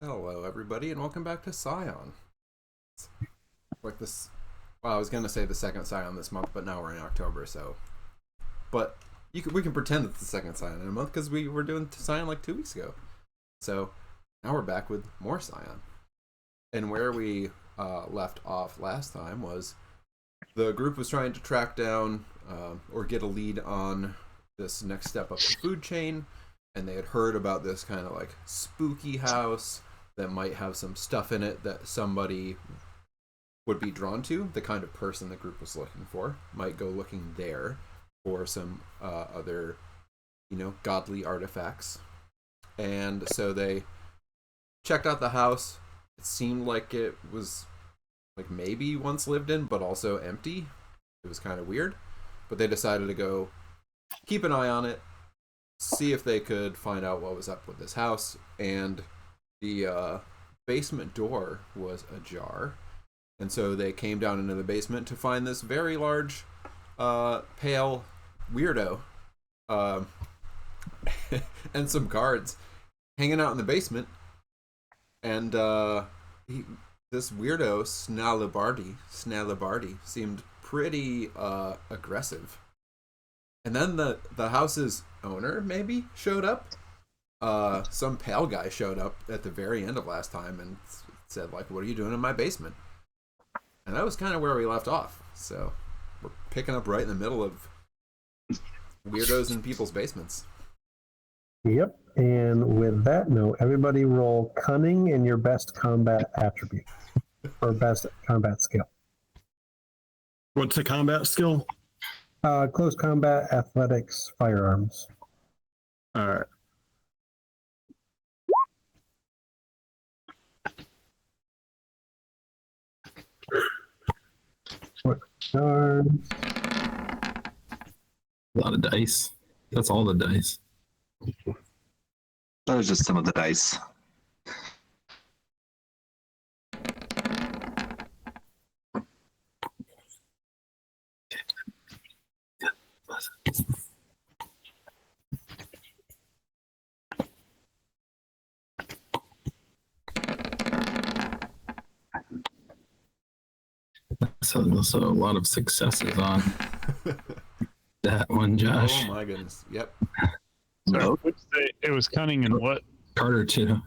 Hello, everybody, and welcome back to Scion. Like this, well, I was gonna say the second Scion this month, but now we're in October, so. But we can pretend it's the second Scion in a month because we were doing Scion like 2 weeks ago. So now we're back with more Scion. And where we left off last time was the group was trying to track down or get a lead on this next step up the food chain, and they had heard about this kind of like spooky house that might have some stuff in it that somebody would be drawn to. The kind of person the group was looking for might go looking there for some other, godly artifacts. And so they checked out the house. It seemed like it was like maybe once lived in, but also empty. It was kind of weird. But they decided to go keep an eye on it, see if they could find out what was up with this house. And the basement door was ajar, and so they came down into the basement to find this very large, pale weirdo, and some guards hanging out in the basement. And this weirdo Snalibardi seemed pretty aggressive. And then the house's owner maybe showed up. Some pale guy showed up at the very end of last time and said, like, what are you doing in my basement? And that was kind of where we left off. So we're picking up right in the middle of weirdos in people's basements. Yep. And with that note, everybody roll cunning and your best combat attribute or best combat skill. What's the combat skill? Close combat, athletics, firearms. All right. Arms. A lot of dice. That's all the dice. That was just some of the dice. So also a lot of successes on that one, Josh. Oh my goodness. Yep. No. It was cunning and what? Carter too.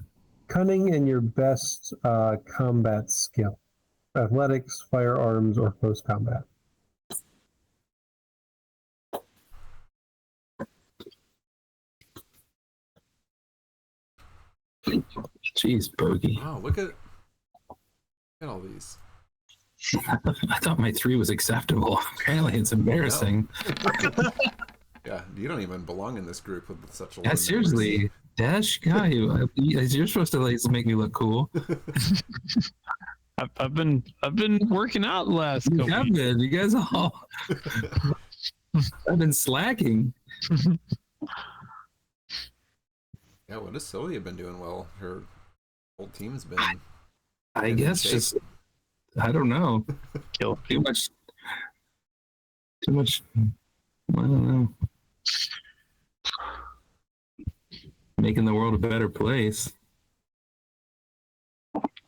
Cunning and your best combat skill. Athletics, firearms, or close combat. Jeez, Bogey. Wow, look at all these. I thought my 3 was acceptable. Apparently it's embarrassing. Yeah, you don't even belong in this group with such a low Yeah, seriously. Dash guy, you're supposed to like make me look cool. I've been working out the last You couple have weeks. been. You guys all I've been slacking. Yeah, what has Sylvia been doing well? Her whole team's been. I in guess shape. just I don't know. Kill. Too much. I don't know. Making the world a better place.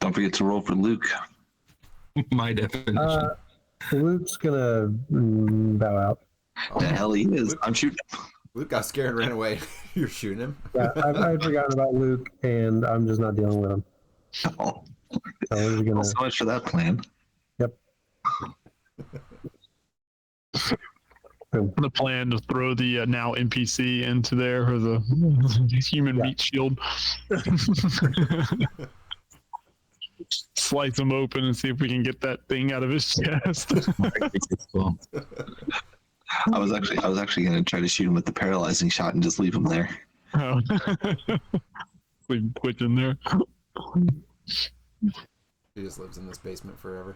Don't forget to roll for Luke. My definition. Luke's gonna bow out. Oh, The hell he is. Luke, I'm shooting. Luke got scared and ran away. You're shooting him? Yeah, I've forgotten about Luke, and I'm just not dealing with him. Oh, So we're just gonna. so much for that plan. The plan to throw the now NPC into there or the human meat shield. Slice him open and see if we can get that thing out of his chest. Well, I was actually gonna try to shoot him with the paralyzing shot and just leave him there. Oh. Leave him twitch in there. He just lives in this basement forever.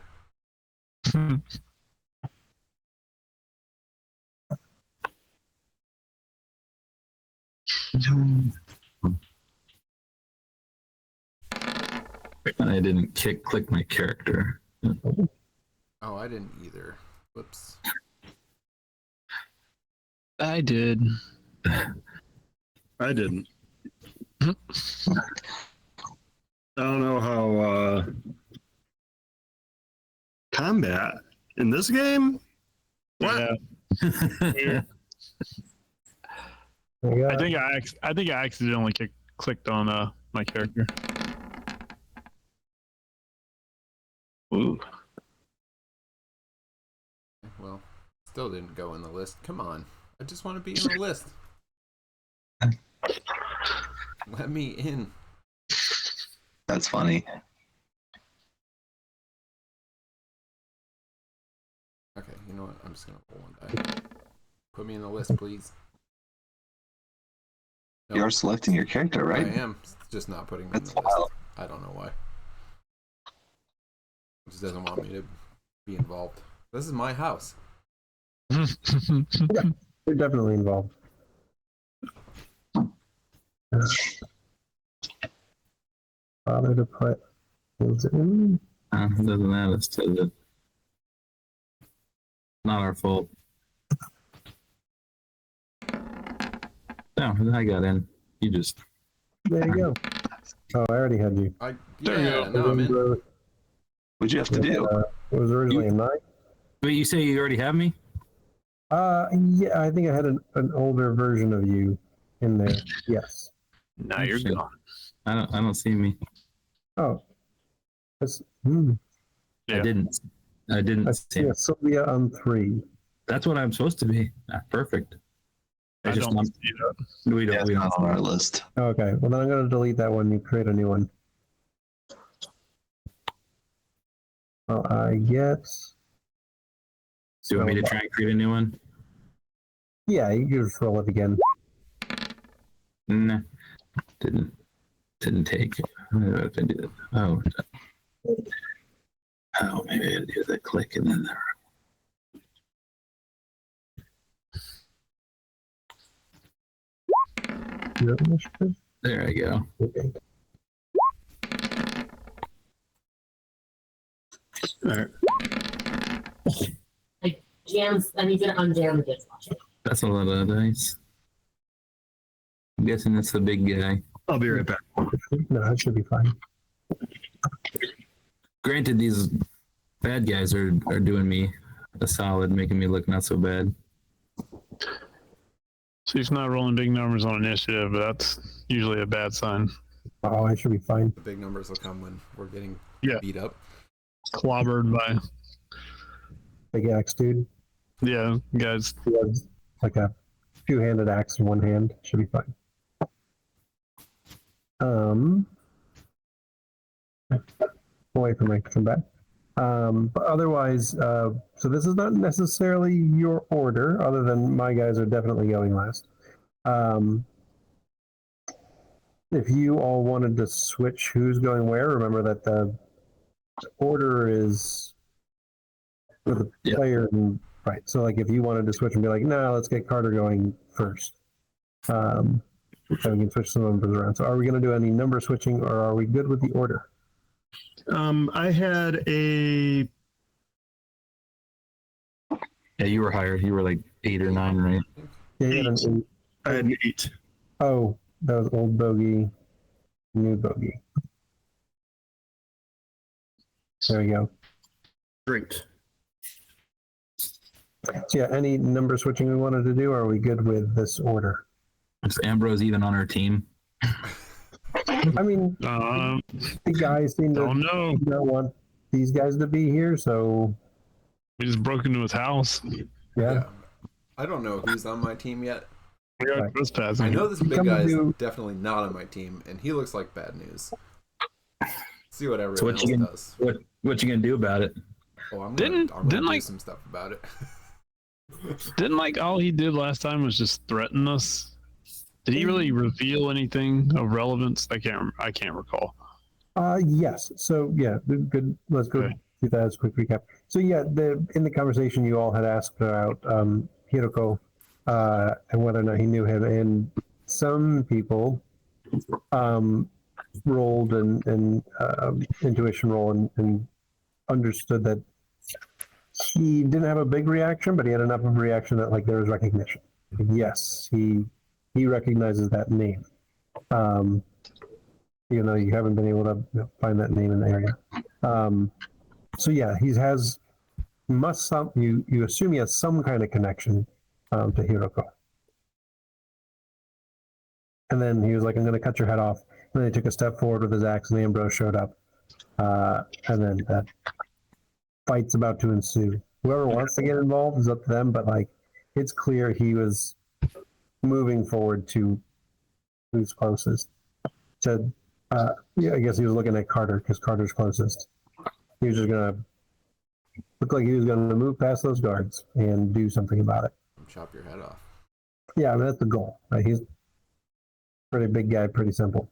I didn't click my character. Oh, I didn't either. Whoops. I did. I didn't. I don't know how combat in this game. What? Yeah. Weird. Yeah. I think I accidentally clicked on my character. Ooh. Well, still didn't go in the list. Come on. I just want to be in the list. Let me in. That's funny. Okay, you know what? I'm just gonna roll one die. Put me in the list, please. Nope. You're selecting your character, right? I am. It's just not putting me That's in the list. wild. I don't know why. It just doesn't want me to be involved. This is my house. You're definitely involved. Father to put is in. It doesn't matter. It's not our fault. No, I got in. You just. There you go. Oh, I already had you. There you go. Now I'm in. What'd you have to do? It was originally a 9. Wait, you say you already have me? Yeah, I think I had an older version of you in there. Yes. Now you're Shit. gone. I don't see me. Oh. That's, Yeah. I didn't I see see me. a Sylvia on 3. That's what I'm supposed to be. Perfect. I just don't see that. we Yeah, don't it's we not don't on our list. Okay, well then I'm going to delete that one and create a new one. Well, I get... do you want me to try and create a new one? Yeah, you can just roll it again. Nah. Didn't take it. I don't know if I do that. Oh, maybe I do the click and then there. There I go. Okay. All right. Like jams, I need to unjam the dishwasher. That's a lot of dice. I'm guessing that's the big guy. I'll be right back. No, that should be fine. Granted, these bad guys are doing me a solid, making me look not so bad. So he's not rolling big numbers on initiative, but that's usually a bad sign. Oh, I should be fine. The big numbers will come when we're getting Yeah. beat up. Clobbered by, Big axe dude. yeah, guys. He has like a two-handed axe in one hand. Should be fine. Wait for Mike to come back. But otherwise, so this is not necessarily your order, other than my guys are definitely going last. If you all wanted to switch who's going where, remember that the order is with the Yeah. player, and, right? So, like, if you wanted to switch and be like, "No, let's get Carter going first," so we can switch some numbers around. So, are we going to do any number switching, or are we good with the order? I had a. Yeah, you were higher. You were like 8 or 9, right? Yeah, you had an 8. I had an 8. Oh, that was old bogey, new bogey. There we go. Great. So yeah, any number switching we wanted to do, or are we good with this order? Is Ambrose even on our team? I mean, the guys seem to Don't know. not want these guys to be here, so We just broke into his house. yeah. I don't know who's on my team yet. We got Right. trespassing. I know this big Come guy is do- definitely not on my team, and he looks like bad news. See what everyone So what else you gonna does. what you gonna do about it? Oh, I'm Didn't- gonna didn't, do like- some stuff about it. Didn't like all he did last time was just threaten us? Did he really reveal anything of relevance? I can't recall. Yes. So yeah, good. Let's go Okay. do that as a quick recap. So yeah, in the conversation you all had asked about Hiroko and whether or not he knew him, and some people rolled an intuition roll and understood that he didn't have a big reaction, but he had enough of a reaction that like there was recognition. Yes, he recognizes that name. even though you haven't been able to find that name in the area. So yeah, he has you assume he has some kind of connection to Hiroko. And then he was like, "I'm going to cut your head off." And then he took a step forward with his axe, and Ambrose showed up. And then that fight's about to ensue. Whoever wants to get involved is up to them, but like, it's clear he was moving forward to who's closest. So, yeah, I guess he was looking at Carter because Carter's closest. He was just gonna look like he was gonna move past those guards and do something about it. Chop your head off. Yeah, I mean, that's the goal. Right? He's a pretty big guy, pretty simple.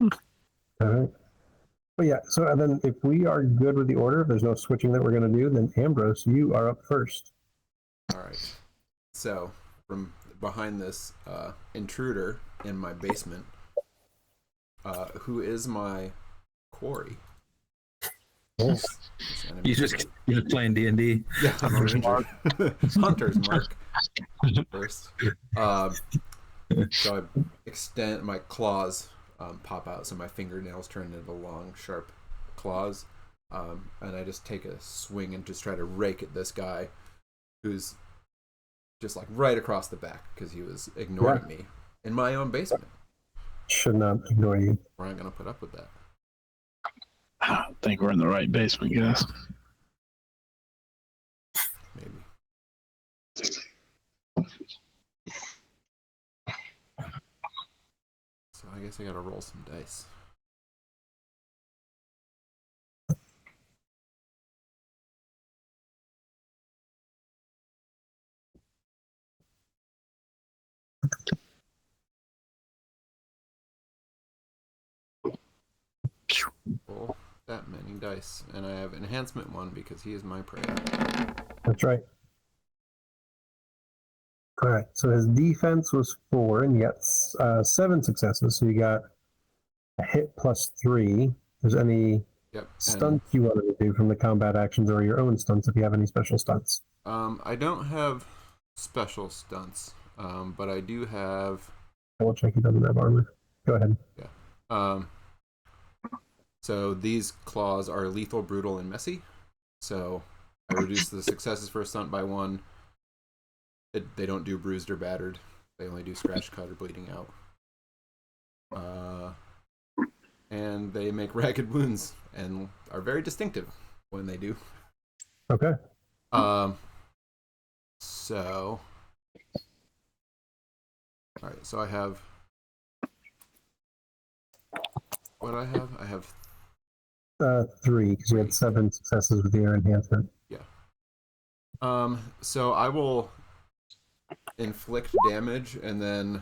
All right. But yeah, so and then if we are good with the order, if there's no switching that we're going to do, then Ambrose, you are up first. All right. So from behind this intruder in my basement, who is my quarry? Yes. This enemy. You're just playing D&D. Yeah, Hunter's Mark. Hunter's Mark. First. So I extend my claws, pop out, so my fingernails turn into long, sharp claws, and I just take a swing and just try to rake at this guy, who's just like right across the back because he was ignoring me in my own basement. Should not ignore you. We're not gonna put up with that. I don't think we're in the right basement, guys. Maybe. So I guess I gotta roll some dice. Roll that many dice, and I have enhancement 1 because he is my prey. That's right. All right. So his defense was 4, and yet 7 successes. So you got a hit +3. There's any Yep. stunts you wanted to do from the combat actions, or your own stunts if you have any special stunts? I don't have special stunts, but I do have. I will check he doesn't have armor. Go ahead. Yeah. So these claws are lethal, brutal, and messy. So I reduce the successes for a stunt by 1. They don't do bruised or battered. They only do scratch, cut, or bleeding out. And they make ragged wounds and are very distinctive when they do. Okay. So. All right. So I have. What I have? I have 3, because you had 7 successes with your enhancement. So I will inflict damage and then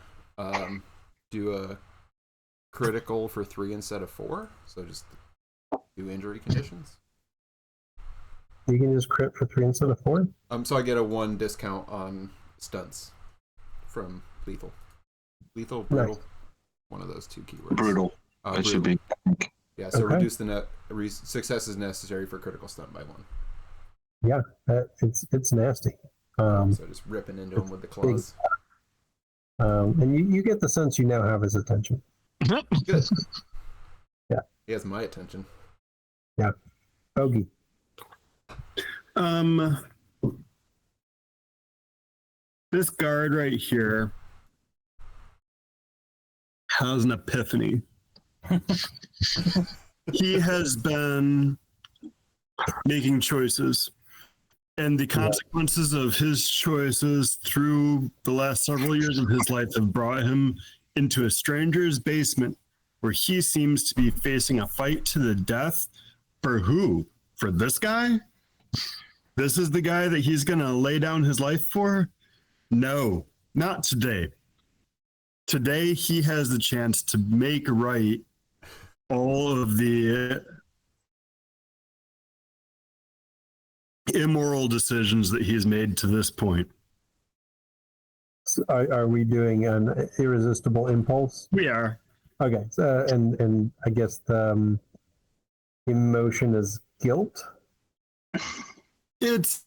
do a critical for 3 instead of 4. So just 2 injury conditions. You can just crit for 3 instead of 4? So I get a 1 discount on stunts from lethal. Lethal, brutal. Nice. One of those 2 keywords. Brutal. That should be. Yeah, so Okay. reduce the net successes necessary for critical stunt by 1. Yeah, it's nasty. So just ripping into him with the claws. And you get the sense you now have his attention. Good. Yeah. He has my attention. Ogie. This guard right here has an epiphany. He has been making choices, and the consequences of his choices through the last several years of his life have brought him into a stranger's basement where he seems to be facing a fight to the death. For who? For this guy? This is the guy that he's going to lay down his life for? No, not today. Today, he has the chance to make right all of the immoral decisions that he's made to this point. So are we doing an irresistible impulse? We are. Okay. So, and I guess the emotion is guilt. It's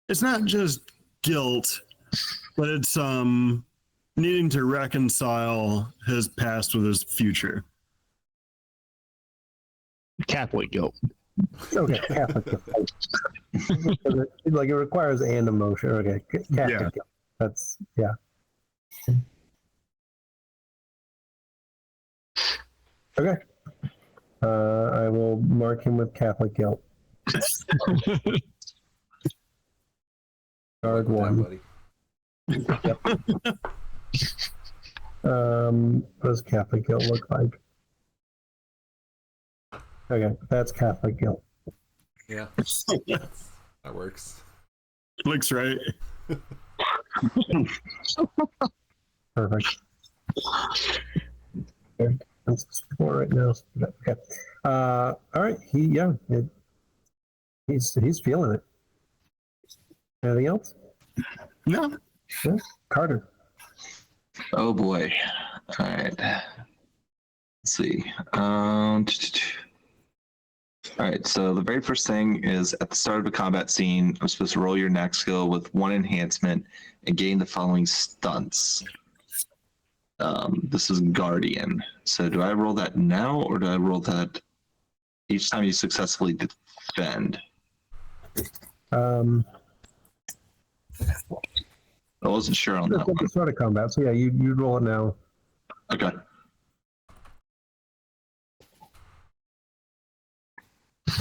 it's not just guilt, but it's needing to reconcile his past with his future. Catholic guilt. Okay, Catholic guilt. Like it requires an emotion. Okay, Catholic Yeah. guilt. That's yeah. Okay. I will mark him with Catholic guilt. Guard Welcome down, one. buddy. What does Catholic guilt look like? Okay, that's Catholic guilt. Yeah, that works. Looks right. Perfect. Okay, that's 4 right now. Okay. All right. He's feeling it. Anything else? No. Yeah. Carter. Oh boy. All right. Let's see. All right. So the very first thing is at the start of a combat scene, I'm supposed to roll your next skill with 1 enhancement and gain the following stunts. This is Guardian. So do I roll that now or do I roll that each time you successfully defend? I I wasn't sure on that At the one. start of combat. So yeah, you roll it now. Okay.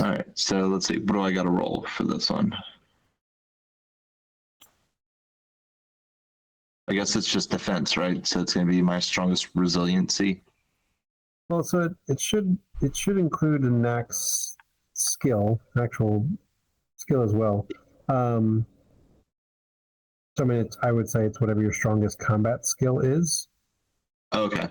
All right. So let's see. What do I got to roll for this one? I guess it's just defense, right? So it's going to be my strongest resiliency. Well, so it should include an actual skill as well. So I mean, I would say it's whatever your strongest combat skill is. Okay.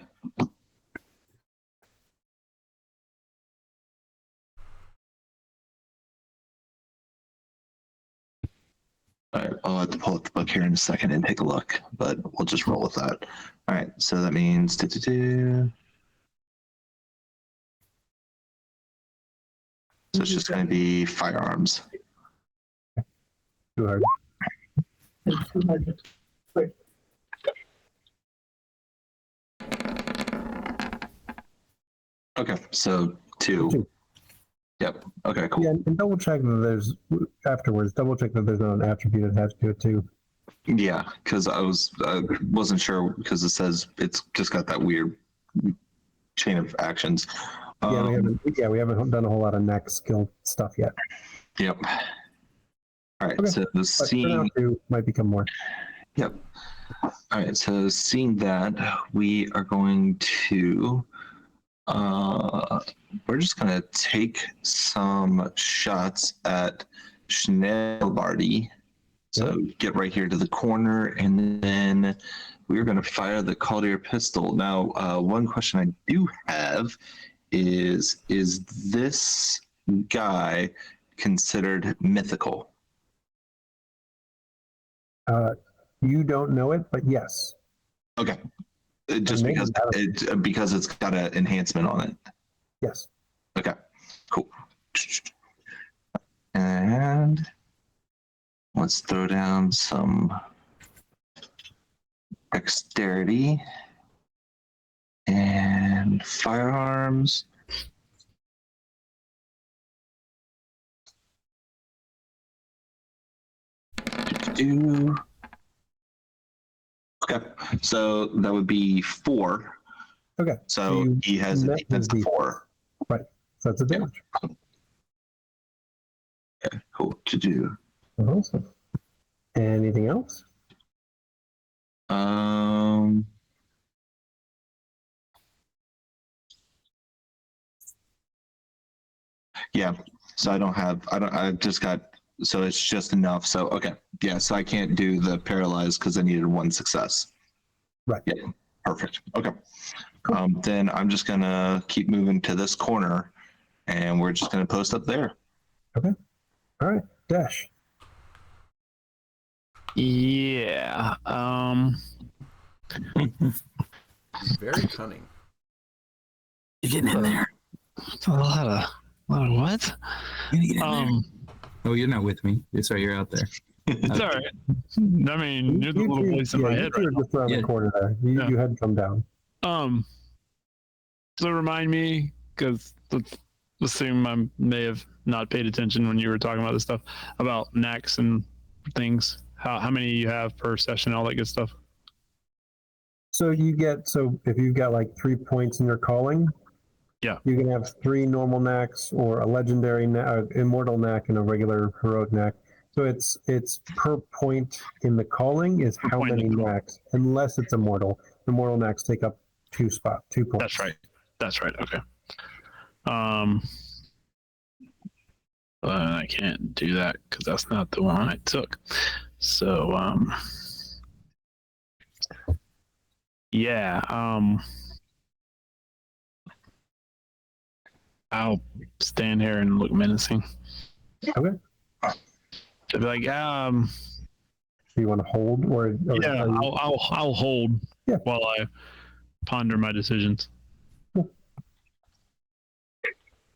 All right, I'll have to pull up the book here in a second and take a look, but we'll just roll with that. All right, so that means So it's just going to be firearms. Too hard. Okay, so 2. Two. Yep. Okay, cool. Yeah, and double check that there's afterwards. Double check that there's not an attribute attached to it too. Yeah, because I wasn't sure because it says it's just got that weird chain of actions. Yeah, we haven't done a whole lot of next skill stuff yet. Yep. All right, Okay, so the But for now, scene. 2 might become more. Yep. All right, so seeing that, we are going to. We're just gonna take some shots at Schnellbarty. So get right here to the corner, and then we're gonna fire the Calder pistol. Now, one question I do have is this guy considered mythical? You don't know it, but yes. Okay. Just Maybe because it's got an enhancement on it. Yes. Okay, cool. And let's throw down some dexterity and firearms. Okay, so that would be 4. Okay. So you he has a met defense his of 4. So that's a damage. Okay, cool. To do. Awesome. Anything else? Yeah. So I've just got, so it's just enough. So, okay. Yeah. So I can't do the paralyzed because I needed 1 success. Right. Yeah. Perfect. Okay. Cool. Then I'm just going to keep moving to this corner and we're just going to post up there. Okay. All right. Dash. Yeah. Very cunning. You're getting in there. It's a lot of what? You're gonna get in there. Oh, you're not with me. It's right. You're out there. It's all right. I mean, you're the little voice in my head you right were just around Yeah. the corner there. Yeah. You had come down. now. So remind me, because let's assume I may have not paid attention when you were talking about this stuff about knacks and things. How many you have per session, all that good stuff. So if you've got like 3 points in your calling, Yeah. you can have 3 normal knacks or a legendary immortal knack and a regular heroic knack. So it's per point in the calling is Per how point in many the calling. knacks, unless it's immortal. Immortal knacks take up 2 points. That's right. Okay. I can't do that because that's not the one I took. So yeah. I'll stand here and look menacing. Okay. I'll be like, Do you want to hold or yeah, are you- I'll hold Yeah. while I ponder my decisions. all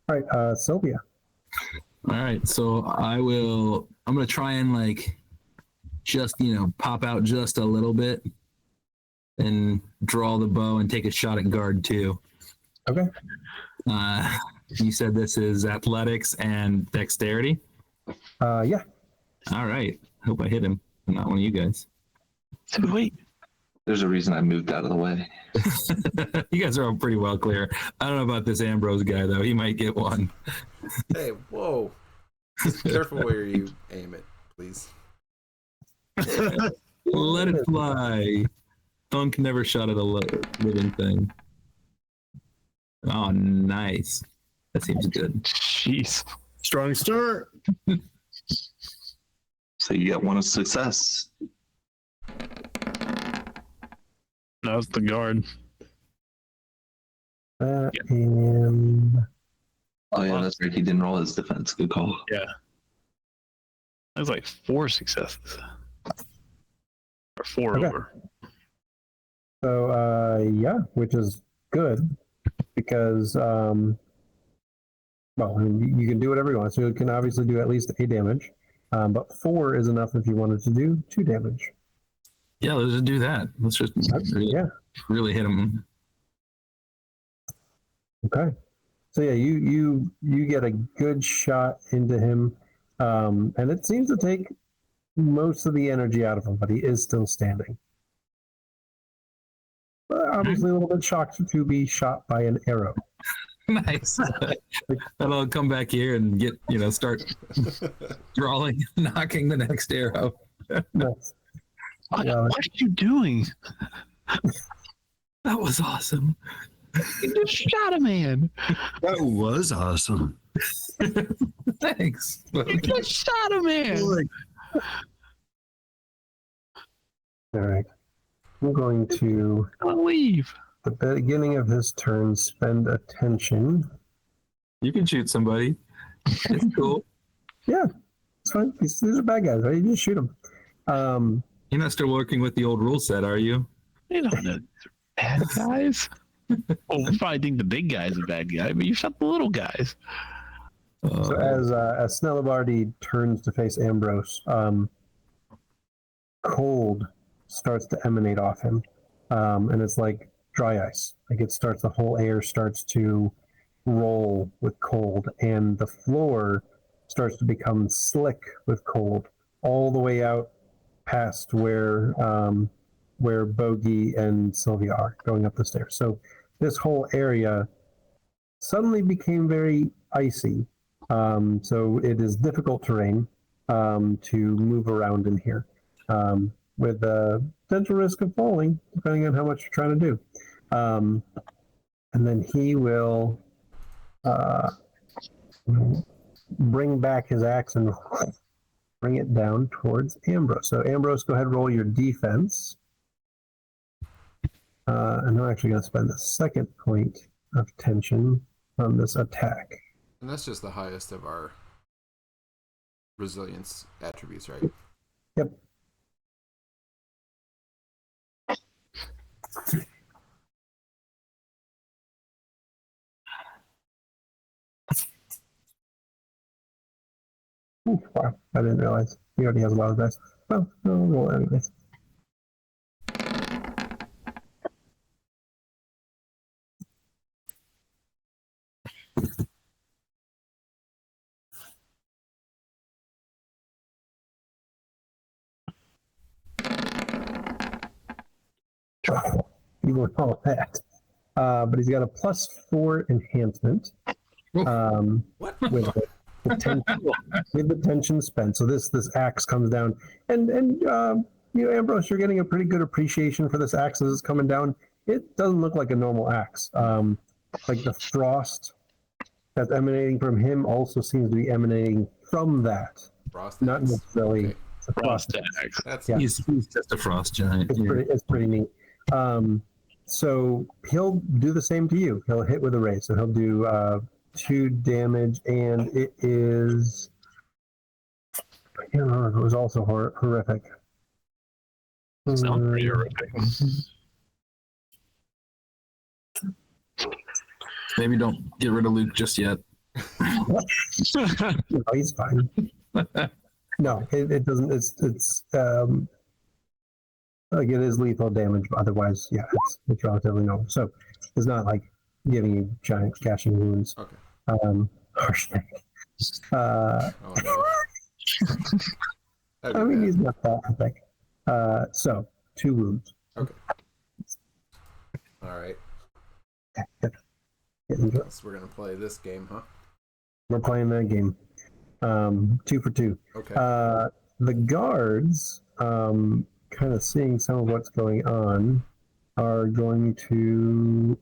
right, Sylvia. All right, so I'm gonna try and like just pop out just a little bit and draw the bow and take a shot at guard too. Okay. You said this is athletics and dexterity. Yeah. All right, hope I hit him. I'm not one of you guys. Wait. There's a reason I moved out of the way. You guys are all pretty well clear. I don't know about this Ambrose guy though. He might get one. Hey, whoa! Just careful where you aim it, please. Let it fly. Thunk never shot at a living thing. Oh, nice. That seems good. Jeez. Strong start. So you get one success. That's the guard. And Oh yeah, that's right. He didn't roll his defense. Good call. That's like 4 successes. Or 4 Okay. over. so yeah, which is good because well, I mean, you can do whatever you want. So you can obviously do at least 8 damage, but 4 is enough if you wanted to do 2 damage. Yeah, let's just do that. Let's just Yeah. really hit him. Okay. So yeah, you get a good shot into him, and it seems to take most of the energy out of him, but he is still standing. But obviously, a little bit shocked to be shot by an arrow. Nice. And I'll come back here and start drawing, knocking the next arrow. Nice. What Yeah. are you doing? That was awesome. You just shot a man. That was awesome. Thanks. You just shot a man. All right. I'm going to, Don't leave. at the beginning of his turn, spend attention. You can shoot somebody. It's cool. Yeah, it's fine. These are bad guys, right? You just shoot them. You're not still working with the old rule set, are you? You don't know bad guys. Well, we probably think the big guy's a bad guy, but you shot the little guys. So as Snellabardi turns to face Ambrose, cold starts to emanate off him, and it's like dry ice. Like the whole air starts to roll with cold, and the floor starts to become slick with cold, all the way out past where Bogey and Sylvia are going up the stairs. So this whole area suddenly became very icy. So it is difficult terrain to move around in here, with the potential risk of falling, depending on how much you're trying to do. And then he will bring back his axe and bring it down towards Ambrose. So Ambrose, go ahead and roll your defense. And I'm actually going to spend the second point of tension on this attack. And that's just the highest of our resilience attributes, right? Yep. Ooh, wow, I didn't realize. He already has a lot of dice. Well, no, roll anyways. He won't all that. But he's got a +4 enhancement. What? With the tension, with the tension spent. So this axe comes down, and Ambrose, you're getting a pretty good appreciation for this axe as it's coming down. It doesn't look like a normal axe. Like the frost that's emanating from him also seems to be emanating from that, Frost not axe? necessarily Okay. the frost. Axe. That's Yeah. He's just a frost giant. It's pretty neat. So he'll do the same to you. He'll hit with a raise. So he'll do 2 damage, and it is. I can't remember. It was also horrific. Sounds pretty horrific. Maybe don't get rid of Luke just yet. No, he's fine. No, it doesn't. It's like it is lethal damage, but otherwise, yeah, it's relatively normal. So it's not like giving you giant gashing wounds. Okay. Harsh. Oh no. I mean, he's not that epic. So 2 wounds. Okay. All right. Get into it. So we're gonna play this game, huh? We're playing that game. 2 for 2. Okay. The guards, kind of seeing some of what's going on, are going to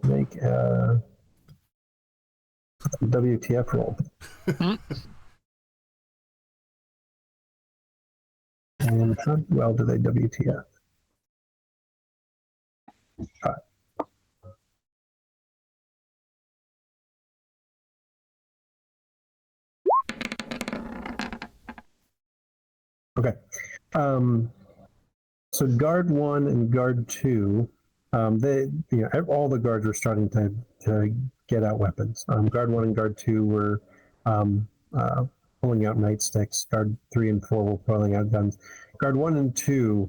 make a WTF roll. And how well do they WTF? Okay. So guard 1 and guard 2, they, all the guards were starting to get out weapons. Guard 1 and guard 2 were pulling out nightsticks. Guard 3 and 4 were pulling out guns. Guard 1 and 2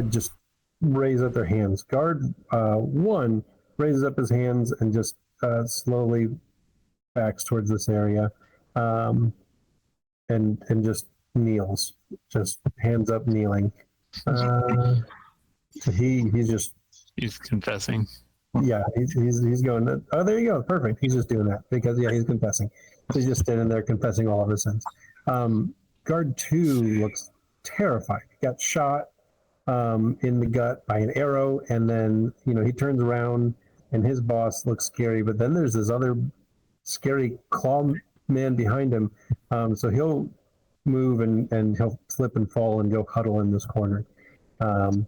just raise up their hands. Guard 1 raises up his hands and just slowly backs towards this area, and just kneels, just hands up, kneeling. So He's confessing. he's going. Oh, there you go, perfect. He's just doing that because he's confessing. He's just standing there confessing all of his sins. Guard 2 looks terrified. He got shot in the gut by an arrow, and then he turns around and his boss looks scary, but then there's this other scary claw man behind him. So he'll move and he'll slip and fall and go huddle in this corner. So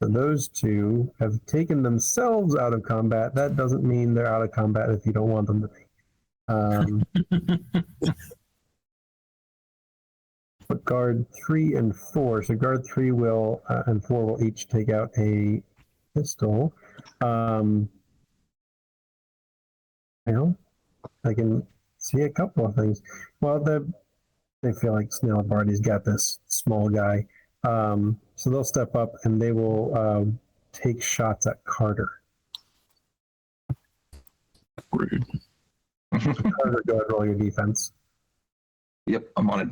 those 2 have taken themselves out of combat. That doesn't mean they're out of combat if you don't want them to be. But guard 3 and 4. So guard 3 will and 4 will each take out a pistol. I can see a couple of things. Well, they feel like Snellbardy's got this small guy. So they'll step up and they will take shots at Carter. Rude. Carter, go ahead and roll your defense. Yep, I'm on it.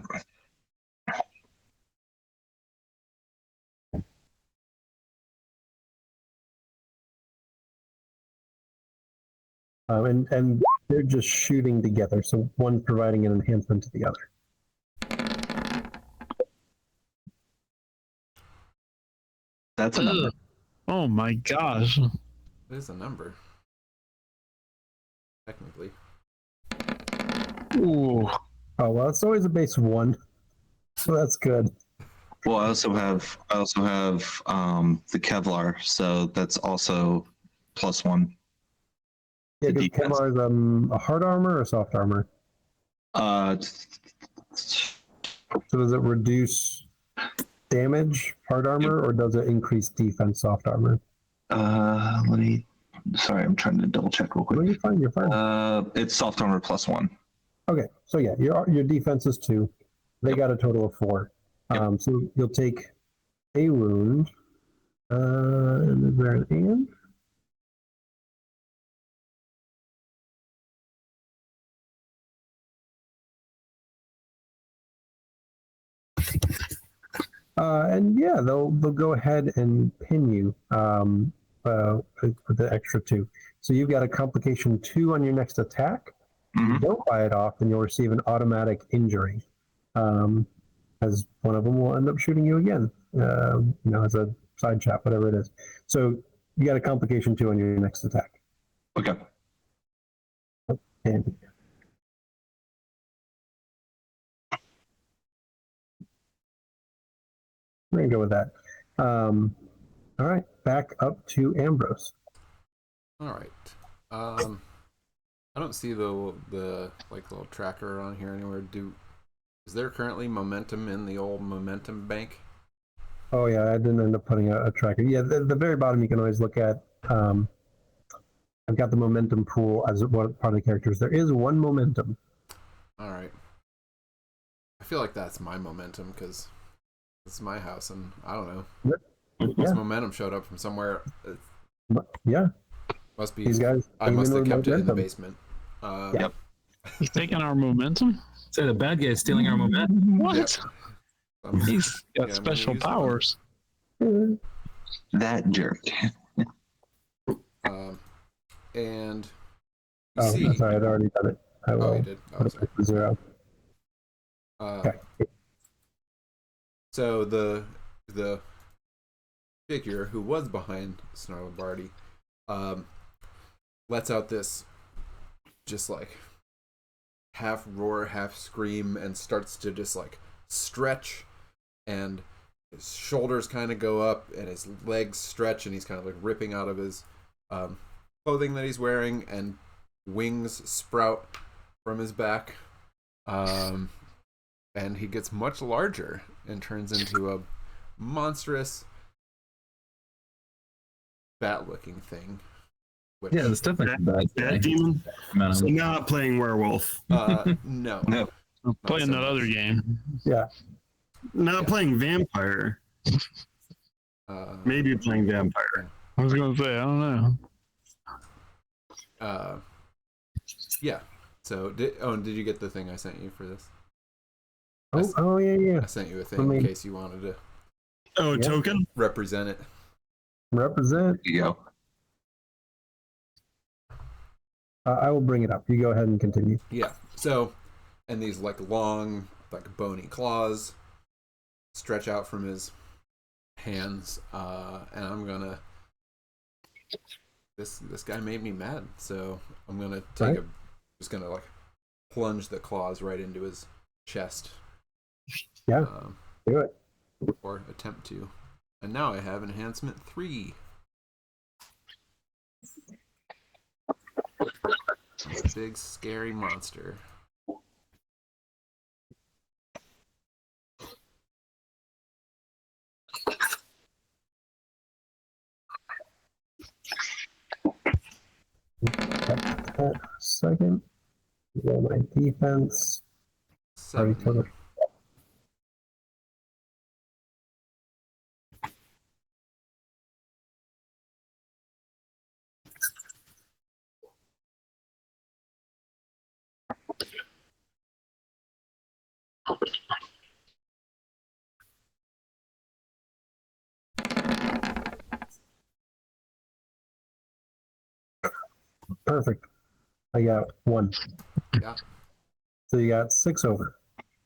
And they're just shooting together, so one's providing an enhancement to the other. That's a number. Oh my gosh. It is a number. Technically. Ooh. Oh well, it's always a base of 1, so that's good. Well, I also have the Kevlar, so that's also +1. Yeah, The because defense. Kevlar is a hard armor or soft armor. So does it reduce damage, hard armor, or does it increase defense, soft armor? Let me. Sorry, I'm trying to double check real No, quick. you're fine. You're fine. It's soft armor +1. Okay, so yeah, your defense is 2. They got a total of 4. Yep. So you'll take a wound. And is there an and? And yeah, they'll go ahead and pin you with the extra 2. So you've got a complication 2 on your next attack. If you Mhm. don't buy it off, then you'll receive an automatic injury. As one of them will end up shooting you again, as a side shot, whatever it is. So you got a complication 2 on your next attack. Okay. And we're gonna go with that. All right, back up to Ambrose. All right. I don't see the like little tracker on here anywhere. Is there currently momentum in the old momentum bank? Oh yeah, I didn't end up putting a tracker. Yeah, the very bottom you can always look at. I've got the momentum pool as one part of the characters. There is 1 momentum. All right. I feel like that's my momentum because it's my house, and I don't know. This Yeah, momentum showed up from somewhere. It yeah. must be. These guys. I came must in have with kept it in the momentum. basement. Yeah. He's taking our momentum. So the bad guy is stealing our momentum. What? He's got I'm gonna special use one. powers. That jerk. And you Oh, see. sorry, I'd already done it. I Oh, you will did. Oh, put it sorry. to 0. Okay. So the figure who was behind Snarlabardi lets out this just like half roar, half scream, and starts to just like stretch, and his shoulders kind of go up, and his legs stretch, and he's kind of like ripping out of his clothing that he's wearing, and wings sprout from his back. And he gets much larger and turns into a monstrous bat-looking thing. Which, Yeah, it's definitely a bad guy. That demon. Amount of- So not playing werewolf. no. No. Playing that other game. Yeah. Not playing vampire. Maybe playing vampire. I was gonna say, I don't know. Yeah. So did you get the thing I sent you for this? Oh yeah. I sent you a thing in case you wanted to Oh, Yeah. token? represent it. Represent. There you go. I will bring it up. You go ahead and continue. Yeah. So, and these like long, like bony claws stretch out from his hands, and I'm gonna. This guy made me mad, so I'm gonna take Right. just gonna like plunge the claws right into his chest. Yeah. Do it. Or attempt to. And now I have enhancement 3. Big scary monster. Second. Roll my defense. Already 7. took it. Perfect. I got 1. Yeah. So you got 6 over.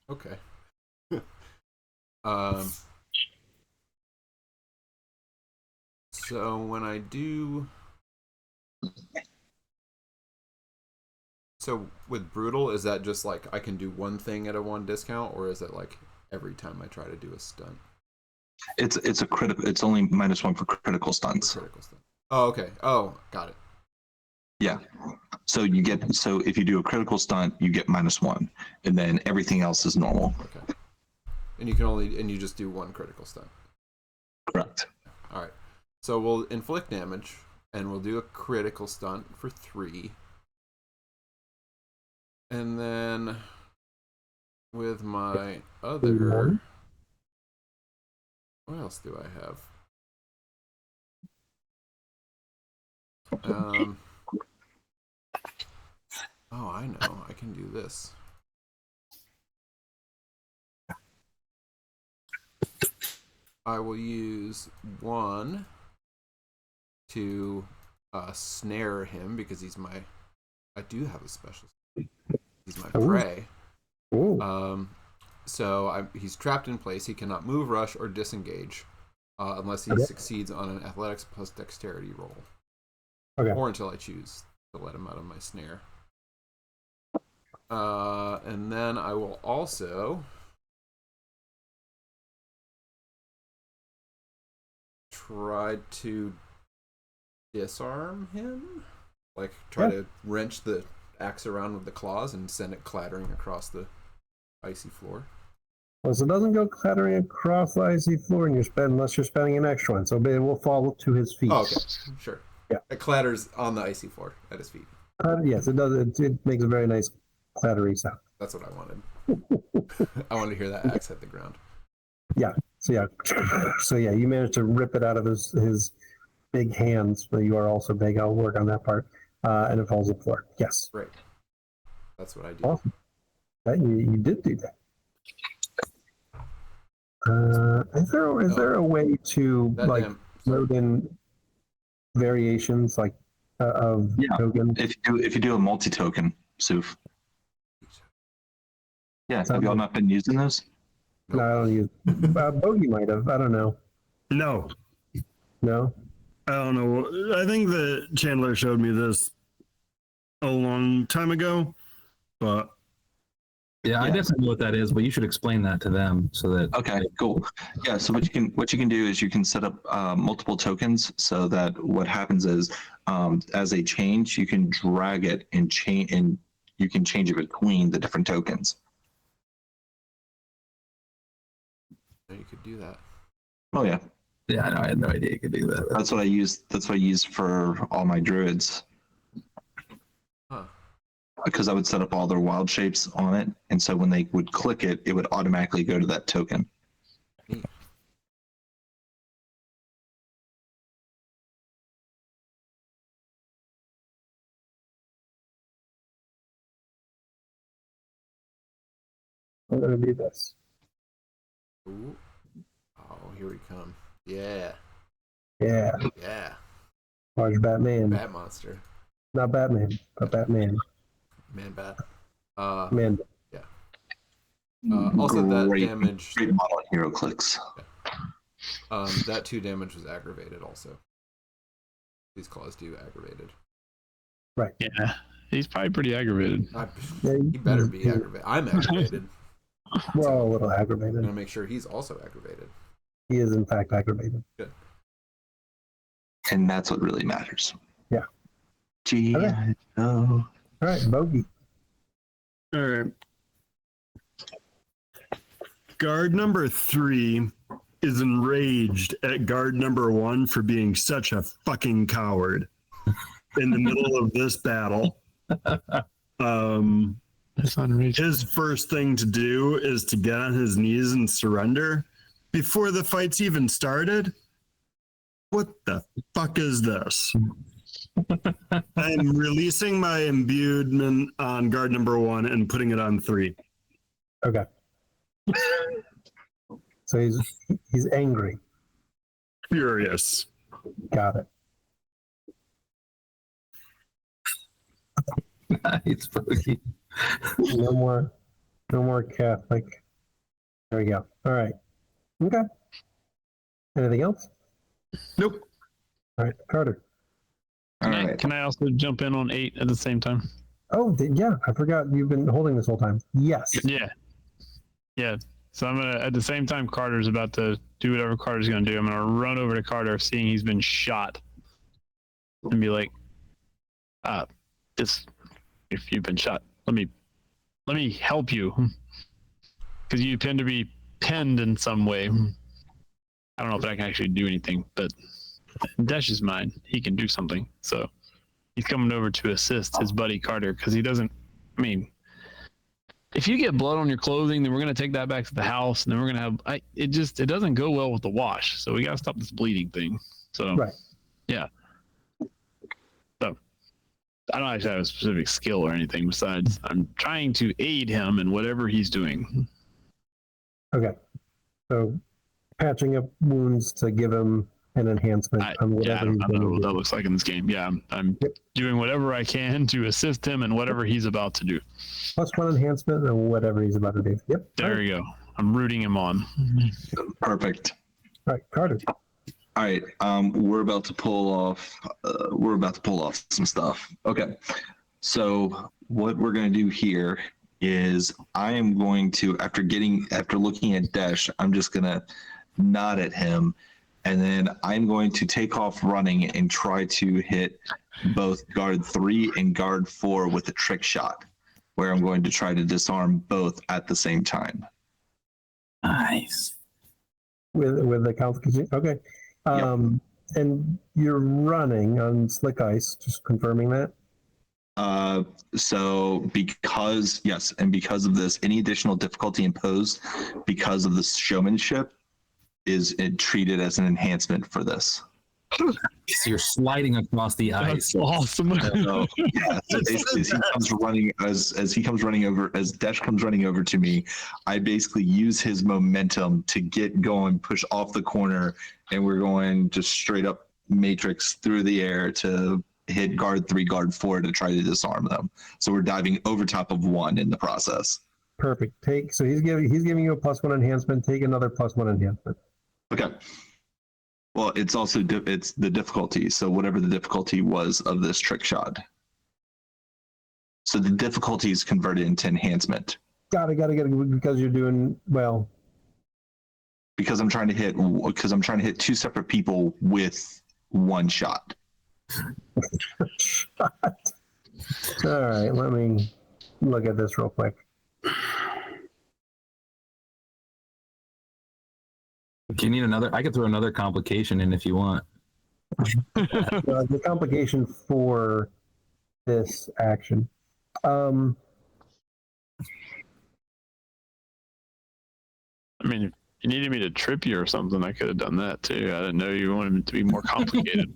Okay. um. So when I do. So with brutal, is that just like I can do one thing at a 1 discount, or is it like every time I try to do a stunt? It's a critical. It's only -1 for critical stunts. Critical stunt. Oh, okay. Oh, got it. Yeah. So if you do a critical stunt, you get -1, and then everything else is normal. Okay. And you just do 1 critical stunt. Correct. All right. So we'll inflict damage, and we'll do a critical stunt for 3. And then with my Good other, morning. what else do I have? Oh, I know. I can do this. I will use one to snare him because he's my. I do have a special. He's my Ooh. prey. Ooh. So he's trapped in place. He cannot move, rush, or disengage unless he Okay. succeeds on an athletics plus dexterity roll. Okay. Or until I choose to let him out of my snare. And then I will also try to disarm him. Like, try to wrench the axe around with the claws and send it clattering across the icy floor. Well, so it doesn't go clattering across the icy floor, and unless you're spending an extra one. So it will fall to his feet. Oh, okay. Sure. Yeah. It clatters on the icy floor at his feet. Yes, it does. It makes a very nice clattery sound. That's what I wanted. I wanted to hear that axe hit the ground. So yeah, you managed to rip it out of his big hands, but you are also big. I'll work on that part. And it falls to the floor. Yes. Right. That's what I do. Awesome. You did do that. Is there a way to load in variations of tokens? If you do a multi-token, Suf. Yeah, have y'all not been using those? No, I don't use. Bogey might have. I don't know. No, No. I don't know. I think that Chandler showed me this a long time ago, but Yeah, I definitely know what that is, but you should explain that to them so that. Okay, cool. Yeah, so what you can do is you can set up multiple tokens so that what happens is as they change, you can drag it and you can change it between the different tokens. You could do that. Oh yeah. Yeah, I know. I had no idea you could do that. That's what I use. That's what I use for all my druids. Huh. Because I would set up all their wild shapes on it, and so when they would click it, it would automatically go to that token. Neat. I'm gonna do this. Ooh. Oh, here we come. Yeah. Yeah. Yeah. Large Batman. Bat monster. Not Batman, but Batman. Man bat. Man. Also that damage. Great model on hero clicks. That 2 damage was aggravated also. These claws do aggravated. Right. Yeah, he's probably pretty aggravated. He better be aggravated. I'm aggravated. We're all a little I'm aggravated. gonna make sure he's also aggravated. He is in fact aggravated. Good. And that's what really matters. Yeah. Gee, Okay. oh. All right, Bogey. all right. Guard number 3 is enraged at guard number 1 for being such a fucking coward in the middle of this battle. That's unreachable. His first thing to do is to get on his knees and surrender before the fight's even started. What the fuck is this? I'm releasing my imbuement on guard number 1 and putting it on 3. Okay. So he's angry. Furious. Got it. Nice, Bogey. No more Catholic. There we go. All right. Okay. Anything else? Nope. All right, Carter. All right. Can I also jump in on 8 at the same time? Oh, yeah. I forgot you've been holding this whole time. Yes. Yeah. So I'm gonna at the same time Carter's about to do whatever Carter's gonna do. I'm gonna run over to Carter, seeing he's been shot, and be like, if you've been shot, let me help you, because you tend to be pinned in some way. I don't know if I can actually do anything, but Desh is mine. He can do something. So he's coming over to assist his buddy Carter, because he doesn't. I mean, if you get blood on your clothing, then we're gonna take that back to the house, and then we're gonna have. It doesn't go well with the wash. So we gotta stop this bleeding thing. So Right. yeah. So I don't actually have a specific skill or anything besides I'm trying to aid him in whatever he's doing. Okay. So patching up wounds to give him an enhancement on I whatever don't he's know going what to that do. looks like in this game. Yeah, I'm Yep. doing whatever I can to assist him in whatever he's about to do. +1 enhancement and whatever he's about to do. Yep. There you go. I'm rooting him on. Perfect. All right, Carter. All right, we're about to pull off. We're about to pull off some stuff. Okay, so what we're gonna do here is I am going to, after looking at Dash, I'm just gonna nod at him, and then I'm going to take off running and try to hit both guard 3 and guard 4 with a trick shot, where I'm going to try to disarm both at the same time. Nice. With the complication. Okay. And you're running on slick ice, just confirming that. So because of this, any additional difficulty imposed because of the showmanship is treated as an enhancement for this. So you're sliding across the ice. That's awesome. So, yeah, so basically, as Dash comes running over to me, I basically use his momentum to get going, push off the corner, and we're going just straight up matrix through the air to hit guard 3, guard 4 to try to disarm them. So we're diving over top of 1 in the process. Perfect. So he's giving you a +1 enhancement. Take another +1 enhancement. Okay. Well, it's also it's the difficulty. So whatever the difficulty was of this trick shot. So the difficulty is converted into enhancement. Got it. Because you're doing well. Because I'm trying to hit 2 separate people with 1 shot. All right. Let me look at this real quick. Do you need another? I could throw another complication in if you want. The complication for this action. I mean, if you needed me to trip you or something, I could have done that too. I didn't know you wanted it to be more complicated.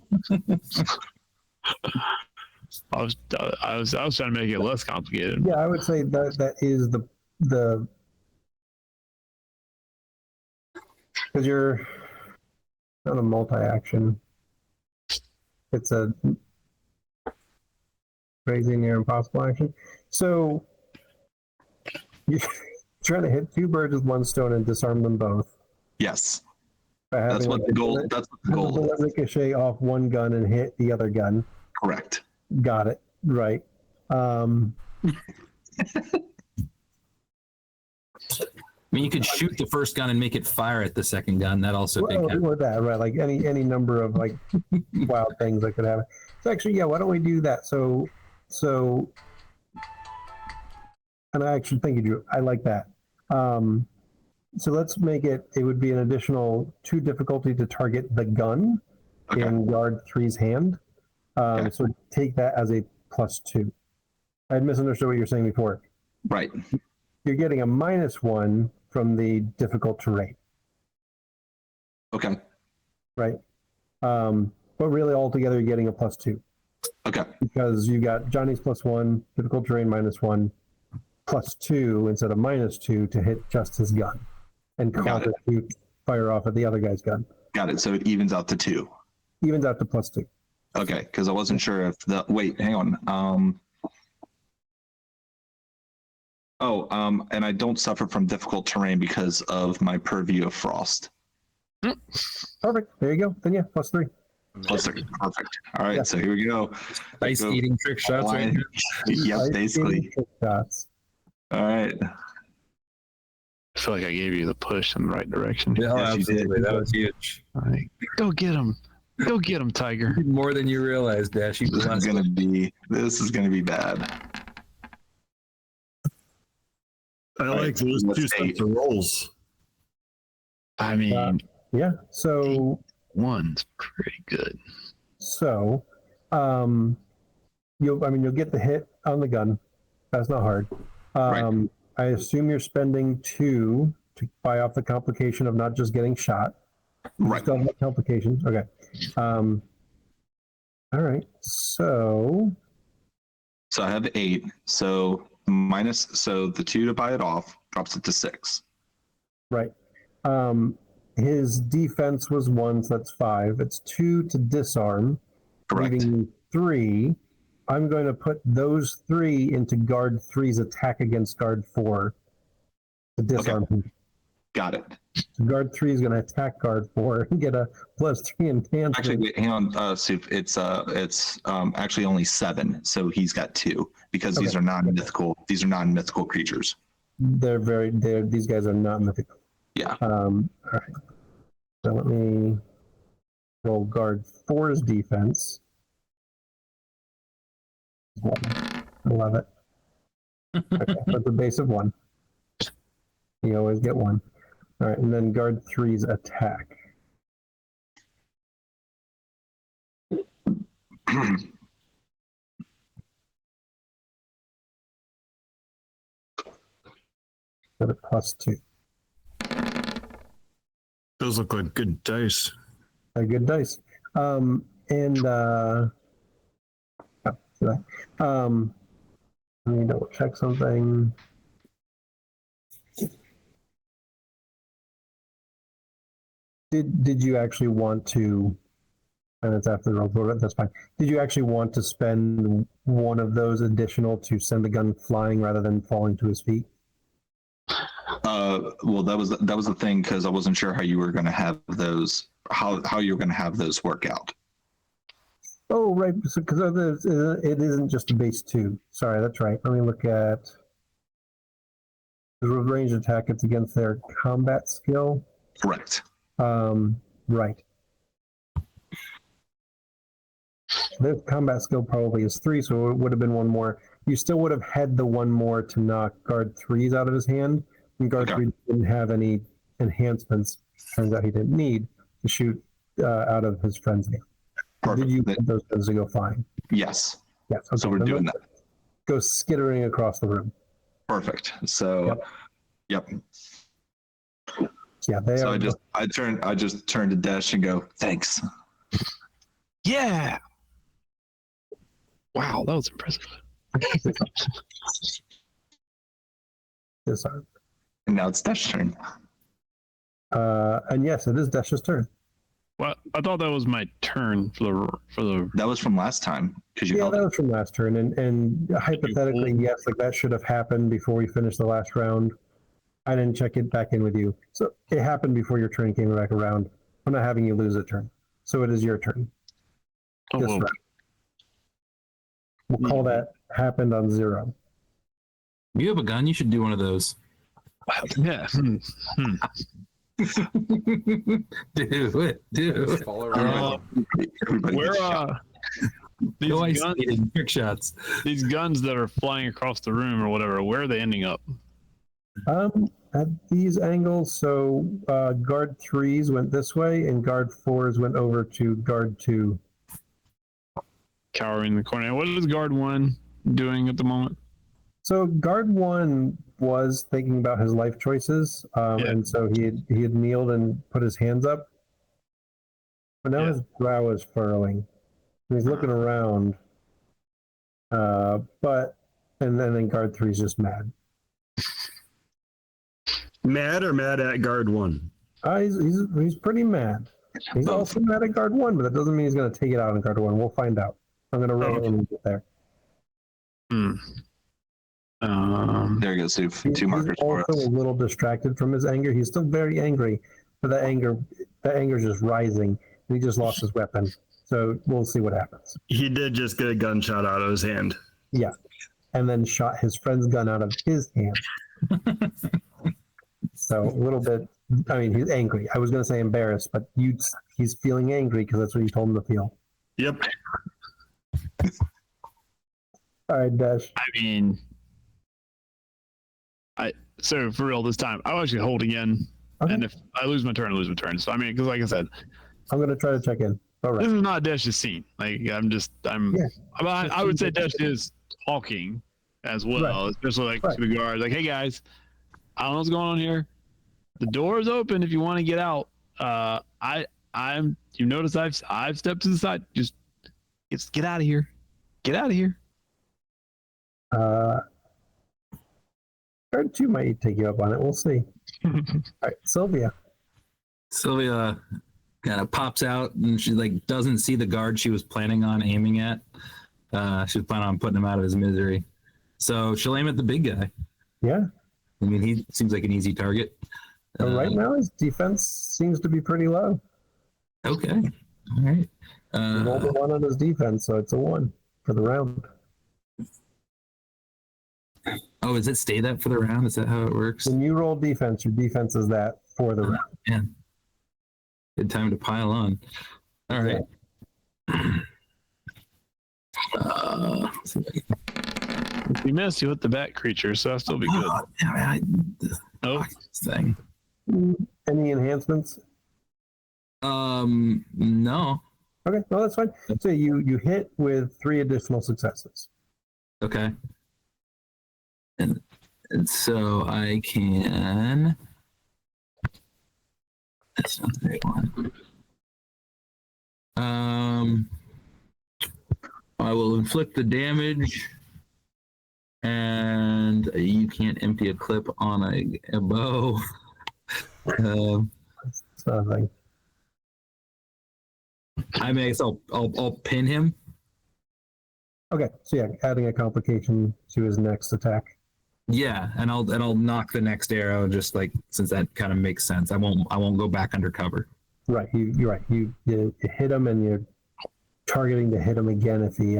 I was trying to make it less complicated. Yeah, I would say that is the because you're not a multi-action. It's a crazy near impossible action. So you're trying to hit 2 birds with 1 stone and disarm them both. Yes. That's what the goal is. Ricochet off 1 gun and hit the other gun. Correct. Got it. Right. I mean, you could shoot the first gun and make it fire at the second gun. That also could count. Or that, right? Like any number of like wild things that could happen. So actually, yeah. Why don't we do that? So, and I actually think you do. I like that. So let's make it. It would be an additional 2 difficulty to target the gun in guard 3's hand. So take that as a +2. I had misunderstood what you were saying before. Right. You're getting a -1 from the difficult terrain. Okay. Right. But really altogether you're getting a +2. Okay. Because you got Johnny's +1, difficult terrain -1, +2 instead of -2 to hit just his gun. And cause it to fire off at the other guy's gun. Got it. So it evens out to 2. Evens out to +2. Okay, because I wasn't sure if wait, hang on. And I don't suffer from difficult terrain because of my purview of frost. Perfect. There you go. Then yeah, +3. +3. Perfect. All right, so here we go. Ice eating trick shots right now. Yep, basically. Shots. All right. I feel like I gave you the push in the right direction. Yeah, Yes, you did. absolutely. That was huge. Like, go get him. Go get him, Tiger. More than you realize, Dash. You This is gonna be bad. I like those 2 sets of rolls. I mean, Yeah. So 1's pretty good. you'll get the hit on the gun. That's not hard. Right. I assume you're spending 2 to buy off the complication of not just getting shot. You Right. still have that complication. Okay. All right. So So I have 8. So the 2 to buy it off drops it to 6. right. His defense was 1, so that's 5. It's 2 to disarm, Correct. leaving 3. I'm going to put those 3 into guard 3's attack against guard 4 to disarm him. Got it. So guard 3 is going to attack guard 4 and get a +3 enhancement. Actually, wait, hang on, Soup. It's actually only 7, so he's got 2 because these Okay. are non-mythical. These are non-mythical creatures. These guys are not mythical. Yeah. All right. So let me roll guard 4's defense. I love it. Okay, that's a base of 1. You always get 1. All right, and then guard 3's attack. Got a +2. Those look like good dice. A good dice. Let me double check something. Did you actually want to, and it's after the roll, but that's fine. Did you actually want to spend one of those additional to send the gun flying rather than falling to his feet? Well, that was the thing because I wasn't sure how you were going to have those, how you were going to have those work out. Oh, right. Because it isn't just a base 2. Sorry, that's right. Let me look at the range attack. It's against their combat skill. Correct. Right. Their combat skill probably is 3, so it would have been 1 more. You still would have had the 1 more to knock guard 3's out of his hand. And guard 3 didn't have any enhancements. Turns out he didn't need to shoot out of his friend's hand. Perfect. Did you want those guns to go flying? Yes. Yes. Okay. So we're doing that. Go skittering across the room. Perfect. So, yep. Yeah, they So are. I just turn to Desh and go, thanks. Yeah. Wow, that was impressive. Disarmed. And now it's Desh's turn. And yes, it is Desh's turn. Well, I thought that was my turn for the. That was from last time because you Yeah, held that it. was from last turn, and hypothetically, yes, like that should have happened before we finished the last round. I didn't check it back in with you, so it happened before your turn came back around. I'm not having you lose a turn, so it is your turn. Oh, This well, round. We'll call that happened on 0. You have a gun. You should do one of those. yeah. Do it. Just follow around. Everybody Where gets shot. Go these guns, isolated trick shots. these guns that are flying across the room or whatever, where are they ending up? At these angles, so guard 3's went this way, and guard 4's went over to guard 2. Cowering in the corner. What is guard 1 doing at the moment? So guard 1 was thinking about his life choices, and so he had kneeled and put his hands up. But now his brow is furrowing. And he's looking around. And then guard 3's just mad. Mad or mad at guard 1? He's pretty mad. He's also mad at guard 1, but that doesn't mean he's going to take it out on guard 1. We'll find out. I'm going to roll when we get there. There you go, Soup. 2 markers He's for also us. a little distracted from his anger. He's still very angry, but that anger is just rising. He just lost his weapon, so we'll see what happens. He did just get a gunshot out of his hand. Yeah, and then shot his friend's gun out of his hand. So a little bit. I mean, he's angry. I was going to say embarrassed, but he's feeling angry because that's what you told him to feel. Yep. All right, Dash. I mean, so for real this time, I'll actually hold again. Okay. And if I lose my turn, I lose my turn. So I mean, because like I said, I'm going to try to check in. All right. this is not Desh's scene. Like I would say Desh is talking as well, especially like Right. to the guards. Like, hey guys, I don't know what's going on here. The door is open if you want to get out. I'm. You notice I've stepped to the side. Just get out of here. Get out of here. Guard 2 might take you up on it. We'll see. All right, Sylvia. Sylvia kind of pops out and she like doesn't see the guard she was planning on aiming at. She was planning on putting him out of his misery. So she'll aim at the big guy. Yeah. I mean, he seems like an easy target. Right now, his defense seems to be pretty low. Okay. All right. He rolled a 1 on his defense, so it's a 1 for the round. Oh, does it stay that for the round? Is that how it works? When you roll defense, your defense is that for the round. Man. Good time to pile on. All right. Let's see if I can- If you miss, you hit the bat creature, so that'll still be good. Oh, Oh, this thing. Any enhancements? No. Okay, no, that's fine. So you hit with 3 additional successes. Okay. And so I can. That's not the right one. I will inflict the damage, and you can't empty a clip on a bow. So like, I may, so I'll pin him. okay, so yeah, adding a complication to his next attack. Yeah, and I'll knock the next arrow just like since that kind of makes sense. I won't go back under cover. Right, you're right. You hit him, and you're targeting to hit him again if he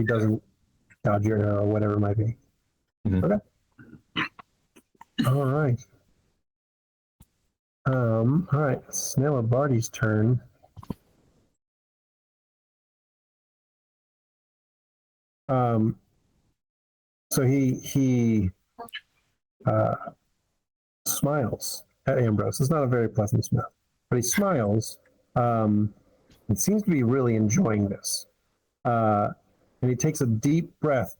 doesn't dodge your arrow or whatever it might be. Mhm. Okay. All right. All right. It's now Barty's turn. So he smiles at Ambrose. It's not a very pleasant smile, but he smiles. And seems to be really enjoying this. And he takes a deep breath,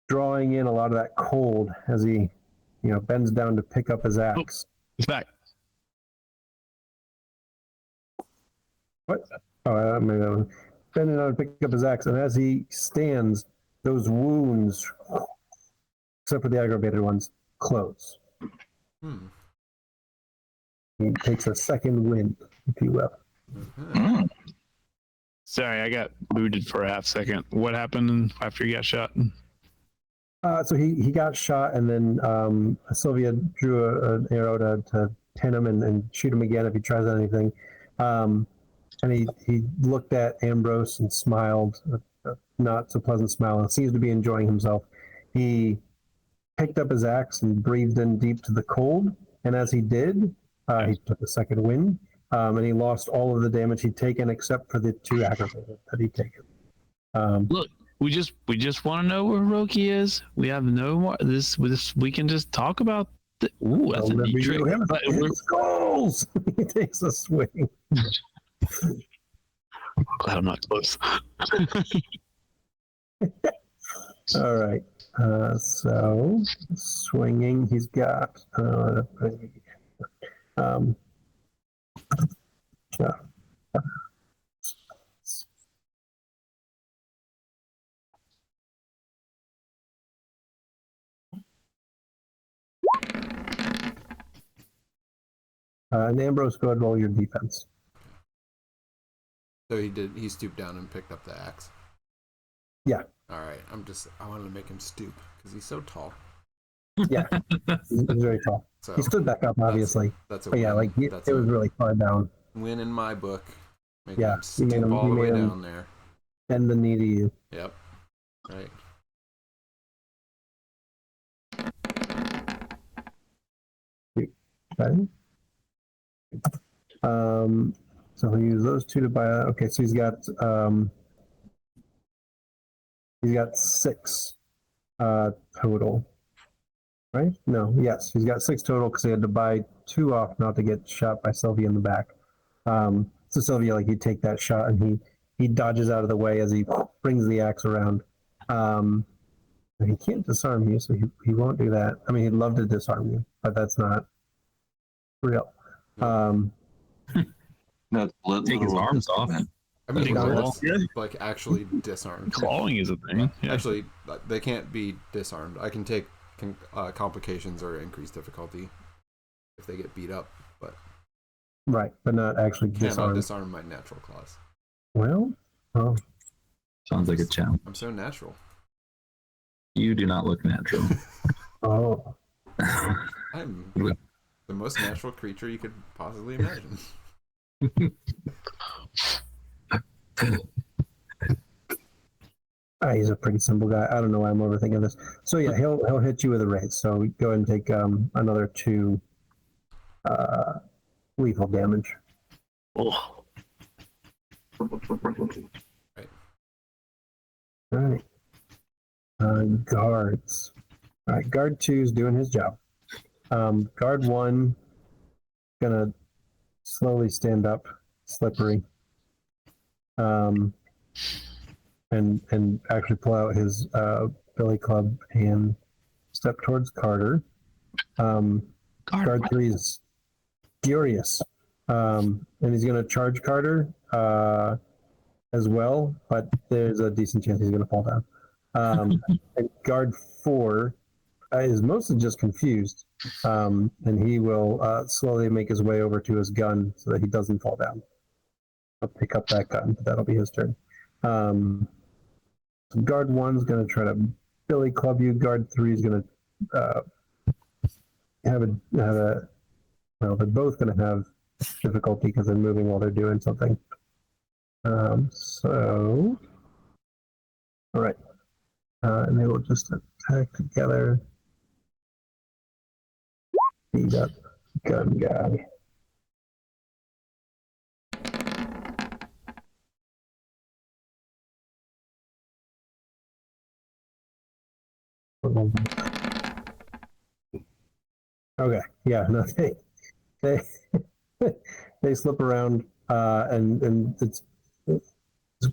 drawing in a lot of that cold as he, bends down to pick up his axe. it's back. What? Oh, maybe that one. Bending down to pick up his axe, and as he stands, those wounds, except for the aggravated ones, close. He takes a second wind, if you will. Sorry, I got booted for a half second. What happened after you got shot? So he got shot, and then Sylvia drew an arrow to pin him and shoot him again if he tries anything. And he looked at Ambrose and smiled, not so pleasant smile, and seems to be enjoying himself. He picked up his axe and breathed in deep to the cold, and as he did, he took a second wind, and he lost all of the damage he'd taken except for the 2 aggravated that he'd taken. Look, we just want to know where Roki is. We have no more. This we can just talk about. Ooh, that's a neat trick. But we're Skulls! He takes a swing. glad I'm not close. All right. So swinging, he's got. Yeah. And Ambrose, go ahead and roll your defense. So he stooped down and picked up the axe. Yeah. All right. I wanted to make him stoop because he's so tall. Yeah. He's very tall. So He stood back up, obviously. that's a But yeah, win. like it was really far down. Win in my book. Making Yeah, him you stoop made him- all you the way made him- down there. Bend the knee to you. Yep. Right. Okay. So he'll use those 2 to buy. Okay, so he's got 6 total. Right? No, yes, he's got 6 total because he had to buy 2 off not to get shot by Sylvia in the back. So Sylvia, like, he'd take that shot and he dodges out of the way as he brings the axe around. He can't disarm you, so he won't do that. I mean, he'd love to disarm you, but that's not real. No, it's Take his literal arms off. disarmament. I mean, Got it. that's Yeah. like actually disarmed. Clawing is a thing. Yeah. Actually, they can't be disarmed. I can take complications or increased difficulty if they get beat up, but Right, but not actually cannot disarm. disarm my natural claws. Well, Sounds like a challenge. I'm so natural. You do not look natural. oh, I'm the most natural creature you could possibly imagine. he's a pretty simple guy. I don't know why I'm overthinking this. So yeah, he'll hit you with a raise. So go ahead and take another 2 lethal damage. Oh. All right. Guards. All right, guard 2 is doing his job. Guard 1 gonna slowly stand up, slippery, and actually pull out his billy club and step towards Carter. Guard 3 is furious, and he's gonna charge Carter as well, but there's a decent chance he's gonna fall down. And guard 4 is mostly just confused, and he will slowly make his way over to his gun so that he doesn't fall down. I'll pick up that gun, but that'll be his turn. So guard 1's going to try to billy club you. Guard 3 is going to have a well, they're both going to have difficulty because they're moving while they're doing something. So, all right. And they will just attack together. Beat up gun guy. Okay, yeah, no, they they slip around, and it's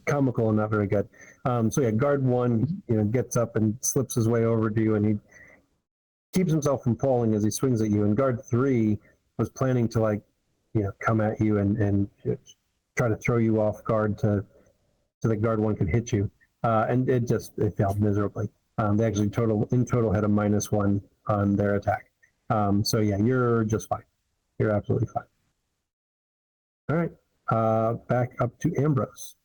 comical and not very good. So yeah, guard 1, gets up and slips his way over to you, and he keeps himself from falling as he swings at you. And guard 3 was planning to come at you and try to throw you off guard so that guard 1 could hit you, and it failed miserably. They actually in total had a -1 on their attack. So yeah, you're just fine. You're absolutely fine. All right, back up to Ambrose.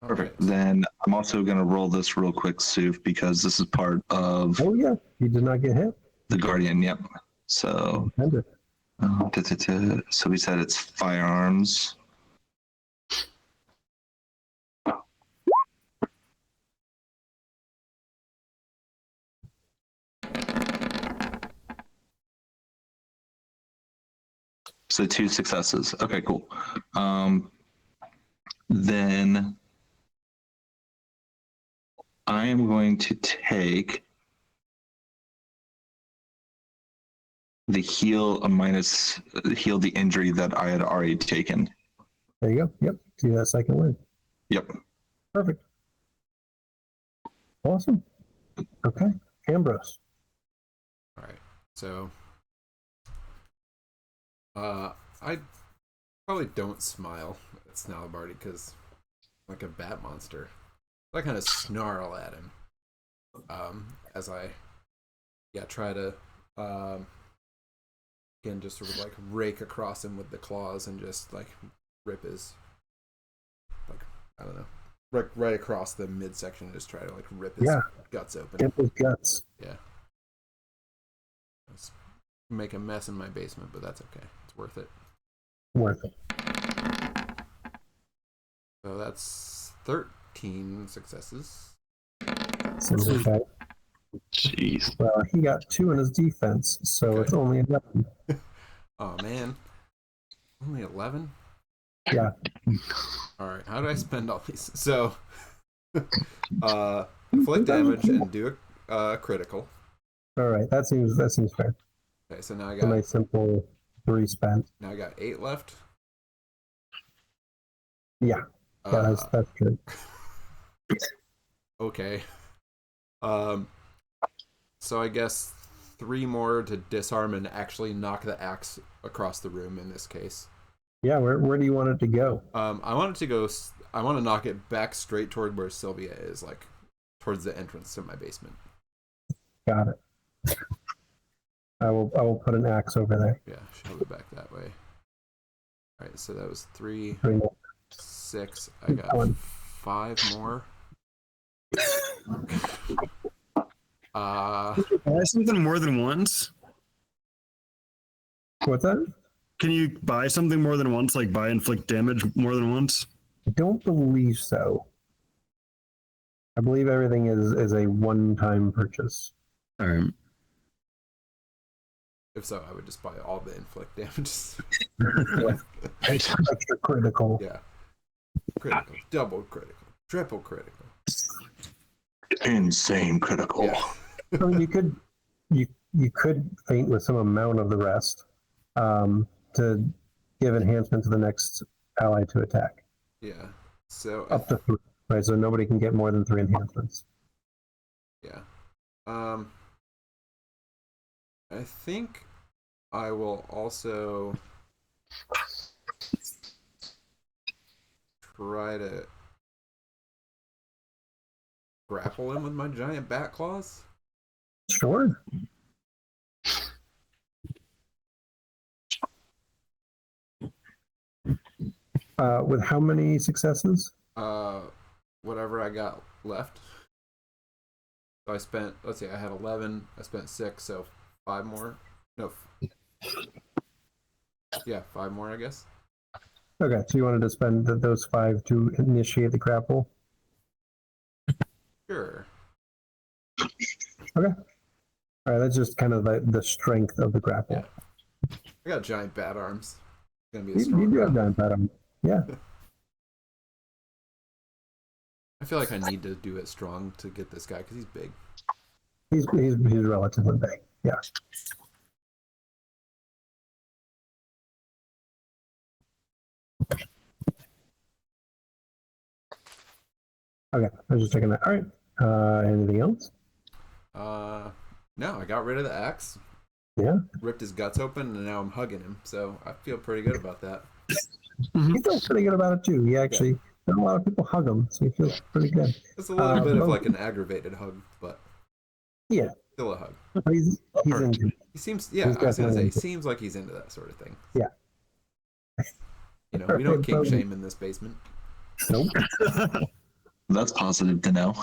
Perfect. Then I'm also going to roll this real quick, Suf, because this is part of Oh yeah, you did not get hit. the Guardian. Yep. So, so we said it's firearms. So 2 successes. Okay, cool. Then I am going to take the heal the injury that I had already taken. There you go. Yep. See that second word. Yep. Perfect. Awesome. Okay, Ambrose. All right. So, I probably don't smile at Snowbardy because like a bat monster. I kind of snarl at him as I try to again just sort of like rake across him with the claws and just like rip his I don't know, right across the midsection and just try to like rip his guts open. Rip his guts. Yeah. Let's make a mess in my basement, but that's okay. It's worth it. Worth it. So that's 13 successes. Okay. Jeez. Well, he got 2 in his defense, so it's only 11. Oh man, only 11. Yeah. All right, how do I spend all these? So, inflict damage and do a critical. All right, that seems fair. Okay, so now I A got nice simple 3 spent. now I got 8 left. Yeah, that's good. Okay. So I guess 3 more to disarm and actually knock the axe across the room in this case. Yeah, where do you want it to go? I want it to go. I want to knock it back straight toward where Sylvia is, like towards the entrance to my basement. Got it. I will put an axe over there. Yeah, shove it back that way. All right, so that was 3, 6. I got 5 more. Buy something more than once? What's that? Can you buy something more than once, like buy inflict damage more than once? I don't believe so. I believe everything is a one-time purchase. All right. If so, I would just buy all the inflict damages. Extra critical. Yeah. Critical, double critical, triple critical. Insane critical. Yeah. I mean, you could feint with some amount of the rest to give enhancement to the next ally to attack. Yeah. So Up to 3, right? So nobody can get more than 3 enhancements. yeah. I think I will also try to grapple him with my giant bat claws. Sure. With how many successes? Whatever I got left. So I spent, let's see, I had 11, I spent 6, so 5 more. No. Yeah, 5 more, I guess. Okay, so you wanted to spend those 5 to initiate the grapple? Sure. Okay. All right, that's just kind of the strength of the grapple. Yeah. I got giant bat arms. It's gonna be a You strong do have grapple. giant bat arms. Yeah. I feel like I need to do it strong to get this guy because he's big. He's relatively big. Yeah. Okay, I was just checking that. All right. Anything else? No, I got rid of the axe. Yeah. Ripped his guts open, and now I'm hugging him. So I feel pretty good about that. He feels pretty good about it too. He actually, not a lot of people hug him, so he feels pretty good. It's a little bit of Bogey. like an aggravated hug, but Yeah. still a hug. He's into it. He seems, yeah, He's I was gonna say, definitely he into it. seems like he's into that sort of thing. Yeah. You know, we don't kink Bogey. shame in this basement. Nope. That's positive to know.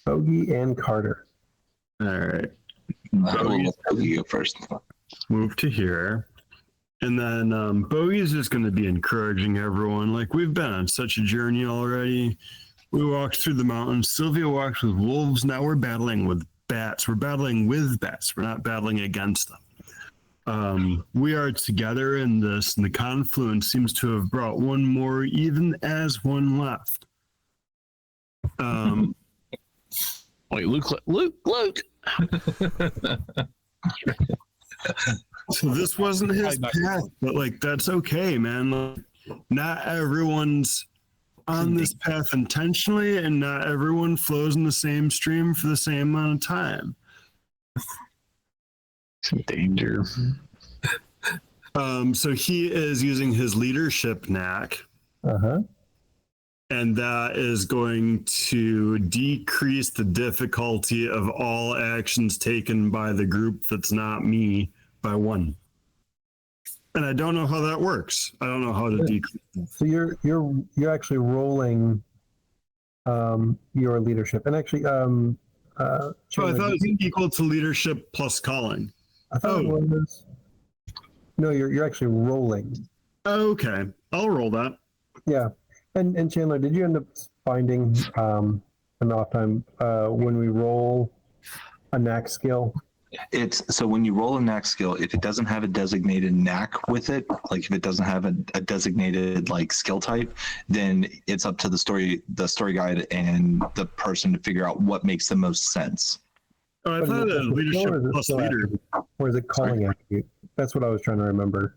Bogey and Carter. All right. I will let Bogey go first. Move to here. And then Bogey's just going to be encouraging everyone. Like, we've been on such a journey already. We walked through the mountains. Sylvia walked with wolves. Now we're battling with bats. We're battling with bats. We're not battling against them. We are together in this, and the confluence seems to have brought one more, even as one left. Wait, Luke. So this wasn't his path, but like that's okay, man. Like, not everyone's on this path intentionally, and not everyone flows in the same stream for the same amount of time. Some danger. So he is using his leadership knack, and that is going to decrease the difficulty of all actions taken by the group that's not me by 1. And I don't know how that works. I don't know how to decrease. So you're actually rolling your leadership, and actually Oh, I Chandler, thought it was equal to leadership plus calling. I thought it was. No, you're actually rolling. Okay, I'll roll that. Yeah, and Chandler, did you end up finding an off time when we roll a knack skill? It's so when you roll a knack skill, if it doesn't have a designated knack with it, like if it doesn't have a designated like skill type, then it's up to the story guide and the person to figure out what makes the most sense. Oh, I But thought is it it was skill or leadership is it plus skill leader. attribute? Or is it calling attribute? That's what I was trying to remember.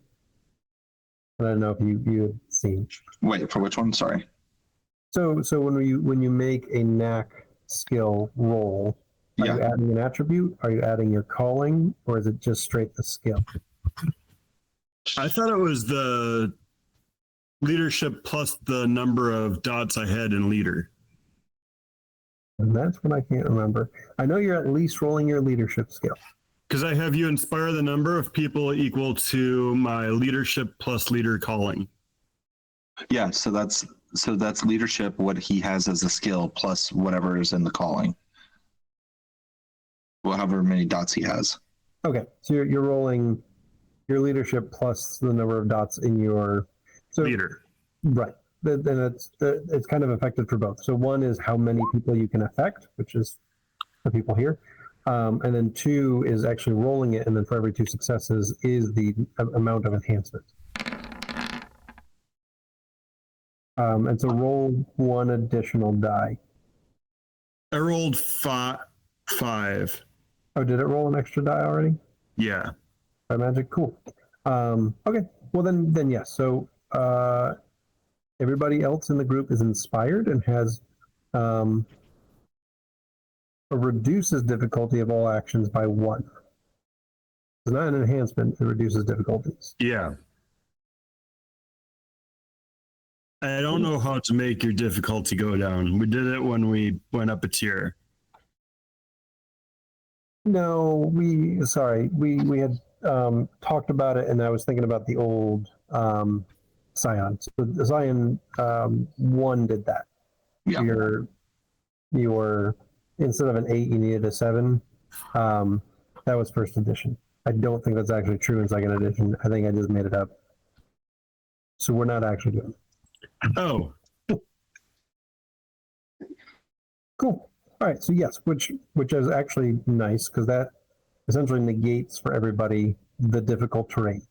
I don't know if you 16. Wait, for which one? Sorry. So when you make a knack skill roll, are you adding an attribute? Are you adding your calling, or is it just straight the skill? I thought it was the leadership plus the number of dots I had in leader. And that's what I can't remember. I know you're at least rolling your leadership skill. Because I have you inspire the number of people equal to my leadership plus leader calling. Yeah, so that's leadership, what he has as a skill plus whatever is in the calling. Well, however many dots he has. Okay, so you're rolling your leadership plus the number of dots in your Leader. Right. Then it's kind of affected for both. So one is how many people you can affect, which is the people here. And then 2 is actually rolling it, and then for every 2 successes is the amount of enhancement. And so roll 1 additional die. I rolled five. Oh, did it roll an extra die already? Yeah. By magic? Cool. Okay. Well, then yes. So everybody else in the group is inspired and has reduces difficulty of all actions by 1. It's not an enhancement, it reduces difficulties. Yeah. I don't know how to make your difficulty go down. We did it when we went up a tier. No, we had talked about it, and I was thinking about the old Scion. So the Scion 1 did that. Yeah. Your instead of an 8, you needed a 7. That was first edition. I don't think that's actually true in second edition. I think I just made it up. So we're not actually doing it. Oh. Cool. All right. So yes, which is actually nice because that essentially negates for everybody the difficult terrain.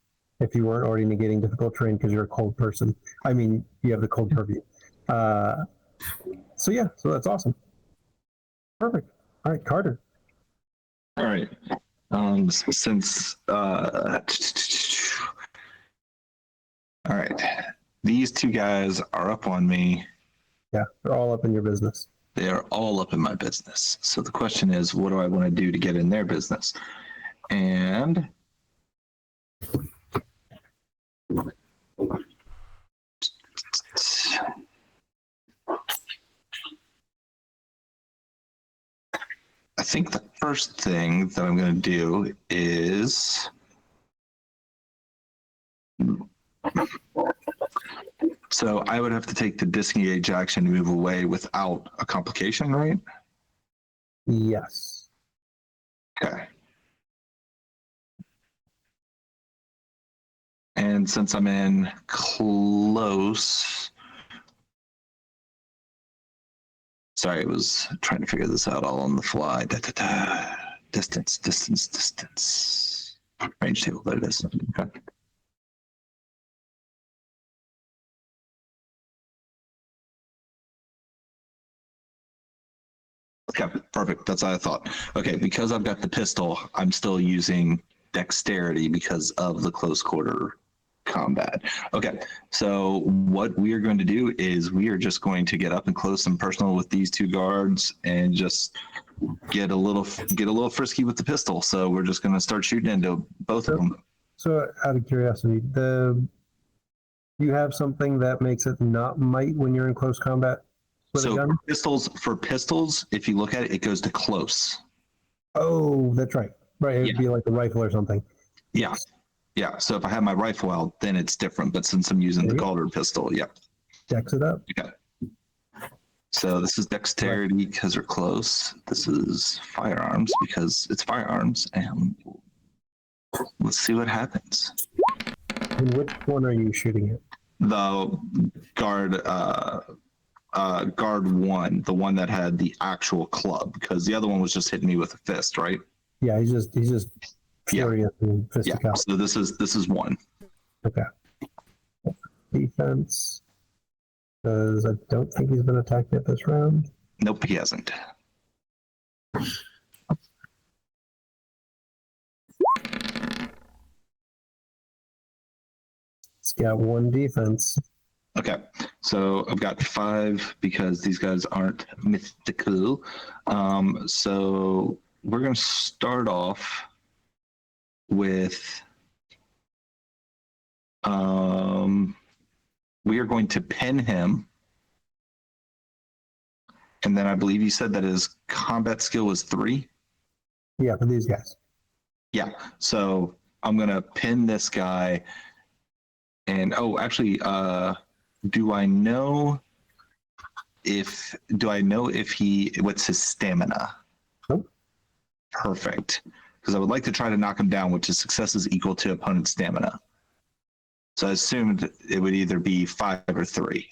If you weren't already negating difficult terrain because you're a cold person, I mean, you have the cold purview. So yeah, so that's awesome. Perfect. All right, Carter. All right. Since all right, these 2 guys are up on me. Yeah, they're all up in your business. They are all up in my business. So the question is, what do I want to do to get in their business? And I think the first thing that I'm going to do is so I would have to take the disengage action to move away without a complication, right? Yes. Okay. And since I'm in close, sorry, I was trying to figure this out all on the fly. Distance. Range table, there it is. Okay. Okay, perfect. That's what I thought. Okay, because I've got the pistol, I'm still using dexterity because of the close quarter combat. Okay, so what we are going to do is we are just going to get up and close and personal with these 2 guards and just get a little frisky with the pistol. So we're just going to start shooting into both of them. So out of curiosity, you have something that makes it not might when you're in close combat with a gun? For pistols, if you look at it, it goes to close. Oh, that's right. Right, it'd be like a rifle or something. Yeah. Yeah. So if I have my rifle out, then it's different. But since I'm using the Calder pistol, yeah. Dex it up. Okay. So this is dexterity because they're close. This is firearms because it's firearms. And let's see what happens. And which one are you shooting at? The guard 1, the one that had the actual club, because the other one was just hitting me with a fist, right? Yeah, he's just furious and fisticuffed. So this is 1. Okay. Defense. Because I don't think he's been attacked yet this round. Nope, he hasn't. He's got 1 defense. Okay, so I've got 5 because these guys aren't mythical. So we're going to start off with we are going to pin him, and then I believe you said that his combat skill was 3. Yeah, for these guys. Yeah, so I'm going to pin this guy, and actually, do I know if what's his stamina? Nope. Perfect. Because I would like to try to knock him down, which is success is equal to opponent's stamina. So I assumed it would either be 5 or 3.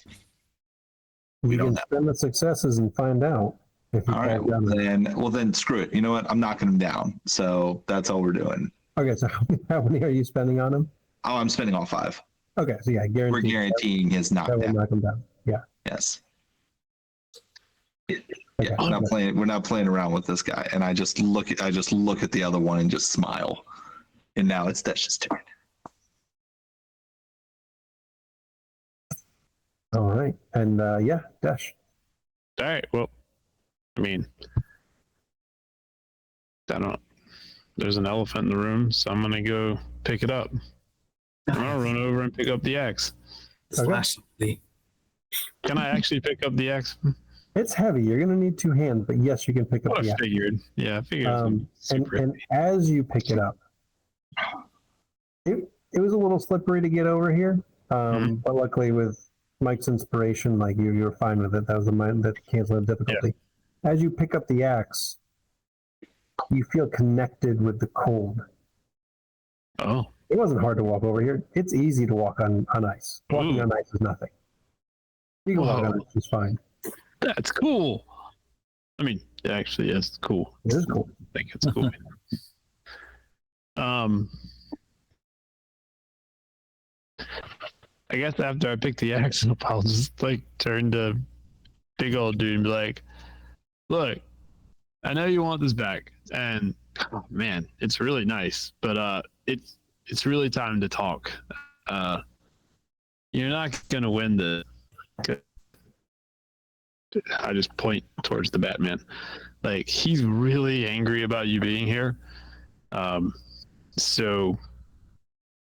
You don't can know. spend the successes and find out if you All right. fall down. Well then screw it. You know what? I'm knocking him down. So that's all we're doing. Okay, so how many are you spending on him? Oh, I'm spending all 5. Okay, so yeah, We're guaranteed. guaranteeing his That will knockdown. knock him down. Yeah. Yes. Okay. Yeah, we're not playing around with this guy. And I just look at the other one and just smile. And now it's Dash's turn. All right, and yeah, Dash. All right. Well, I mean, I don't. There's an elephant in the room, so I'm gonna go pick it up. I'm gonna run over and pick up the axe. Slash the. Can I actually pick up the axe? It's heavy. You're gonna need 2 hands, but yes, you can pick up What the I axe. figured. Yeah, I figured. It was And super and as you pick it up, it was a little slippery to get over here. But luckily with Mike's inspiration, like you were fine with it. That was the mind that canceled the difficulty. As you pick up the axe, you feel connected with the cold. Oh, It wasn't hard to walk over here. It's easy to walk on ice. Walking Ooh. on ice is nothing. You can walk on ice just fine. that's cool. I mean, it actually is cool. It is cool. I think it's cool. I guess after I pick the axe up, I'll just like turn to big old dude and be like, "Look, I know you want this back, and oh, man, it's really nice, but it's really time to talk. You're not gonna win the." I just point towards the Batman. Like, he's really angry about you being here. So,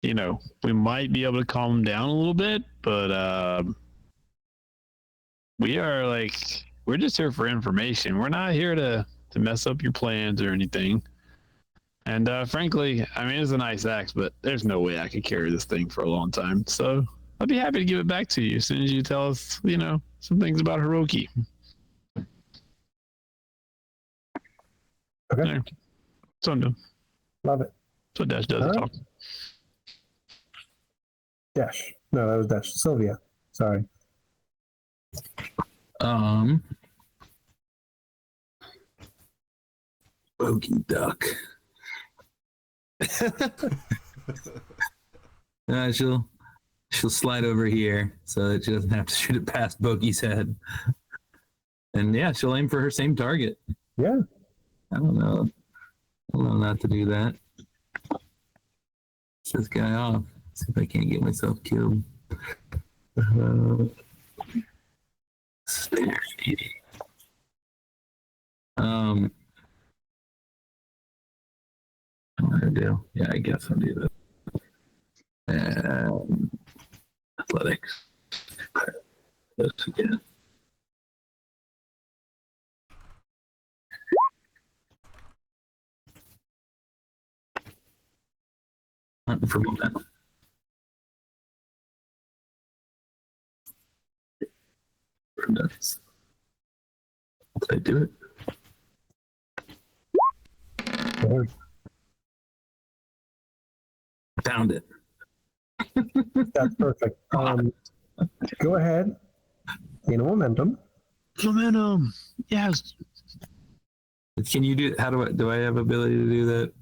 you know, we might be able to calm him down a little bit, but we're just here for information. We're not here to mess up your plans or anything. And frankly, I mean, it's a nice axe, but there's no way I could carry this thing for a long time. So I'd be happy to give it back to you as soon as you tell us, you know, some things about Hiroki. Okay. There. So I'm doing. Love it. That's what Dash does. All right. Talk. Dash. No, that was Dash. Sylvia. Sorry. Bogey duck. She'll slide over here so that she doesn't have to shoot it past Bogey's head. And yeah, she'll aim for her same target. Yeah. I don't know not to do that. Get this guy off. See if I can't get myself killed. What do I do? Yeah, I guess I'll do that. Athletics. This again. Hunting for momentum. Did I do it? There. Found it. That's perfect. Go ahead. Gain a momentum. Momentum. Yes. Can you do? How do I have ability to do that?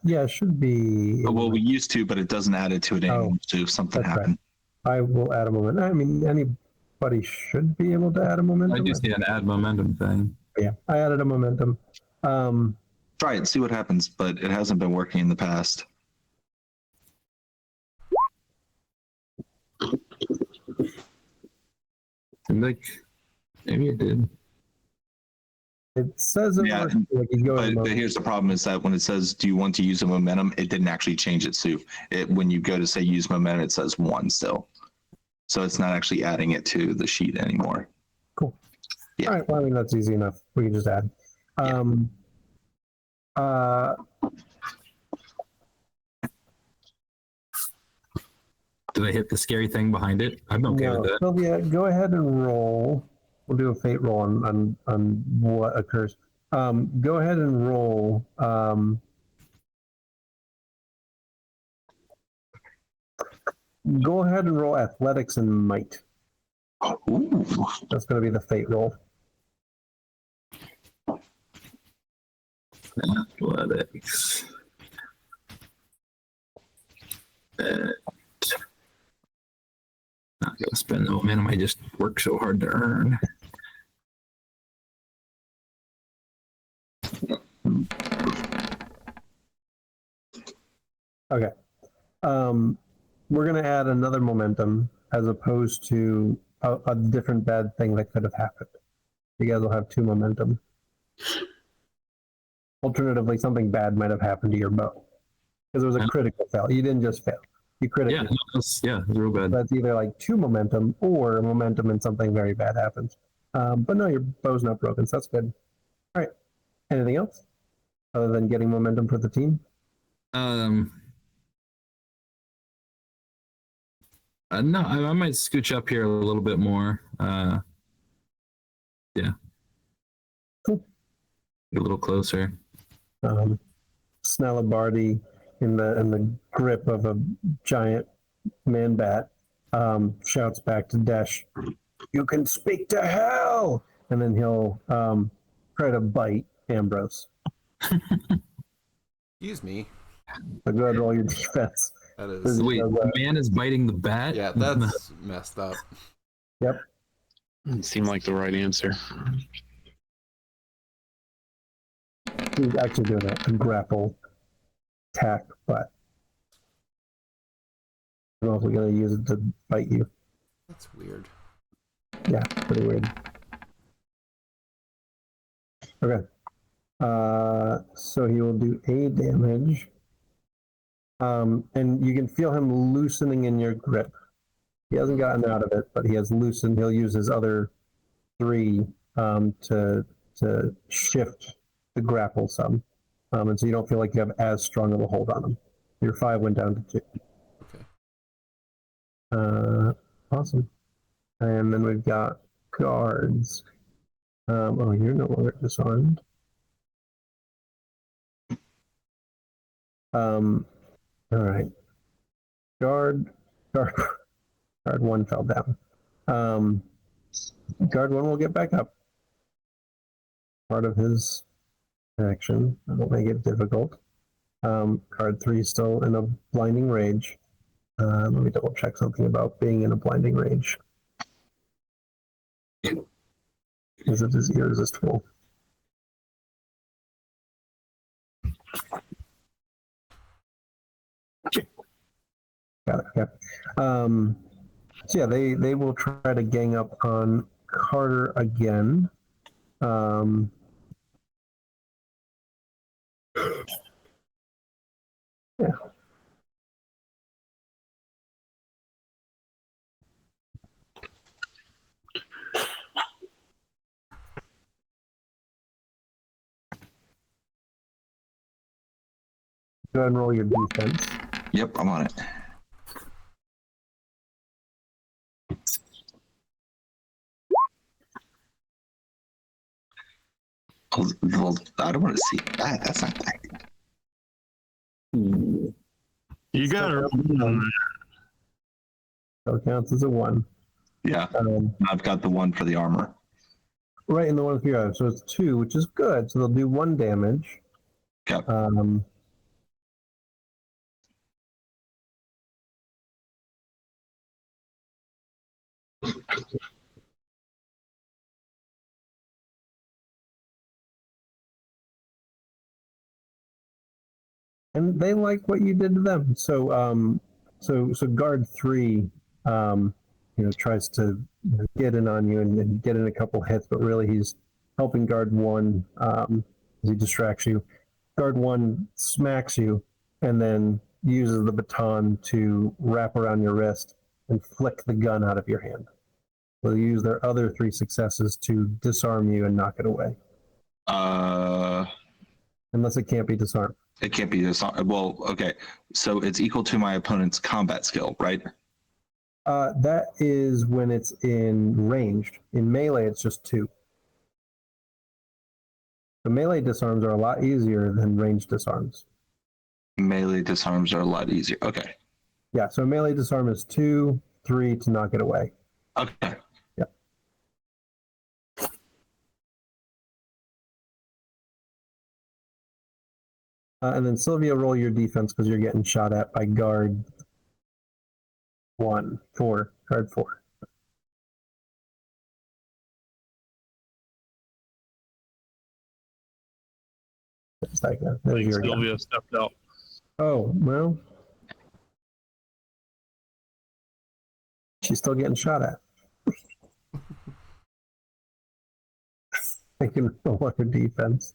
Yeah, it should be. Well, we used to, but it doesn't add it to it anymore. So if something that's right. happened. I will add a momentum. I mean, anybody should be able to add a momentum. I do see an add momentum thing. Yeah, I added a momentum. Try it, see what happens, but it hasn't been working in the past. And like, maybe it did. It says it Yeah, works. Like you go to But mode. here's the problem: is that when it says, "Do you want to use a momentum?" it didn't actually change it. So when you go to say use momentum, it says 1 still. So it's not actually adding it to the sheet anymore. Cool. Yeah. All right. Well, I mean, that's easy enough. We can just add. Yeah. Did I hit the scary thing behind it? I'm okay No, with that. Sylvia, go ahead and roll. We'll do a fate roll on what occurs. Go ahead and roll. Go ahead and roll athletics and might. Ooh. That's going to be the fate roll. Athletics. Not gonna spend the momentum I just worked so hard to earn. Okay. We're going to add another momentum as opposed to a different bad thing that could have happened. You guys will have 2 momentum. Alternatively, something bad might have happened to your bow because it was a critical fail. You didn't just fail. You critically. Yeah, it's real bad. That's either like 2 momentum or momentum and something very bad happens. But no, your bow's not broken, so that's good. All right. Anything else other than getting momentum for the team? No, I might scooch up here a little bit more. Yeah. Cool. Get a little closer. Snellabardi in the grip of a giant man bat shouts back to Desh, "You can speak to hell!" And then he'll try to bite Ambrose. Excuse me. So go ahead and roll your defense. That is. Wait, the man is biting the bat? Yeah, that's messed up. Yep. Doesn't seem like the right answer. He's actually doing a grapple attack, but I don't know if we're going to use it to bite you. That's weird. Yeah, pretty weird. Okay. So he will do 8 damage. And you can feel him loosening in your grip. He hasn't gotten out of it, but he has loosened. He'll use his other 3 to shift the grapple some. And so you don't feel like you have as strong of a hold on him. Your 5 went down to 2. Okay. Awesome. And then we've got guards. Oh, you're no longer disarmed. All right. Guard 1 fell down. Guard 1 will get back up. Part of his action. That'll make it difficult. Guard 3 is still in a blinding rage. Let me double check something about being in a blinding rage. Because it is irresistible. Got it. Okay. So yeah, they will try to gang up on Carter again. Yeah. Go ahead and roll your defense. Yep, I'm on it. Well, I don't want to see that. That's not that good. You got it. So it counts as a 1. Yeah, I've got the 1 for the armor. Right in the one here. So it's 2, which is good. So they'll do 1 damage. Yep. And they like what you did to them. So so guard 3 tries to get in on you and get in a couple hits, but really he's helping guard one as he distracts you. Guard one smacks you and then uses the baton to wrap around your wrist and flick the gun out of your hand. They'll use their other 3 successes to disarm you and knock it away. Unless it can't be disarmed. It can't be this. Well, okay. So it's equal to my opponent's combat skill, right? That is when it's in ranged. In melee, it's just 2. The melee disarms are a lot easier than ranged disarms. Melee disarms are a lot easier. Okay. Yeah, so melee disarm is 2, 3 to knock it away. Okay. Yeah. And then Sylvia, roll your defense because you're getting shot at by guard 4. Guard 4. There's that guy. I There's think your guy. Sylvia stepped out. Oh, well. She's still getting shot at. I can roll her defense.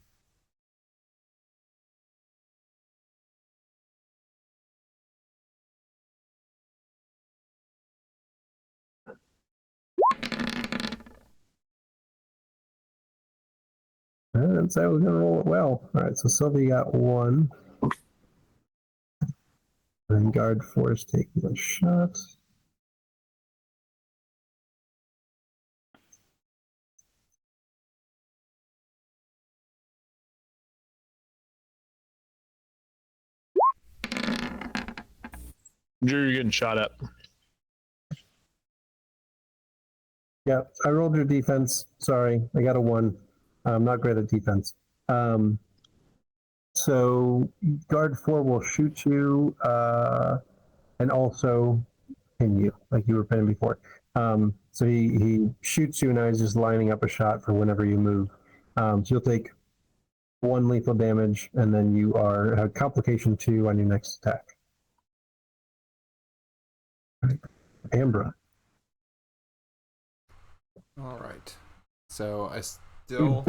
And so we're gonna roll it well. All right, so Sylvia got 1. And guard 4 is taking a shot. Drew, you're getting shot at. Yeah, I rolled your defense. Sorry, I got a 1. I'm not great at defense. So guard 4 will shoot you and also pin you, like you were pinning before. So he shoots you, and now he's just lining up a shot for whenever you move. So you'll take 1 lethal damage, and then you are complication 2 on your next attack. Ambra. All right. So I still,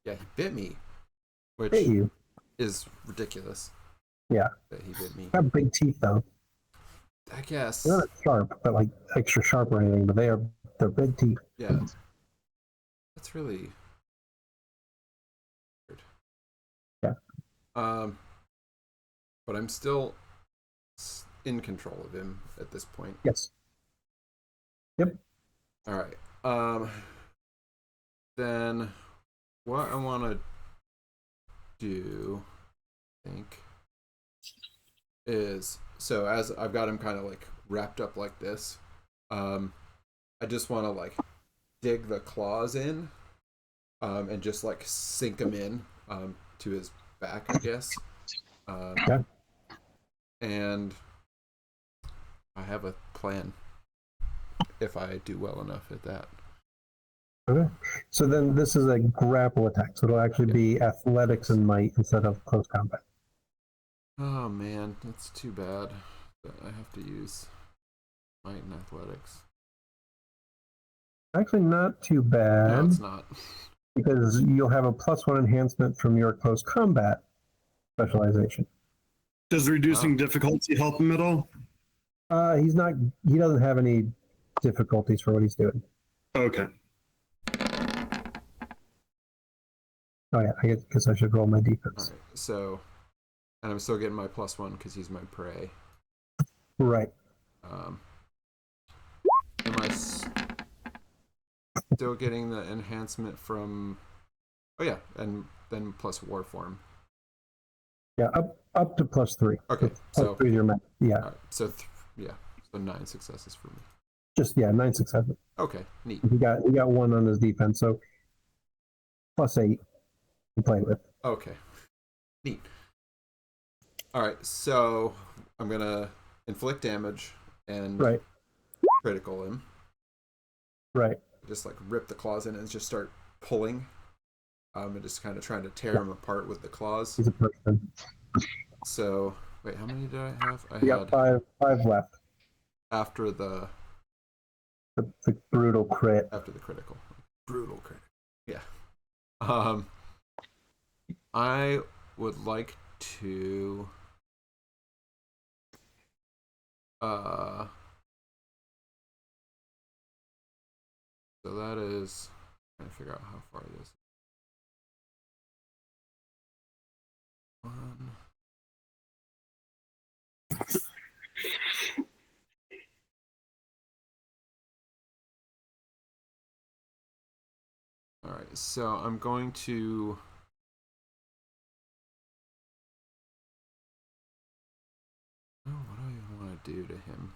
yeah, he bit me, which Bit you. is ridiculous. Yeah. That he bit me. Got big teeth though. I guess. They're not sharp, but like extra sharp or anything. But they're big teeth. Yeah. That's really weird. Yeah. But I'm still in control of him at this point. Yes. Yep. All right. Then what I want to do, I think, is, so as I've got him kind of like wrapped up like this, I just want to like dig the claws in, and just like sink him in, to his back, I guess. Yeah. And I have a plan if I do well enough at that. Okay. So then this is a grapple attack. So it'll actually be athletics and might instead of close combat. Oh man, that's too bad that I have to use might and athletics. Actually, not too bad. No, it's not. Because you'll have a +1 enhancement from your close combat specialization. Does reducing difficulty help him at all? He doesn't have any difficulties for what he's doing. Okay. Oh yeah, I guess I should roll my defense. Alright, so, and I'm still getting my +1 because he's my prey. Right. Am I still getting the enhancement from? Oh yeah, and then plus war form. Yeah, up to +3. Okay, so +3 is your max. Yeah. alright, so yeah, so 9 successes for me. Just 9 successes. Okay, neat. He got 1 on his defense, so +8 you played with. Okay, neat. All right, so I'm gonna inflict damage and Right. critical him. Right. Just like rip the claws in and just start pulling. And just kind of trying to tear him apart with the claws. He's a person. So wait, how many did I have? I You had got five left. after the The brutal crit. after the critical. Brutal crit. Yeah. I would like to so that is trying to figure out how far this is. One. All right, so I'm going to oh, what do I want to do to him?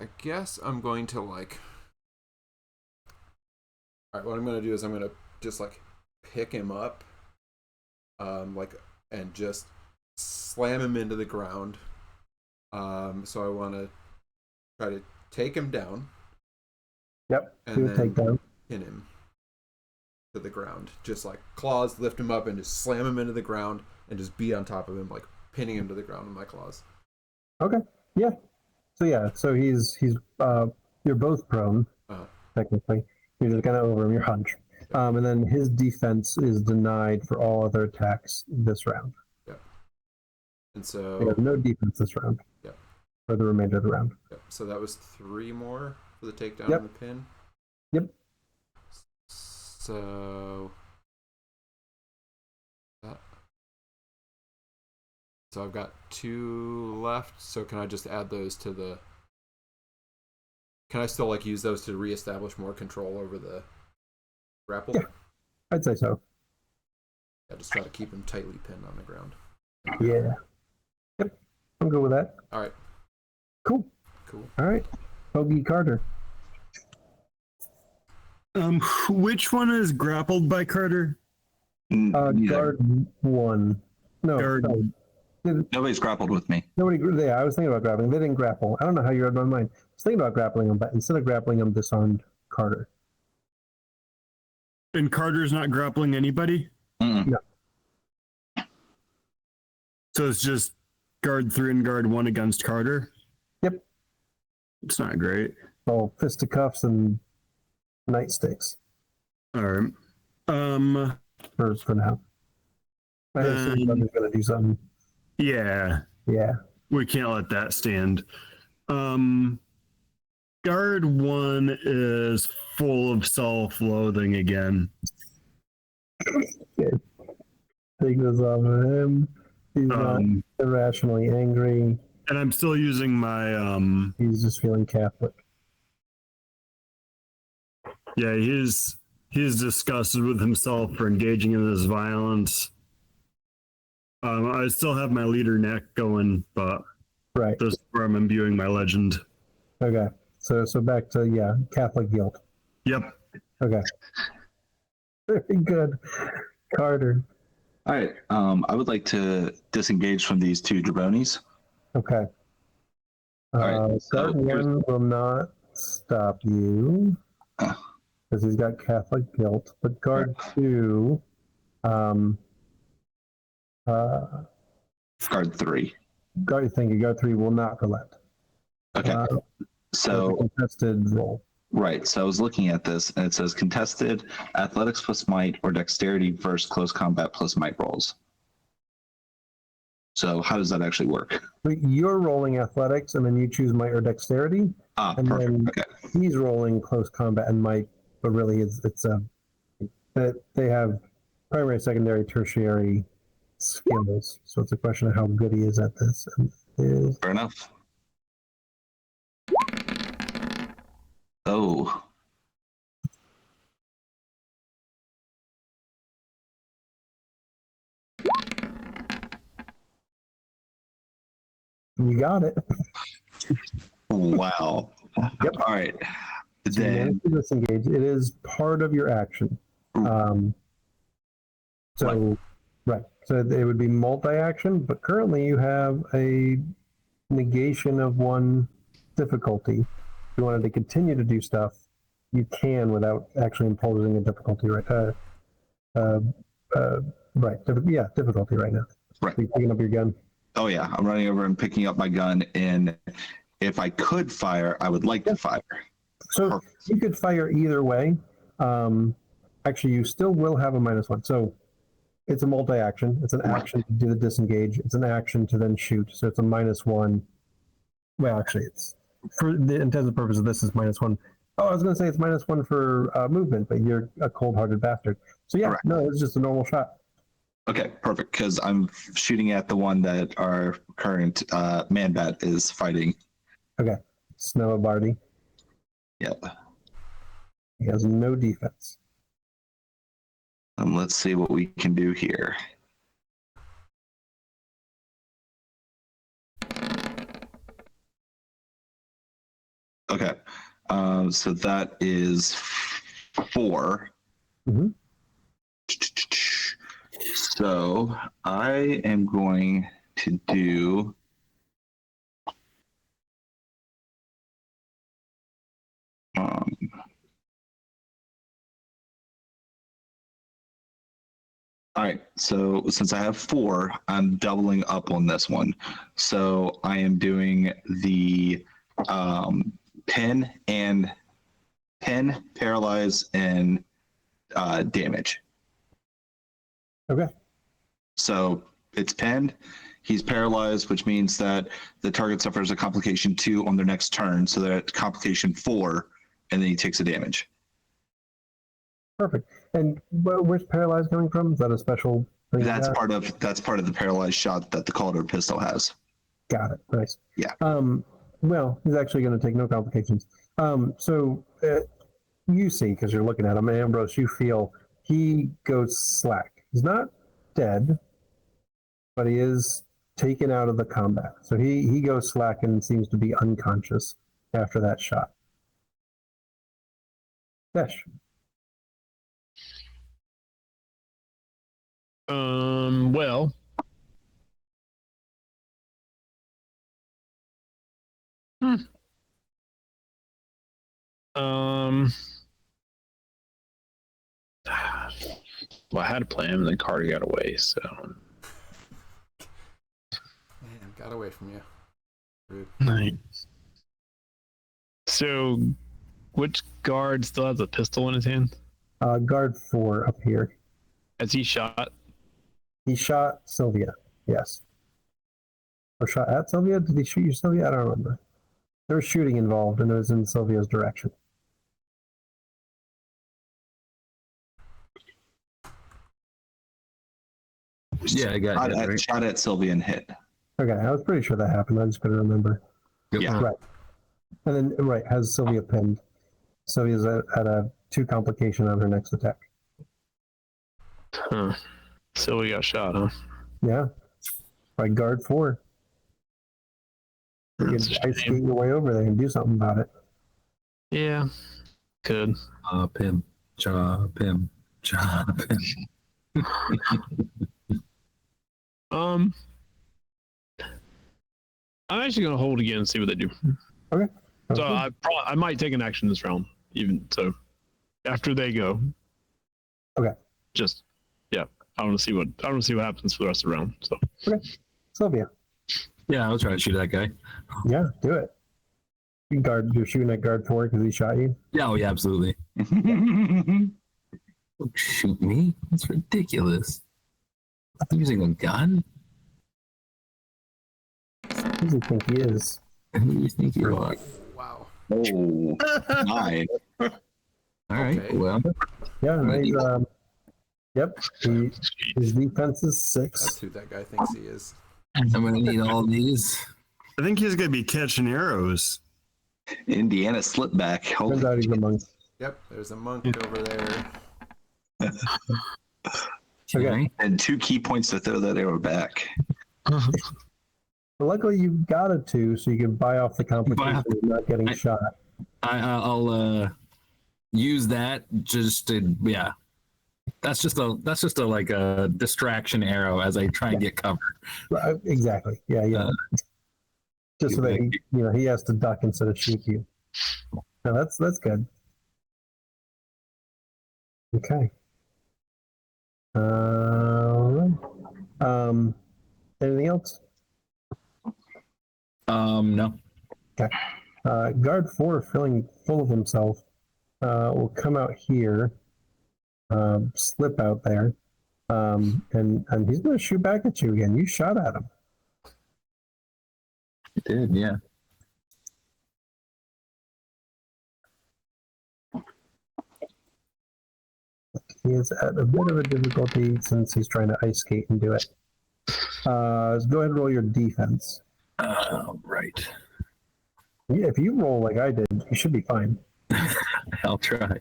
I guess I'm going to like. All right, what I'm going to do is I'm going to just like pick him up, like, and just slam him into the ground. So I want to try to take him down. Yep. And then take down. pin him to the ground. Just like claws, lift him up and just slam him into the ground and just be on top of him, like pinning him to the ground with my claws. Okay. Yeah. So he's you're both prone, technically. You're just kind of over him, you're hunched. And then his defense is denied for all other attacks this round. Yep. And He so has no defense this round. Yep. For the remainder of the round. Yep. So that was 3 more for the takedown Yep. and the pin. Yep. So I've got 2 left. So can I just add those to the? Can I still like use those to reestablish more control over the grapple? Yeah. I'd say so. Yeah, just try to keep him tightly pinned on the ground. Yeah. Yep. I'm good with that. All right. Cool. All right. Bogey Carter. Which one is grappled by Carter? Neither. Guard 1. No. Guard. Sorry. Nobody's grappled with me. Nobody. Yeah, I was thinking about grappling. They didn't grapple. I don't know how you read my mind. I was thinking about grappling him, but instead of grappling him, disarmed Carter. And Carter's not grappling anybody? Mm-mm. No. So it's just guard 3 and guard 1 against Carter? Yep. It's not great. Oh, fisticuffs and nightsticks All right. for now. I assume somebody's going to do something. Yeah. Yeah. We can't let that stand. Guard 1 is full of self-loathing again. Okay. Take this off of him. He's not irrationally angry. And I'm still using my He's just feeling Catholic. yeah, he's disgusted with himself for engaging in this violence. I still have my leader neck going, but Right. this is where I'm imbuing my legend. Okay. So back to Catholic guilt. Yep. Okay. Very good. Carter. All right. I would like to disengage from these 2 jabronis. Okay. right, so Guard 1 will not stop you because he's got Catholic guilt. But guard 2, Guard 3. guard 3 will not relent. Okay. So So contested roll. right. So I was looking at this, and it says contested athletics plus might or dexterity versus close combat plus might rolls. So how does that actually work? But you're rolling athletics, and then you choose might or dexterity, Ah, and perfect. then Okay. he's rolling close combat and might. But really, it's that they have primary, secondary, tertiary skills. So it's a question of how good he is at this. And Fair enough. Oh, you got it. wow. Yep. All right. So you Then managed to disengage. It is part of your action. Right. So it would be multi-action, but currently you have a negation of 1 difficulty. If you wanted to continue to do stuff, you can without actually imposing a difficulty. Right. Uh, right. Yeah, difficulty right now. Right. So you're picking up your gun. Oh yeah, I'm running over and picking up my gun, and if I could fire, I would like to fire. So Perfect. you could fire either way. Actually, you still will have a -1. So it's a multi-action. It's an action to do the disengage. It's an action to then shoot. So it's a -1. Well, actually, it's for the intended purpose of this is -1. Oh, I was going to say it's -1 for movement, but you're a cold-hearted bastard. So yeah, Correct. no, it's just a normal shot. Okay, perfect. Because I'm shooting at the one that our current man bat is fighting. Okay, Snow Barty. Yep. He has no defense. Let's see what we can do here. Okay, so that is 4. Mhm. So I am going to do. All right, so since I have 4, I'm doubling up on this one. So I am doing the pin, paralyze, and damage. Okay. So it's pinned. He's paralyzed, which means that the target suffers a complication 2 on their next turn. So they're at complication 4, and then he takes a damage. Perfect. And where's paralyzed coming from? Is that a special thing? That's part of the paralyzed shot that the Calder pistol has. Got it. Nice. Yeah. Well, he's actually going to take no complications. So you see, because you're looking at him, Ambrose, you feel he goes slack. He's not dead, but he is taken out of the combat. So he goes slack and seems to be unconscious after that shot. Desh. Well, well, I had a plan, and then Carter got away. So, Man, got away from you. Rude. nice. So, which guard still has a pistol in his hand? Guard 4 up here. Has he shot? He shot Sylvia. Yes. Or shot at Sylvia? Did he shoot you, Sylvia? I don't remember. There was shooting involved, and it was in Sylvia's direction. Yeah, I got Shot it. at, Right? shot at Sylvia and hit. Okay, I was pretty sure that happened. I just couldn't remember. Yeah. Right. And then, right, has Sylvia pinned. Sylvia's at a 2 complication on her next attack. Huh. So we got shot, huh? Yeah. By guard 4. You That's can a ice shame. skate your way over there and do something about it. Yeah, could. Chop him. Chop him. Chop him. I'm actually gonna hold again and see what they do. Okay. So I might take an action this round, even so. After they go. Okay. Just yeah. I want to see what happens for the rest of the round. So Sylvia. Yeah, I'll try to shoot that guy. Yeah, do it. You're shooting at guard 4 because he shot you? Yeah, oh yeah, absolutely. Don't shoot me. That's ridiculous. I'm using a gun? Who do you think he is? Who do you think you are? Wow. Oh, 9. All right, Okay. well, Yeah, he's, yep. Jeez. His defense is That's 6. who that guy thinks he is. I'm gonna need all these. I think he's gonna be catching arrows. Indiana slip back. Turns out he's a monk. Yep, there's a monk over there. Okay. And 2 key points to throw that arrow back. But luckily, you got a 2, so you can buy off the complication of not getting shot. I'll use that just to That's just a like a distraction arrow as I try and get cover. Exactly. Yeah. Just so that he has to duck instead of shoot you. No, that's good. Okay. Alright. Anything else? No. Guard 4, feeling full of himself, will come out here, slip out there, and he's going to shoot back at you again. You shot at him. It did, yeah. He is at a bit of a difficulty since he's trying to ice skate and do it. So go ahead and roll your defense. Right. Yeah, if you roll like I did, you should be fine. I'll try.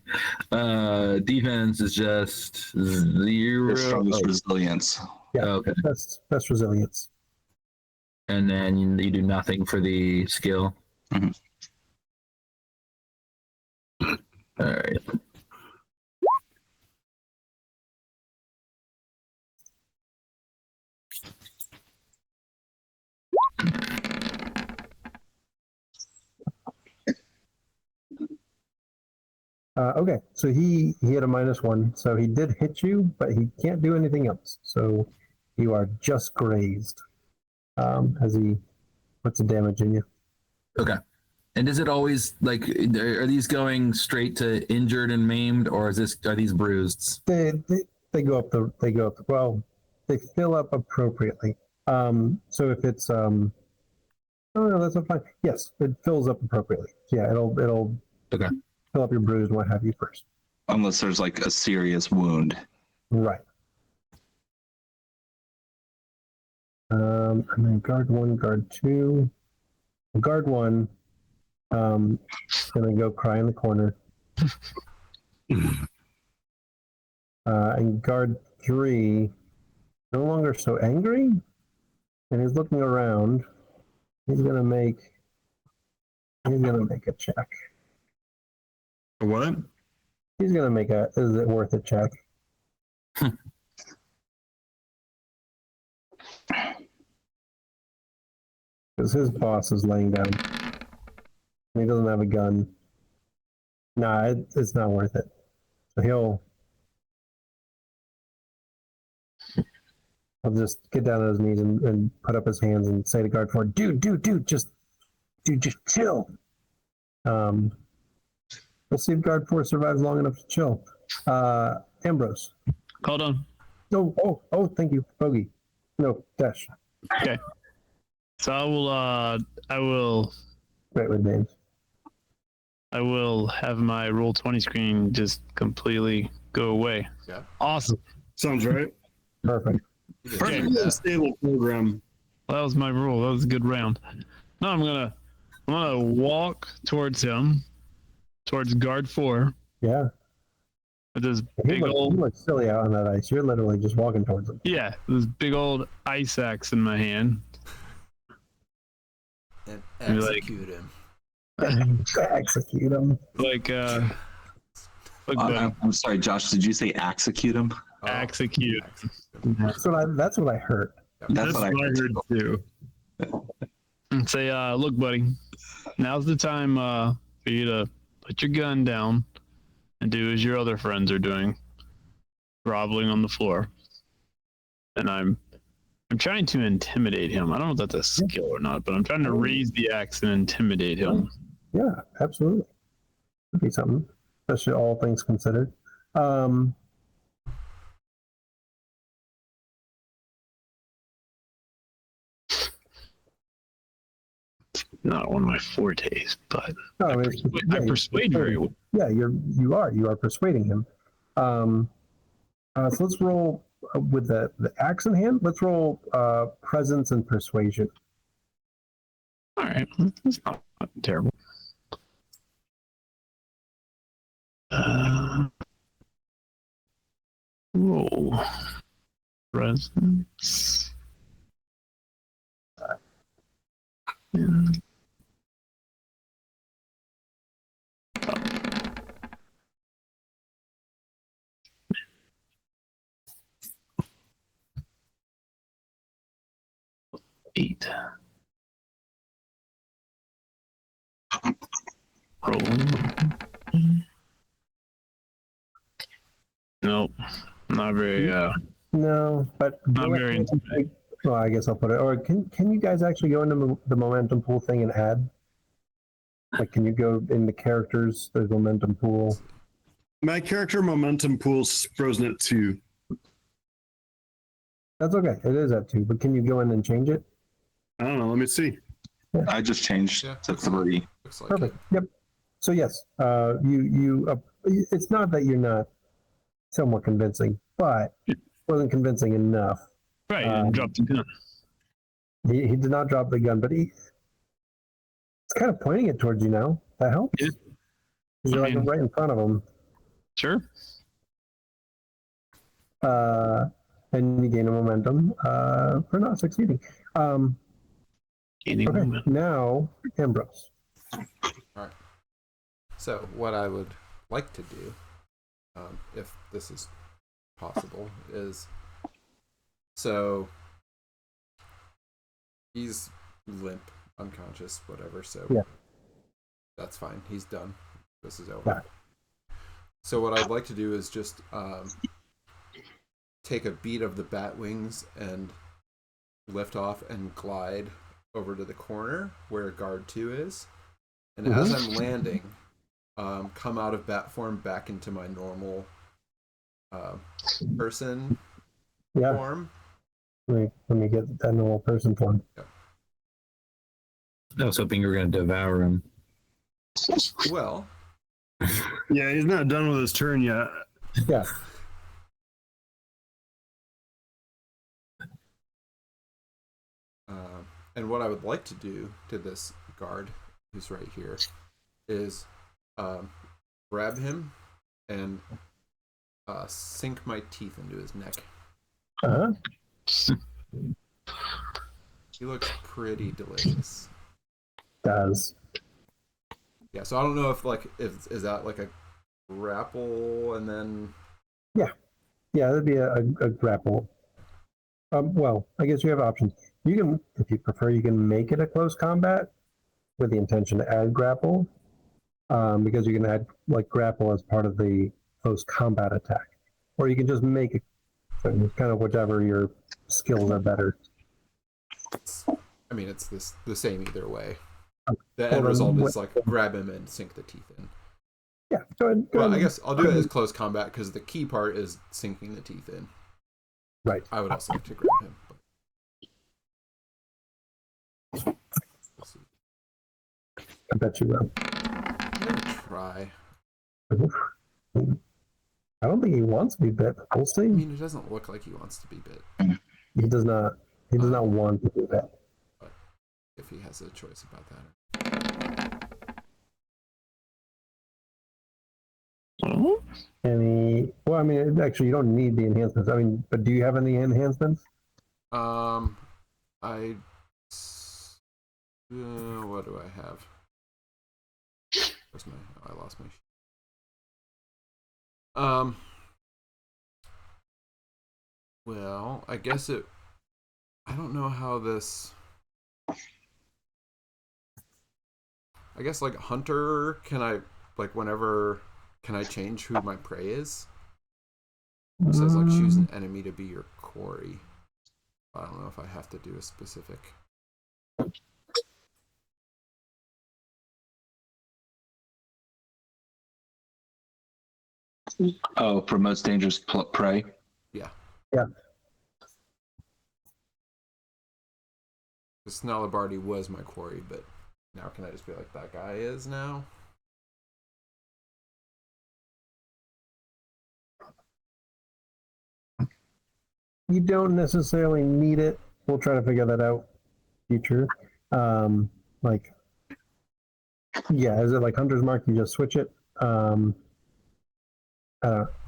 Defense is just 0. The strongest resilience. Yeah, Okay. That's resilience. And then you do nothing for the skill. Mhm. All right. Okay, so he had a -1, so he did hit you, but he can't do anything else. So you are just grazed as he puts the damage in you. Okay. And is it always like, are these going straight to injured and maimed, or are these bruised? They go up well, they fill up appropriately. So if it's oh no, that's not fine. Yes, it fills up appropriately. Yeah, it'll Okay. fill up your bruise and what have you first. Unless there's like a serious wound. Right. And then guard 1, guard 2. Guard 1 gonna go cry in the corner. And guard 3 no longer so angry, and he's looking around. He's gonna make a check. What? He's gonna make a is it worth it check. Because his boss is laying down. And he doesn't have a gun. Nah, it's not worth it. So he'll just get down on his knees and put up his hands and say to guard 4, dude, just chill. We'll see if guard 4 survives long enough to chill. Ambrose. Hold on. Oh, thank you, Bogey. No, Dash. Okay. So I will Right with names. I will have my roll 20 screen just completely go away. Yeah. Awesome. Sounds right. Perfect. You did Perfectly that. stable program. Well, that was my rule. That was a good round. Now I'm gonna walk towards him, towards guard 4, Yeah. with this You big old look silly out on that ice. You're literally just walking towards him. this big old ice axe in my hand. And You're like- execute him. Execute him. Like look, buddy, I'm sorry, Josh. Did you say execute him? Oh, execute. That's what I heard. That's what I heard too. And say, look, buddy, now's the time for you to put your gun down and do as your other friends are doing, groveling on the floor. And I'm trying to intimidate him. I don't know if that's a skill or not, but I'm trying to raise the axe and intimidate him. Yeah, absolutely. Could be something, especially all things considered. Not one of my fortes, but No, I it's- persuade, I yeah, persuade very well. Yeah, you are persuading him. So let's roll with the axe in hand. Let's roll presence and persuasion. All right, that's not terrible. Whoa. Presence. Yeah. Eight. Rolling. Nope. Not very. No, but Not go very ahead and take, well, I guess I'll put it. Or can you guys actually go into the momentum pool thing and add? Like, can you go in the characters? There's momentum pool. My character momentum pool's frozen at 2. That's okay. It is at 2, but can you go in and change it? I don't know. Let me see. I just changed Yeah. to 3. Looks like Perfect. it. Yep. So yes, it's not that you're not somewhat convincing, but wasn't convincing enough. Right. You didn't drop the gun. He did not drop the gun, but it's kind of pointing it towards you now. That helps. Yeah. 'Cause you're I mean- like right in front of him. Sure. And you gain a momentum for not succeeding. Gaining Okay, momentum. now Ambrose. So what I would like to do, if this is possible, is so he's limp, unconscious, whatever. So Yeah. that's fine. He's done. This is over. Yeah. So what I'd like to do is just take a beat of the bat wings and lift off and glide over to the corner where guard 2 is, and as I'm landing, come out of bat form back into my normal person Yeah, form. let me get that normal person form. I was hoping you were going to devour him. Well, Yeah, he's not done with his turn yet. Yeah, and what I would like to do to this guard who's right here is grab him and sink my teeth into his neck. He looks pretty delicious. does. Yeah, so I don't know if is that like a grapple and then Yeah, that'd be a grapple. Well, I guess you have options. You can, if you prefer, you can make it a close combat with the intention to add grapple, because you can add like grapple as part of the close combat attack, or you can just make it kind of whichever your skills are better. I mean it's the same either way. The Well, end then result what- is like grab him and sink the teeth in. Yeah, go ahead. Go Well, ahead. I guess I'll do it as close combat because the key part is sinking the teeth in. Right. I would also like to grab him. But... We'll see. I bet you will. I'm gonna try. I don't think he wants to be bit. We'll see. I mean, it doesn't look like he wants to be bit. He does not. He does not want to do that. If he has a choice about that. Oh, Any? Well, I mean, actually, you don't need the enhancements. I mean, but do you have any enhancements? I. What do I have? Where's my? Oh, I lost my. Well, I guess it. I don't know how this. I guess like hunter, can I like whenever can I change who my prey is? It says like choose an enemy to be your quarry. I don't know if I have to do a specific. Oh, for most dangerous prey. Yeah. Yeah. The Snellibardi was my quarry, but now can I just be like that guy is now? You don't necessarily need it. We'll try to figure that out future. Like, yeah, is it like Hunter's Mark? You just switch it.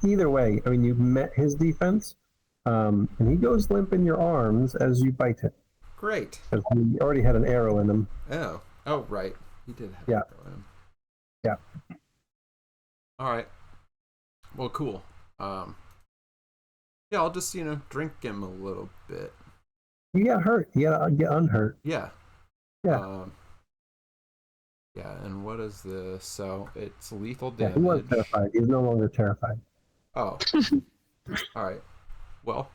Either way, I mean, you've met his defense, and he goes limp in your arms as you bite him. Great. Because he already had an arrow in him. Oh, right. He did have Yeah. to go in. Yeah. All right. Well, cool. Yeah, I'll just drink him a little bit. You got hurt. You gotta get unhurt. Yeah. Yeah. Yeah, and what is this? So it's lethal Yeah, damage. he was terrified. He's no longer terrified. Oh. All right. Well.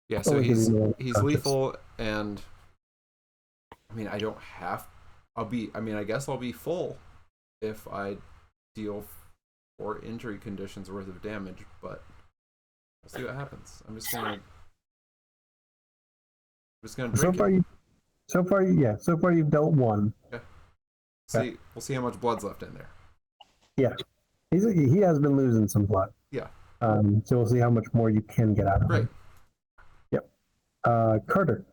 Yeah. So Only 'cause he's he's unconscious. lethal, and I mean, I don't have. I mean, I guess I'll be full if I deal 4 injury conditions worth of damage, but we'll see what happens. I'm just gonna So drink far, it. so far you've dealt 1. See, we'll see how much blood's left in there. Yeah, he has been losing some blood. Yeah. So we'll see how much more you can get out of Great. him. Yep. Carter.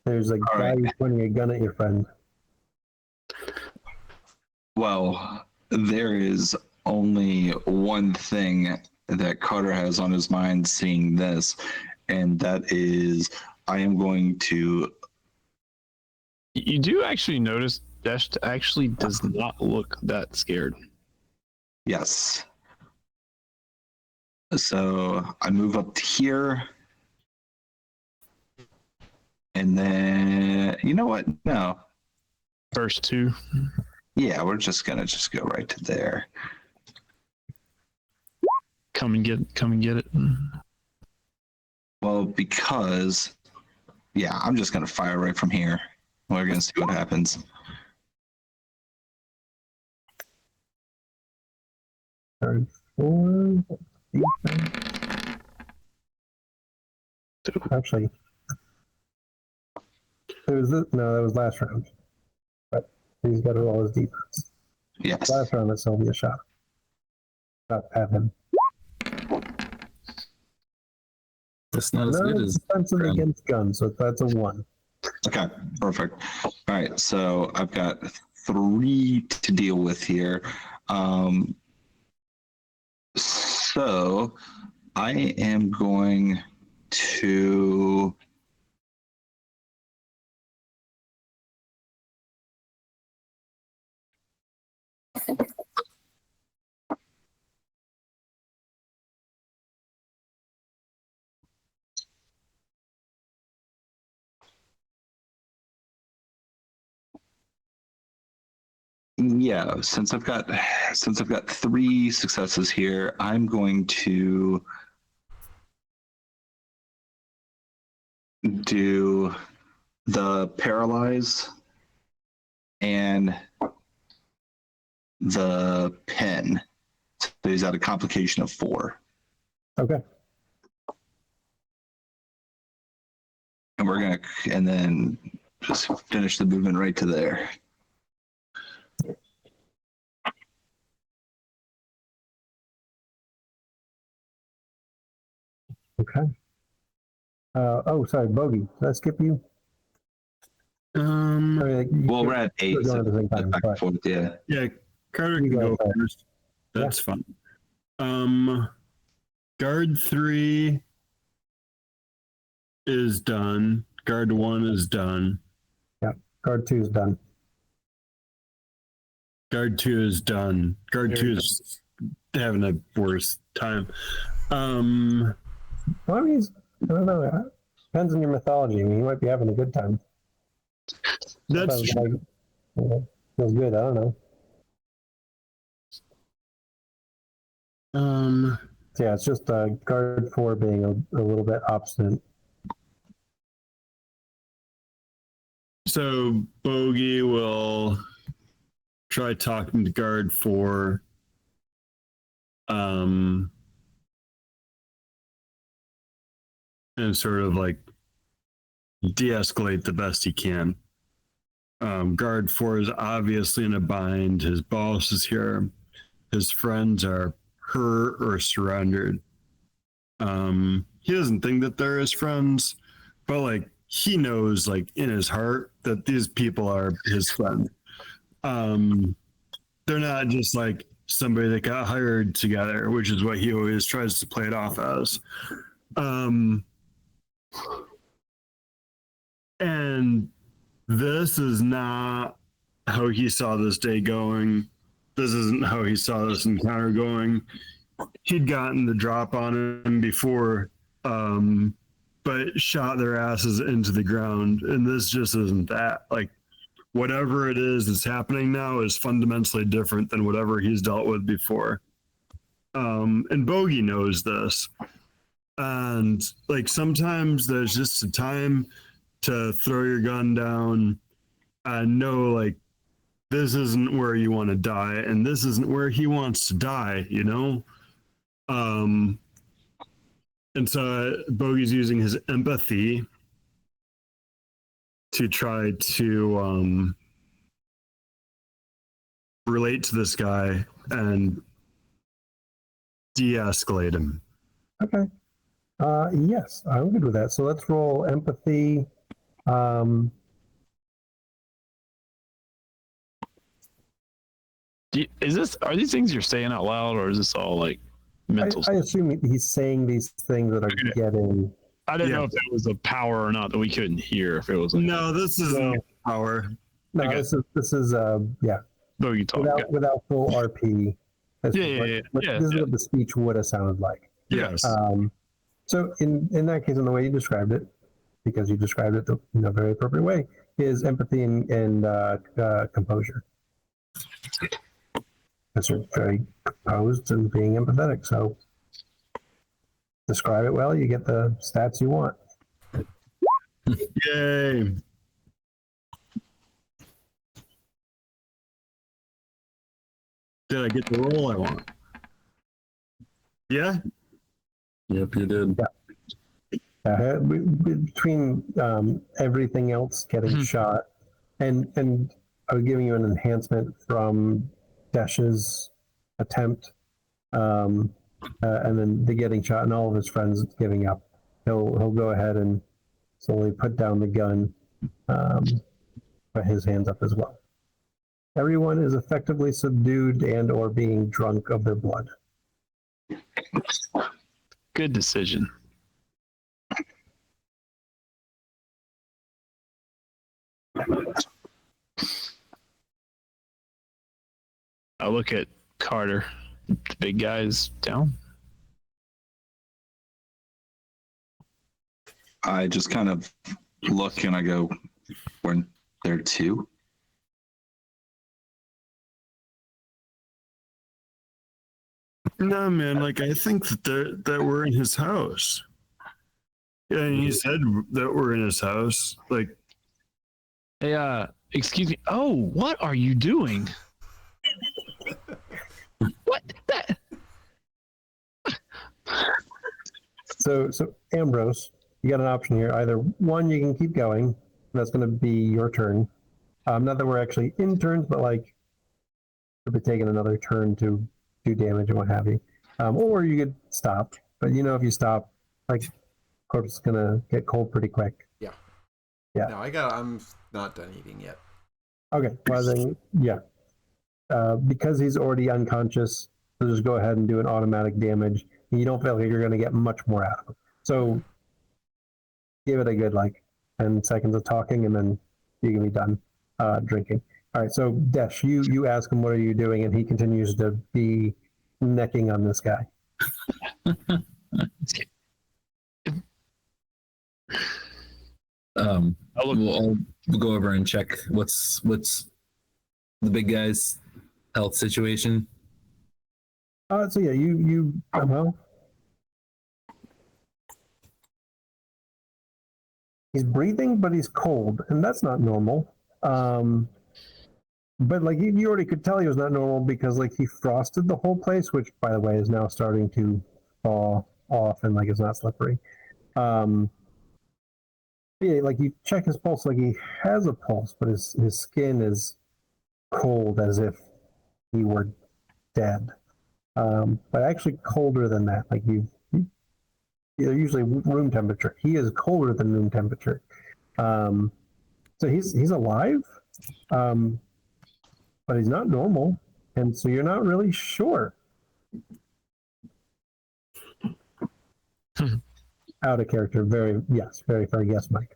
There's a All guy right. who's pointing a gun at your friend. Well, there is only one thing that Carter has on his mind seeing this, and that is I am going to. You do actually notice Desh actually does not look that scared. Yes. So I move up to here. And then, you know what? No. First 2. Yeah, we're just going to go right to there. Come and get it. Well, because, yeah, I'm just going to fire right from here. We're going to see what happens. Turn 4. Actually, it was this, no, that was last round. But he's got to roll his defense. Yes. Last round, that's only a shot. Not at him. That's not as No, good it's as defensive round. against guns, so that's a 1. Okay, perfect. All right, so I've got 3 to deal with here. So I am going to. Yeah, since I've got 3 successes here, I'm going to do the paralyze and the pen. So he's at a complication of 4. Okay. And we're gonna and then just finish the movement right to there. Okay. Sorry, Bogey. Did I skip you? Sorry, Well, we're at 8. We're going at the same time, back and but- forth, yeah. Yeah, Carter You can go go ahead. first. That's fun. Guard 3 is done. Guard 1 is done. Guard 2 is done. Guard 2 is done. Guard 2 is having a worse time. Well, I mean, I don't know. Depends on your mythology. I mean, he might be having a good time. That's Sometimes, true. like, feels good. I don't know. So yeah, it's just guard 4 being a little bit obstinate. So Bogey will try talking to guard 4. And sort of like de-escalate the best he can. Guard 4 is obviously in a bind. His boss is here. His friends are hurt or surrendered. He doesn't think that they're his friends, but like he knows, like in his heart, that these people are his friends. They're not just like somebody that got hired together, which is what he always tries to play it off as. And this is not how he saw this day going. This isn't how he saw this encounter going. He'd gotten the drop on him before, but shot their asses into the ground. And this just isn't that. Like, whatever it is that's happening now is fundamentally different than whatever he's dealt with before. And Bogey knows this. And like sometimes there's just a time to throw your gun down and know like this isn't where you want to die and this isn't where he wants to die, you know? And so Bogey's using his empathy to try to relate to this guy and de-escalate him. Okay. Yes, I'm good with that. So let's roll empathy. Are these things you're saying out loud, or is this all like mental? I assume he's saying these things that are Okay. getting. I didn't know if it was a power or not that we couldn't hear. If it was like, No, this isn't power. No, Okay. this is yeah. bogey talk. Without full RP. This Yeah, is yeah, what, yeah. This is Yeah. what the speech would have sounded like. Yes. So in that case, in the way you described it, because you described it in a very appropriate way, is empathy and composure. Because you're very composed and being empathetic. So describe it well, you get the stats you want. Yay. Did I get the roll I want? Yeah? Yep, you did. Between everything else getting shot, and I was giving you an enhancement from Dash's attempt, and then the getting shot and all of his friends giving up. He'll go ahead and slowly put down the gun, put his hands up as well. Everyone is effectively subdued and or being drunk of their blood. Good decision. I look at Carter. The big guy's down. I just kind of look and I go, weren't there two? No, man, like I think that we're in his house. Yeah, and he said that we're in his house. Like, Hey, excuse me. Oh, what are you doing? What? That? So Ambrose, you got an option here. Either one, you can keep going. That's going to be your turn. Not that we're actually in turns, but like could be taking another turn to do damage and what have you. Or you could stop. But you know, if you stop, like corpse is going to get cold pretty quick. Yeah. Yeah. No, I'm not done eating yet. Okay. Well then, yeah. Because he's already unconscious, so just go ahead and do an automatic damage. And you don't feel like you're going to get much more out of him. So give it a good 10 seconds of talking, and then you can be done drinking. All right. So Desh, you ask him what are you doing, and he continues to be necking on this guy. We'll go over and check what's the big guy's health situation. So yeah, you well, he's breathing, but he's cold, and that's not normal. But you already could tell he was not normal because he frosted the whole place, which by the way is now starting to fall off and it's not slippery. Yeah, you check his pulse, he has a pulse, but his skin is cold as if he were dead. But actually colder than that. They're usually room temperature. He is colder than room temperature. So he's alive, but he's not normal, and so you're not really sure. Out of character, very fair guess, Mike.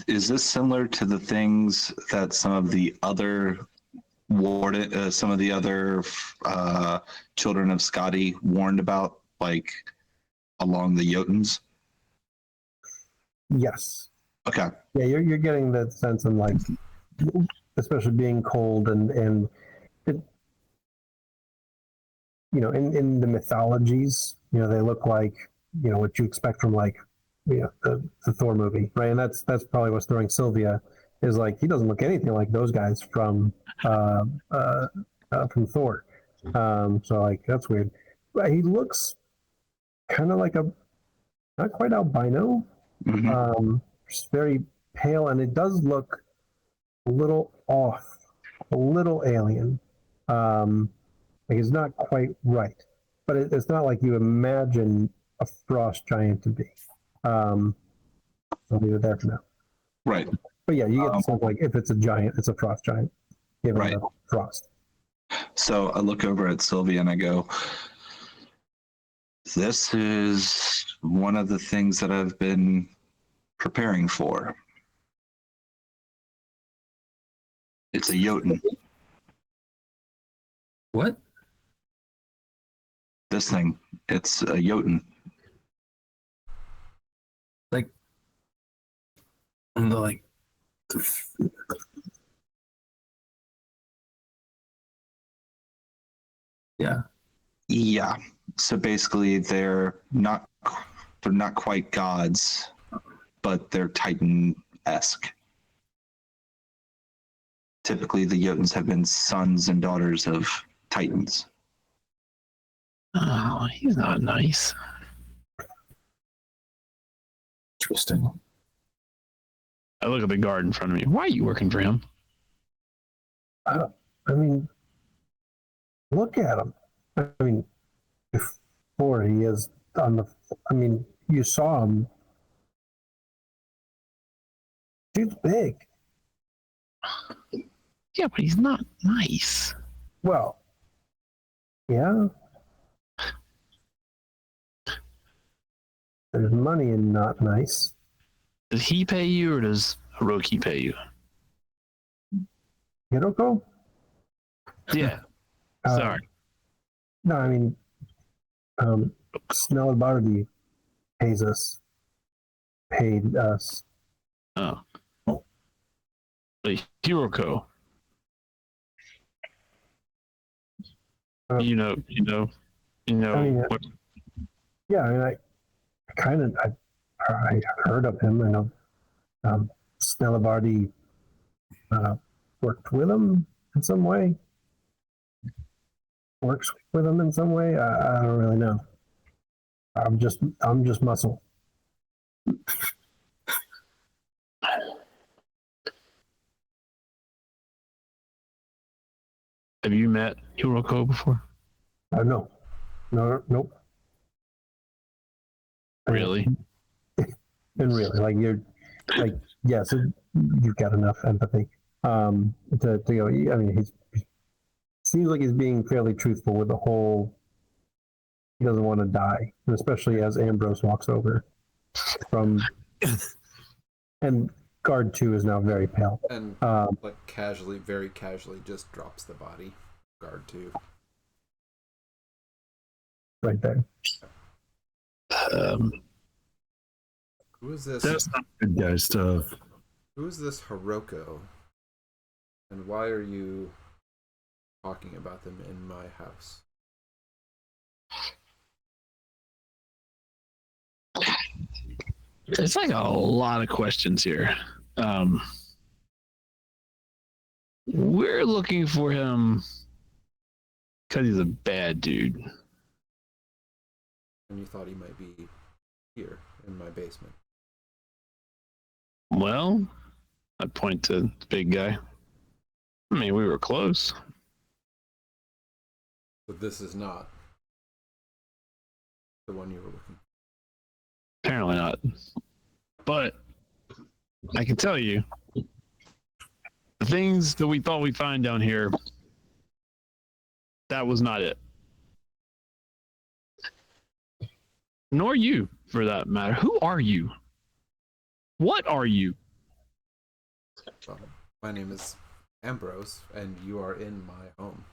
Is this similar to the things that some of the other children of Scotty warned about, along the Jotuns? Yes. Okay. Yeah, you're getting that sense, and especially being cold and in the mythologies, they look like, what you expect from like, the Thor movie, right? And that's probably what's throwing Sylvia is like, he doesn't look anything like those guys from Thor. So like, that's weird. But he looks kind of like a, not quite albino, just very pale, and it does look a little off, a little alien. Like it's not quite right, but it's not like you imagine a frost giant to be. I'll leave it there for now. Right. But yeah, you get the sense like if it's a giant, it's a frost giant, given Right. the frost. So I look over at Sylvia and I go, this is one of the things that I've been preparing for. It's a Jotun. What? This thing, it's a Jotun. Like, and they're like, yeah. Yeah. So basically, they're not quite gods, but they're Titan-esque. Typically, the Jotuns have been sons and daughters of Titans. Oh, he's not nice. Interesting. I look at the guard in front of me. Why are you working for him? I mean, look at him. I mean, before he is on the. I mean, you saw him. Dude's big. Yeah, but he's not nice. Well, yeah. There's money in not nice. Does he pay you or does Hiroki pay you? Hiroko? Yeah. Uh, Sorry. No, I mean, Snell Bardi paid us. Oh. But Hiroko. You know. I mean, what, yeah, I mean, I heard of him. I know Snell Bardi worked with him in some way. Works with him in some way. I don't really know. I'm just muscle. have you met Hiroko before? No, nope. Really? And really, like you're, like yes, you've got enough empathy to go. I mean, he seems like he's being fairly truthful with the whole. He doesn't want to die, and especially as Ambrose walks over from, and guard 2 is now very pale. And like very casually, just drops the body. Guard 2. Right there. Who is this? That's not good guy stuff. Who is this Hiroko? And why are you talking about them in my house? It's like a lot of questions here. We're looking for him because he's a bad dude. And you thought he might be here in my basement. Well, I point to the big guy. I mean, we were close. But this is not the one you were looking for. Apparently not. But I can tell you, the things that we thought we'd find down here, that was not it. Nor you, for that matter. Who are you? What are you? My name is Ambrose, and you are in my home.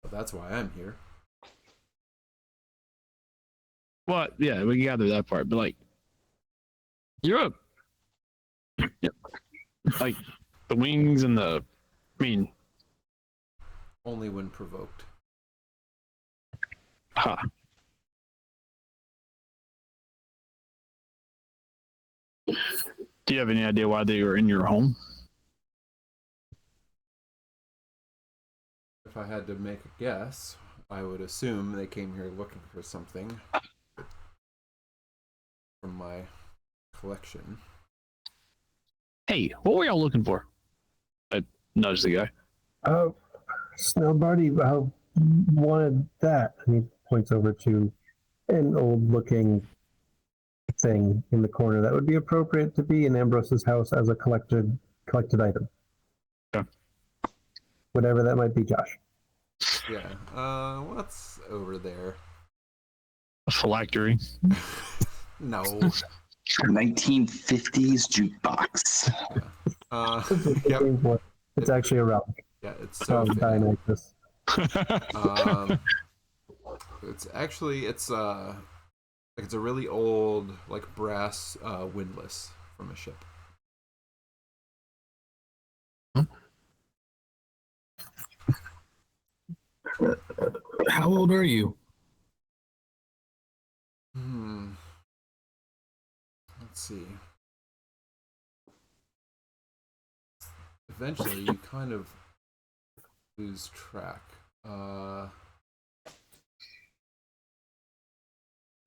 So that's why I'm here. Well, yeah, we gather that part, but like, you're like the wings and the, I mean, Only when provoked. Ha. Do you have any idea why they were in your home? If I had to make a guess, I would assume they came here looking for something from my collection. Hey, what were y'all looking for? I nudged the guy. Oh, Snowbarty wanted that. And he points over to an old-looking thing in the corner that would be appropriate to be in Ambrose's house as a collected item. Yeah. Whatever that might be, Josh. Yeah. What's over there? A phylactery. No. 1950s jukebox. Yep. It's actually a relic Yeah, it's so of fitting. Dionysus. It's a really old like brass windlass from a ship. How old are you? Let's see. Eventually, you kind of lose track.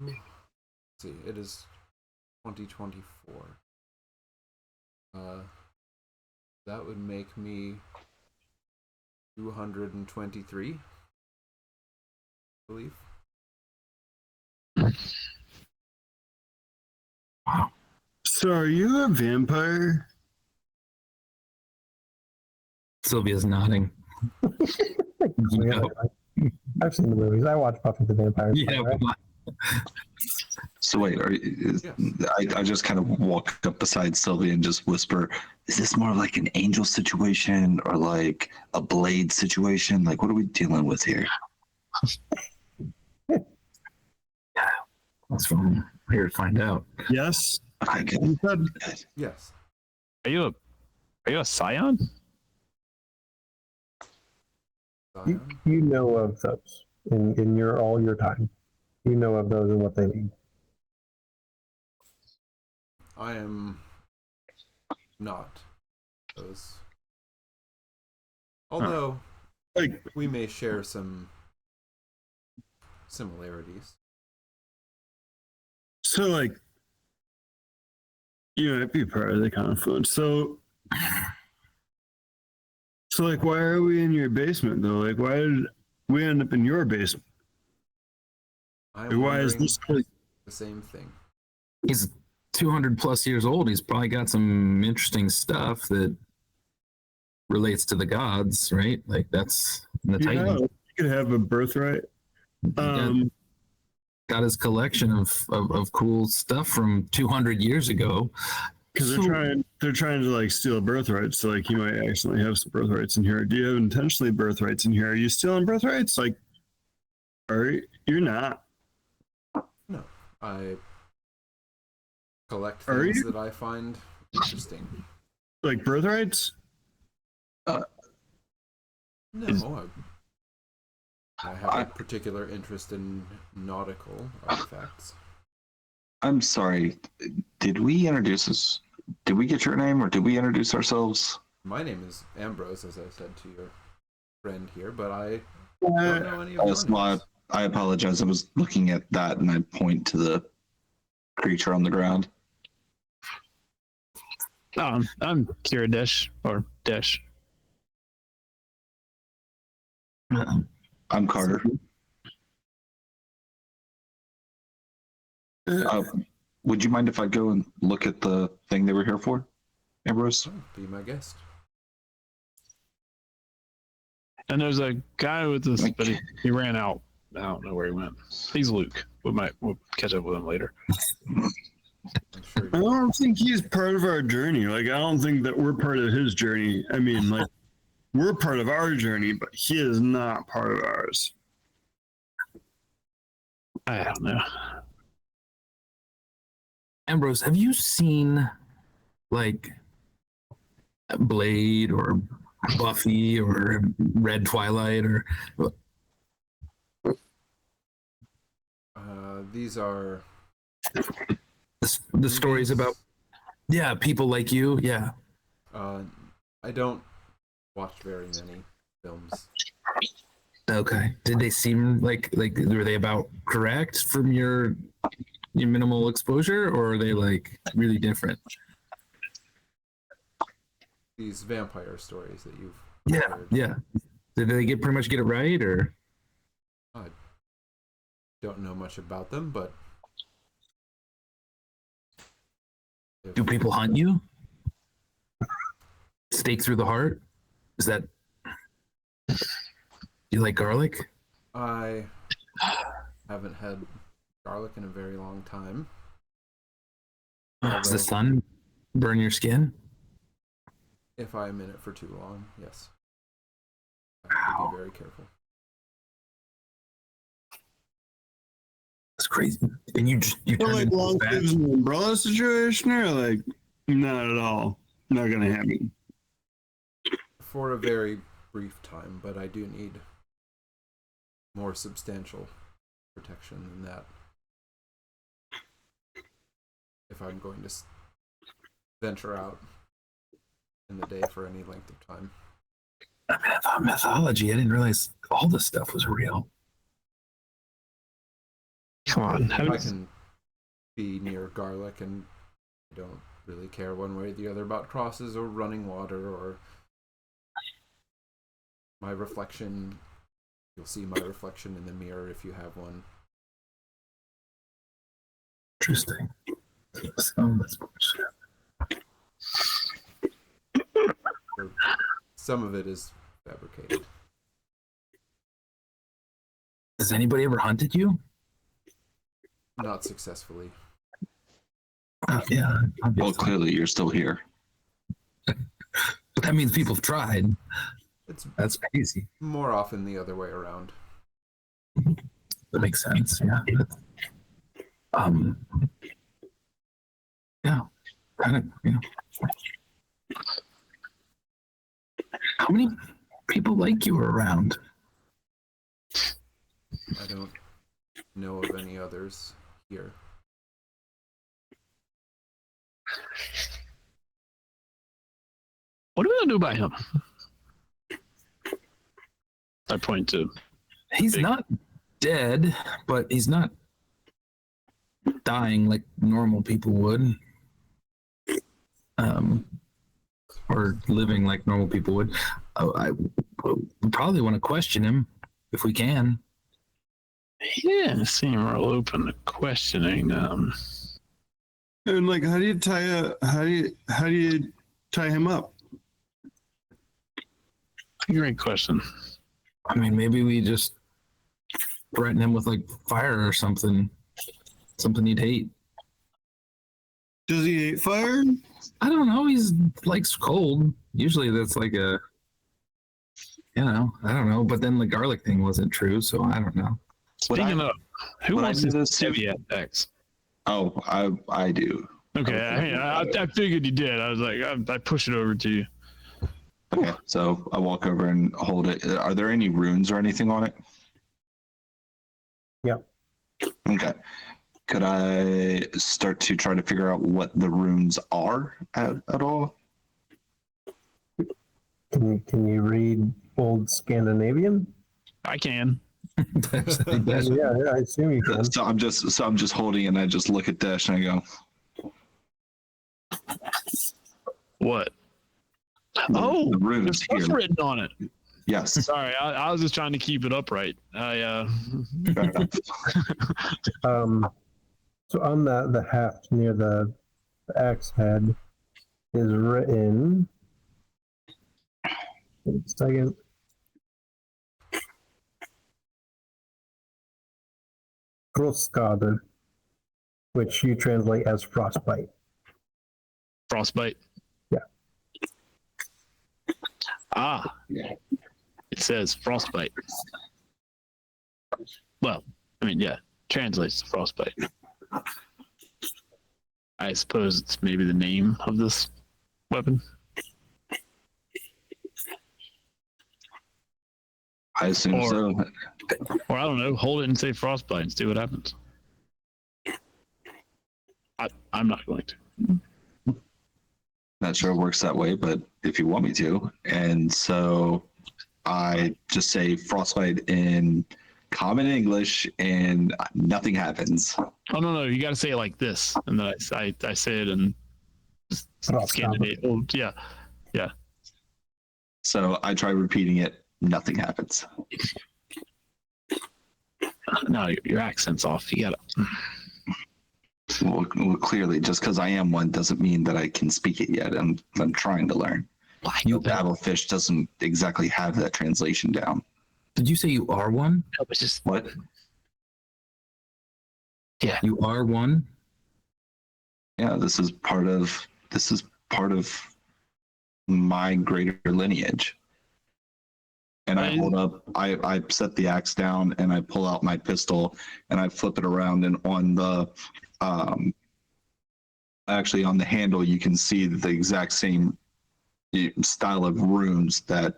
Let's see, it is 2024. That would make me 223, I believe. So are you a vampire? Sylvia's nodding. Yeah. I've seen the movies. I watch Buffy the Vampire Slayer. Yeah, Right? So wait, Yes. I just kind of walk up beside Sylvia and just whisper, is this more like an angel situation or like a blade situation? Like, what are we dealing with here? that's what I'm here to find out. Yes. Okay, good. You said Good. Yes. Are you a Scion? You know of those in your all your time. You know of those and what they mean. I am not those. Although like we may share some similarities. so like you might be part of the confluence. So like why are we in your basement though? Like why did we end up in your basement? I'm Why is wondering this place? the same thing. He's 200 plus years old. He's probably got some interesting stuff that relates to the gods, right? Like that's the Yeah, Titan. you could have a birthright. Got his collection of cool stuff from 200 years ago. Because they're trying to like steal birthrights. So like you might accidentally have some birthrights in here. Do you have intentionally birthrights in here? Are you stealing birthrights? Like, you're not? No, I collect Are things you? that I find interesting. Like birthrights? No, I have a particular interest in nautical artifacts. I'm sorry. Did we introduce us? Did we get your name or did we introduce ourselves? My name is Ambrose, as I said to your friend here, but I don't know any of your names. I apologize. I was looking at that and I point to the creature on the ground. I'm Kira Dish or Dish. I'm Carter. Would you mind if I go and look at the thing they were here for, Ambrose? Oh, be my guest. And there's a guy with this, but he ran out. I don't know where he went. He's Luke. We'll catch up with him later. I'm sure I you don't think he's part of our journey. Like, I don't think that we're part of his journey. I mean, like, we're part of our journey, but he is not part of ours. I don't know. Ambrose, have you seen like Blade or Buffy or Red Twilight or These are The stories about people like you. Yeah. I don't watch very many films. Okay. Did they seem like were they about correct from your minimal exposure, or are they like really different? These vampire stories that you've heard. Yeah. Did they pretty much get it right, or? I don't know much about them, but Do people hunt you? Stake through the heart? Is that? You like garlic? I haven't had garlic in a very long time. Does the sun burn your skin? If I'm in it for too long, yes. I have to be very careful. That's crazy. And you Or turn like into a long bat? sleeves and umbrella situation, or like not at all. Not gonna happen. For a very brief time, but I do need more substantial protection than that if I'm going to venture out in the day for any length of time. I mean, I thought mythology. I didn't realize all this stuff was real. Come on. If I can be near garlic and I don't really care one way or the other about crosses or running water or my reflection. You'll see my reflection in the mirror if you have one. Interesting. Some Some of it is fabricated. Has anybody ever hunted you? Not successfully. Yeah. Well, Obviously. clearly you're still here. But that means people have tried. It's That's crazy. more often the other way around. That makes sense. Yeah. Yeah. Kind of. You know. How many people like you are around? I don't know of any others here. What are we gonna do about him? I point to. He's not dead, but he's not dying like normal people would. Or living like normal people would. I probably want to question him if we can. He didn't seem real open to questioning. And like, how do you tie him up? Great question. I mean, maybe we just threaten him with like fire or something he'd hate. Does he hate fire? I don't know. He's likes cold. Usually that's like I don't know. But then the garlic thing wasn't true, so I don't know. Speaking of, who would I wants do to this too? heavy attacks? Oh, I do. Okay, I figured you did. I was like, I push it over to you. Okay, so I walk over and hold it. Are there any runes or anything on it? Yeah. Okay. Could I start to try to figure out what the runes are at all? Can you read old Scandinavian? I can. Yeah, I assume you can. So I'm just holding it and I just look at Dash and I go, What? the runes there's stuff here. written on it. Yes. Sorry, I was just trying to keep it upright. Fair enough. So on the heft near the axe head is written. Wait a second. Frostskade, which you translate as frostbite. Frostbite. Yeah. Ah. It says frostbite. Well, I mean, yeah, translates to frostbite. I suppose it's maybe the name of this weapon. I assume so. Or I don't know, hold it and say frostbite and see what happens. I'm not going to. Not sure it works that way, but if you want me to. And so I just say frostbite in common English and nothing happens. Oh no, you got to say it like this, and then I say it in Scandinavian. Oh, yeah. So I try repeating it, nothing happens. No, your accent's off. You got to. Well, clearly, just because I am one doesn't mean that I can speak it yet. I'm trying to learn. You Battlefish doesn't exactly have that translation down. Did you say you are one? No, it's just What? yeah. You are one? Yeah, this is part of my greater lineage. And I hold up, I set the axe down and I pull out my pistol and I flip it around, and on the actually on the handle you can see the exact same style of runes that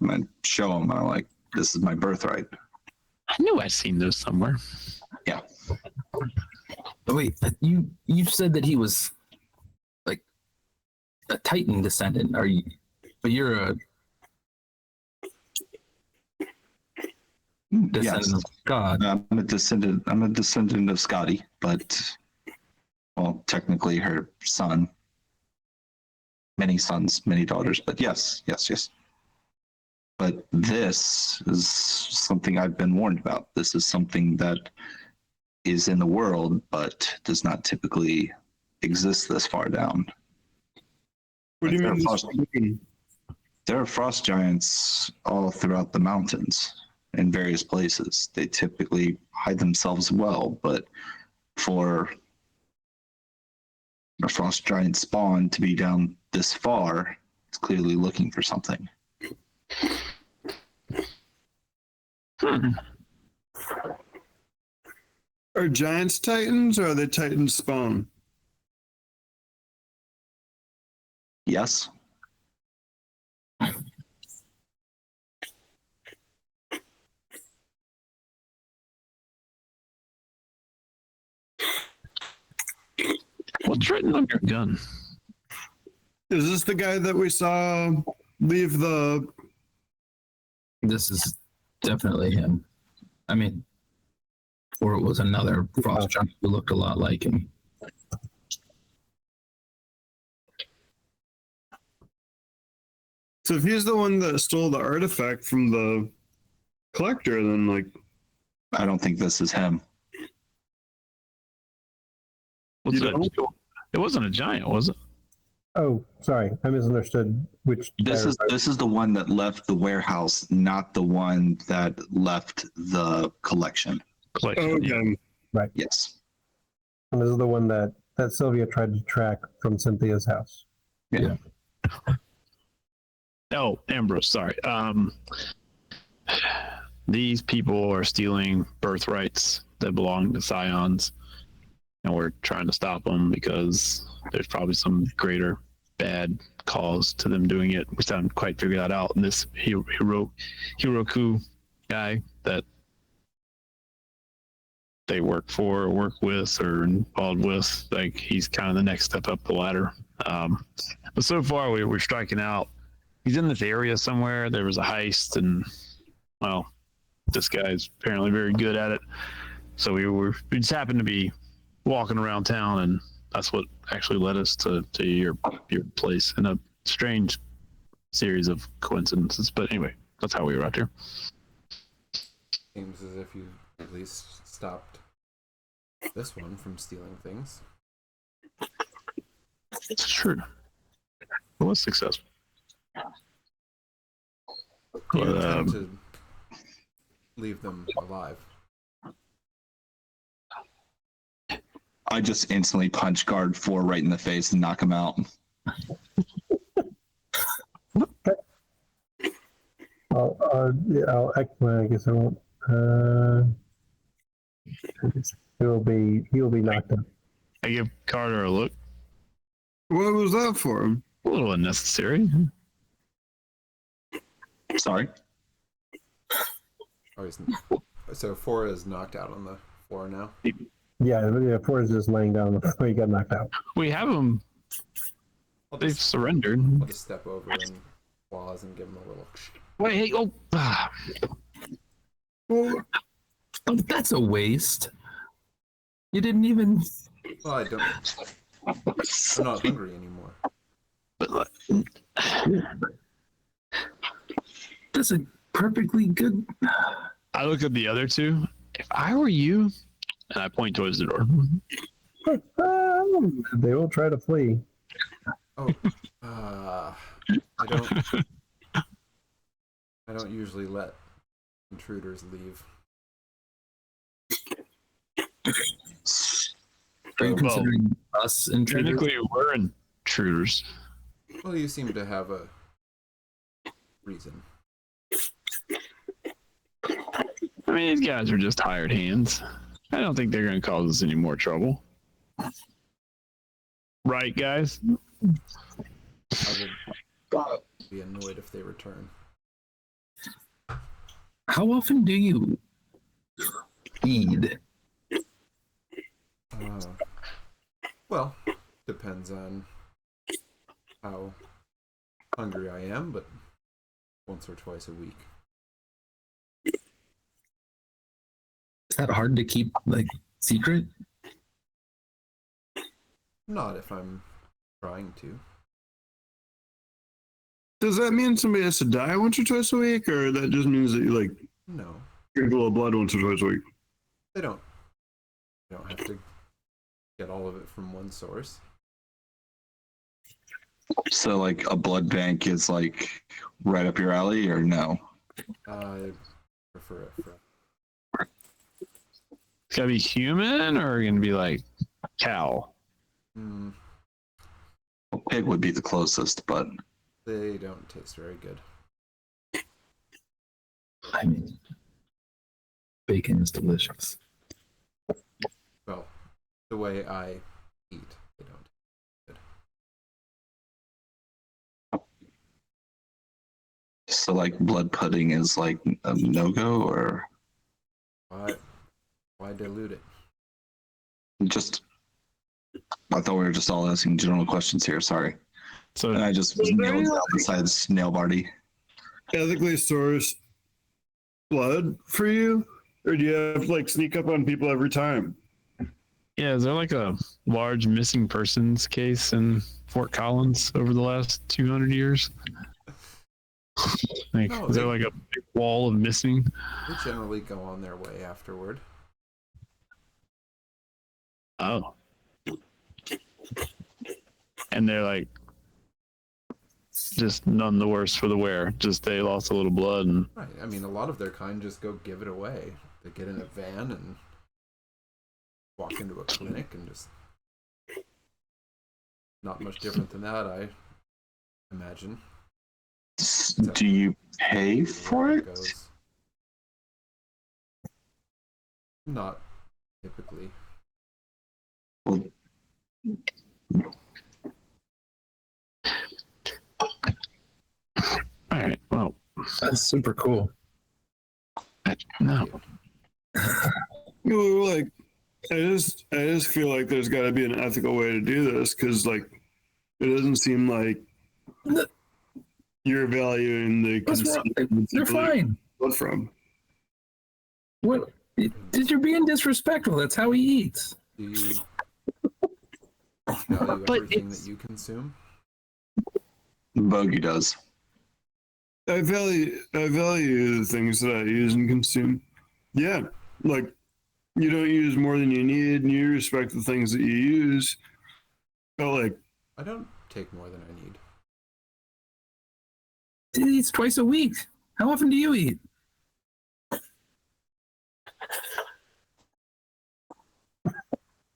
and I show them. I'm like, this is my birthright. I knew I'd seen those somewhere. Yeah. Oh, wait, you said that he was like a Titan descendant. Are you? But you're a descendant Yes. of God. I'm a descendant of Scotty, but well, technically her son. Many sons, many daughters, but yes. But this is something I've been warned about. This is something that is in the world, but does not typically exist this far down. What do you mean? There are frost giants all throughout the mountains in various places. They typically hide themselves well, but for a frost giant spawn to be down this far, it's clearly looking for something. Are giants titans or are they titans spawn? Yes. What's written on your gun? Is this the guy that we saw leave the? This is definitely him. I mean, or it was another frost giant who looked a lot like him. So if he's the one that stole the artifact from the collector, then like, I don't think this is him. What's You it? don't? It wasn't a giant, was it? Oh, sorry, I misunderstood. Which This is the one that left the warehouse, not the one that left the collection. Collection. yeah. okay. Yes. And this is the one that Sylvia tried to track from Cynthia's house. Yeah. Oh, Ambrose, sorry. These people are stealing birthrights that belong to Scions, and we're trying to stop them because there's probably some greater bad cause to them doing it. We haven't quite figured that out. And this Hiroku guy that they work for, or work with, or involved with, like he's kind of the next step up the ladder. But so far we're striking out. He's in this area somewhere. There was a heist, and well, this guy's apparently very good at it. So we just happened to be walking around town, and that's what actually led us to your place in a strange series of coincidences. But anyway, that's how we were out here. Seems as if you at least stopped this one from stealing things. It's true. It was successful. You But, intend to leave them alive. I just instantly punch guard 4 right in the face and knock him out. I'll well, I guess I won't. He'll be knocked out. I give Carter a look. What was that for? A little unnecessary. Sorry. Oh, so 4 is knocked out on the floor now. Yeah, Ford is just laying down before he got knocked out. We have them. I'll They've just, surrendered. I'll just step over and pause and give him a little. Wait, hey, oh. Oh, that's a waste. You didn't even. Well, I don't. I'm not hungry anymore. That's a perfectly good. I look at the other two. If I were you, and I point towards the door. They will try to flee. Oh, I don't. I don't usually let intruders leave. Are you Well, considering us intruders? Technically, we're intruders. Well, you seem to have a reason. I mean, these guys are just hired hands. I don't think they're going to cause us any more trouble. Right, guys? I would be annoyed if they return. How often do you feed? Well, depends on how hungry I am, but once or twice a week. Is that hard to keep like secret? Not if I'm trying to. Does that mean somebody has to die once or twice a week, or that just means that you like No, drink a little blood once or twice a week? they don't. You don't have to get all of it from one source. So, like, a blood bank is like right up your alley, or no? I prefer it for. It's got to be human or going to be like cow? Mm, Pig would be the closest, but they don't taste very good. I mean, bacon is delicious. Well, the way I eat, they don't. so like blood pudding is like a no-go, or Why dilute it? just I thought we were just all asking general questions here. Sorry, So and I just was nailed down besides nail Barty. Ethically sourced blood for you, or do you have to, like, sneak up on people every time? yeah, is there like a large missing persons case in Fort Collins over the last 200 years? Like, No, is there they- like a big wall of missing? They generally go on their way afterward. Oh. And they're like just none the worse for the wear. Just they lost a little blood and Right. I mean, a lot of their kind just go give it away. They get in a van and walk into a clinic and just not much different than that, I imagine. Do you pay for it? Goes. Not typically. Well, all right, well, That's super cool. no. Like, I just feel like there's got to be an ethical way to do this, because like it doesn't seem like you're valuing the What's wrong? consent They're people you fine. get from. What? You're being disrespectful. That's how he eats. Do you value But everything it's- that you consume? Bogey does. I value the things that I use and consume. Yeah, like you don't use more than you need, and you respect the things that you use. But like, I don't take more than I need. He eats twice a week. How often do you eat?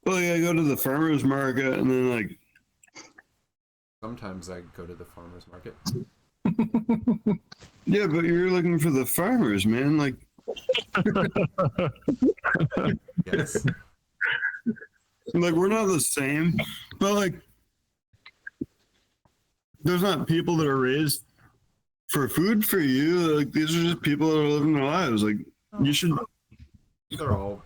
I go to the farmers market, and then like, Sometimes I go to the farmer's market. yeah, but you're looking for the farmers, man. Like, Yes. like we're not the same, but like, there's not people that are raised for food for you. Like, these are just people that are living their lives. Like, you should. They're all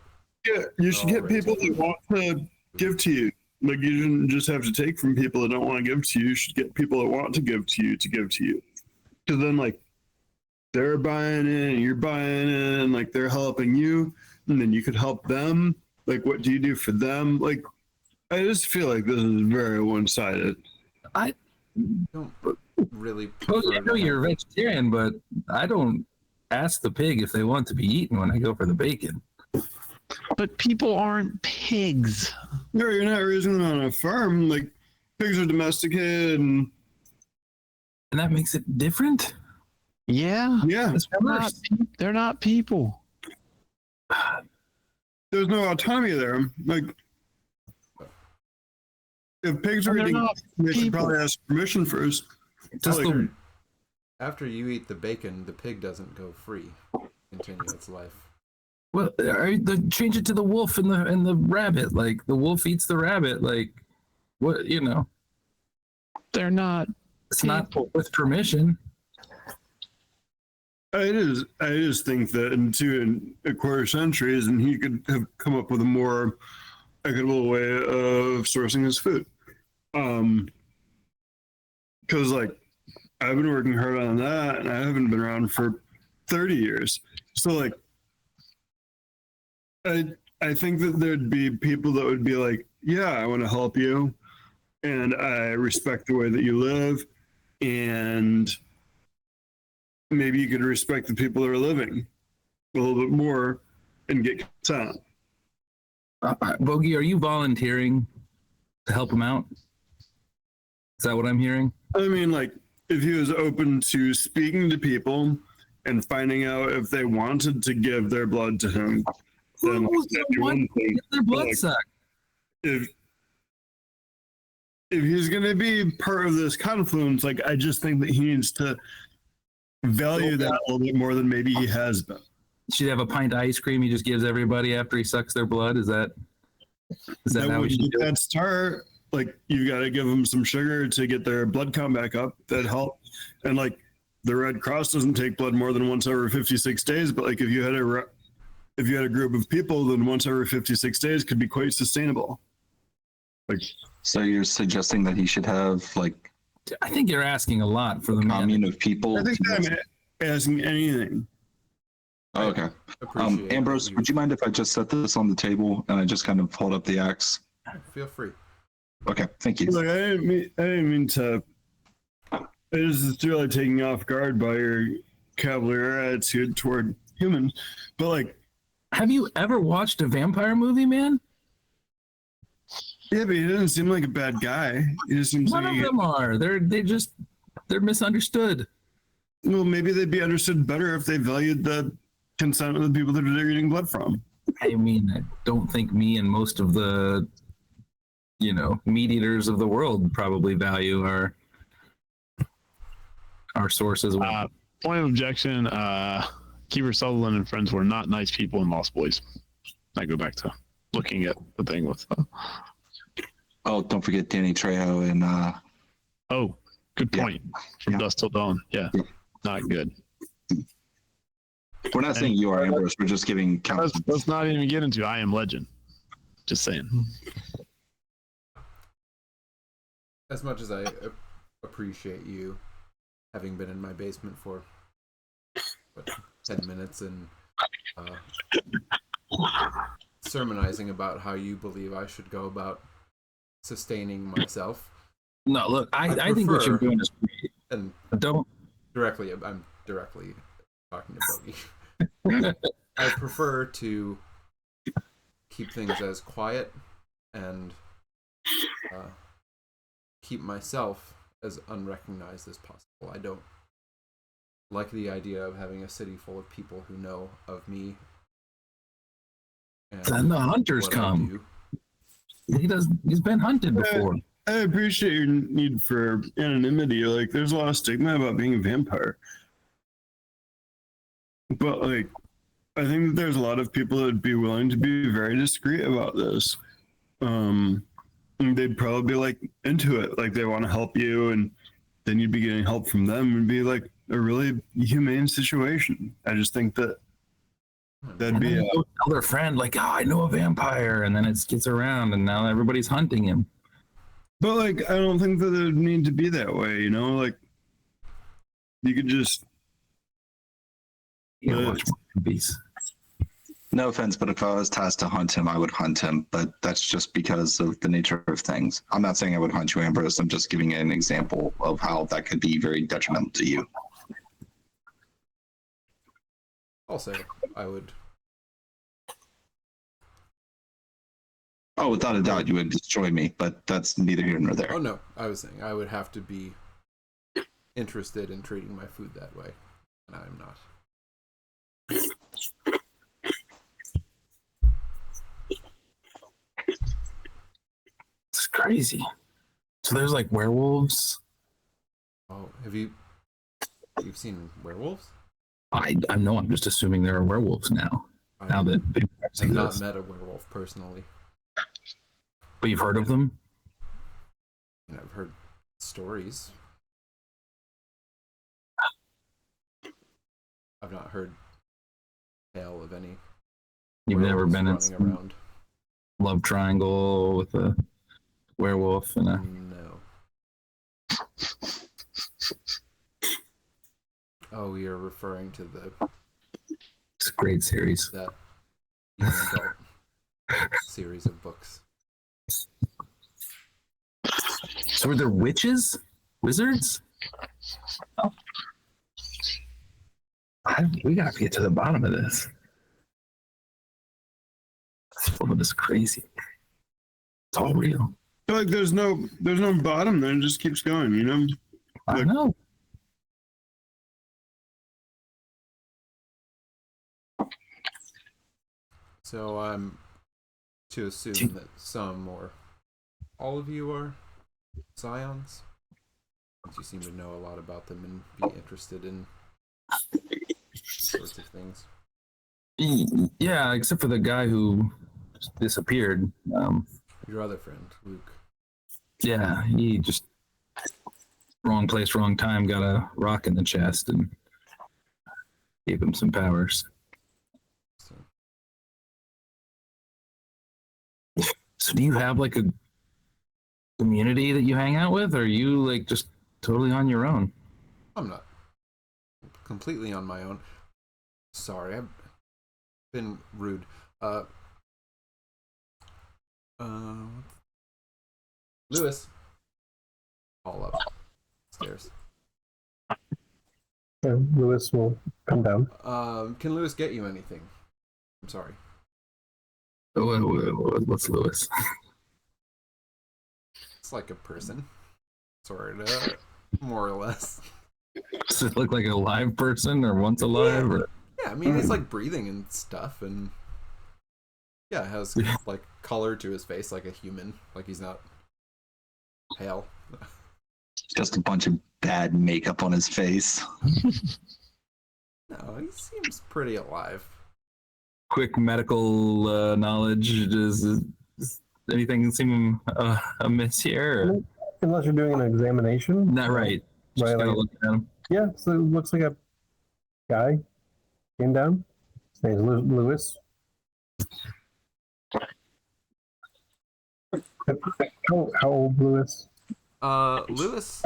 You should They're get all people raised that want to give to you. Like you shouldn't just have to take from people that don't want to give to you. You should get people that want to give to you to give to you. Because then like they're buying it and you're buying it and like they're helping you and then you could help them. Like what do you do for them? Like I just feel like this is very one-sided. I don't really Well, prefer I know to you're a have- vegetarian, but I don't ask the pig if they want to be eaten when I go for the bacon. But people aren't pigs. No, you're not raising them on a farm. Like pigs are domesticated and And that makes it different? Yeah. yeah, That's worse. They're not people. there's no autonomy there. Like if pigs are And they're eating, not they should people. probably ask permission first. Just Like, the, After you eat the bacon, the pig doesn't go free. Continue its life. well, change it to the wolf and the rabbit. Like the wolf eats the rabbit. Like what, you know, They're not. it's not People. with permission. I just think that in 2.25 centuries, and he could have come up with a more equitable way of sourcing his food. Because like I've been working hard on that, and I haven't been around for 30 years. So like, I think that there'd be people that would be like, yeah, I want to help you, and I respect the way that you live, and maybe you could respect the people that are living a little bit more and get consent. Bogey, are you volunteering to help him out? Is that what I'm hearing? I mean, like, if he was open to speaking to people and finding out if they wanted to give their blood to him, then like, Who's that'd gonna be want one thing. to get their blood Like, sucked? If he's going to be part of this confluence, like, I just think that he needs to value that a little bit more than maybe he has been. Should have a pint of ice cream he just gives everybody after he sucks their blood? Is that how we would should be do it? that start. Like you got to give them some sugar to get their blood count back up. That help. And like the Red Cross doesn't take blood more than once every 56 days. But like if you had a group of people, then once every 56 days could be quite sustainable. Like So you're suggesting that he should have like I think you're asking a lot for the a man. commune of people? I think to- I'm asking anything. Oh, okay. Appreciate Ambrose, would you mind if I just set this on the table and I just kind of hold up the axe? Feel free. Okay, thank you. Look, I didn't mean to. It was just really taking off guard by your cavalier attitude toward humans. But like, Have you ever watched a vampire movie, man? yeah, but he doesn't seem like a bad guy. He just seems None like of them are. They're misunderstood. well, maybe they'd be understood better if they valued the consent of the people that they're getting blood from. I mean, I don't think me and most of the, meat eaters of the world probably value our sources. Point of objection. Keeper Sutherland and friends were not nice people in Lost Boys. I go back to looking at the thing with. Oh, don't forget Danny Trejo and Oh, good Yeah. point. From Yeah. Dusk Till Dawn. Yeah, Yeah. not good. we're not saying you are Ambrose, we're just giving counsel. Let's not even get into I Am Legend. Just saying. As much as I appreciate you having been in my basement for 10 minutes and sermonizing about how you believe I should go about sustaining myself, No, look, I think what you're prefer- doing is great. and Don't. I'm directly talking to Bogey. I prefer to keep things as quiet and keep myself as unrecognized as possible. I don't like the idea of having a city full of people who know of me. And Then the hunters what I come. do. He's been hunted before. I appreciate your need for anonymity. Like, there's a lot of stigma about being a vampire. But, like, I think that there's a lot of people that would be willing to be very discreet about this. And they'd probably be, like, into it. Like, they want to help you, and then you'd be getting help from them and be, like, a really humane situation. I just think that That'd be Go tell their friend, like, oh, I know a vampire, and then it gets around, and now everybody's hunting him. but like I don't think that it would need to be that way, you know, like you could just You gotta watch more movies. No offense, but if I was tasked to hunt him, I would hunt him. But that's just because of the nature of things. I'm not saying I would hunt you, Ambrose. I'm just giving an example of how that could be very detrimental to you. I'll say I would. Oh, without a doubt, you would destroy me, but that's neither here nor there. Oh no, I was saying I would have to be interested in treating my food that way, and I'm not. It's crazy. So there's like werewolves. Oh, you've seen werewolves? I know. I'm just assuming there are werewolves now. Now that I've not met a werewolf personally. But you've heard of them? And I've heard stories. I've not heard tale of any. You've never been in running around. love triangle with a werewolf and a. No. Oh, you're referring to It's a great series. that young adult series of books. So were there witches? Wizards? Oh. We gotta get to the bottom of this. Some of this crazy. It's all real. I feel like there's no bottom there. It just keeps going, you know? I know. So I'm to assume that some or all of you are Scions, since you seem to know a lot about them and be interested in sorts of things. Yeah, except for the guy who disappeared. Your other friend, Luke. Yeah, he just wrong place, wrong time, got a rock in the chest and gave him some powers. So, So do you have like a community that you hang out with, or are you like just totally on your own? I'm not completely on my own. Sorry, I've been rude. Lewis, all up stairs. Lewis will come down. Can Lewis get you anything? I'm sorry. What's Lewis? It's like a person, sort of, more or less. Does it look like a live person or once alive? Or... Yeah, I mean, he's like breathing and stuff, and yeah, it has like color to his face, like a human. Like he's not pale. Just a bunch of bad makeup on his face. No, he seems pretty alive. Quick medical knowledge. Does anything seem amiss here? Or... Unless you're doing an examination. Not right. Just Right, gotta like- look at him. Yeah, so it looks like a guy came down. His name's Lewis. How old, Lewis? Lewis.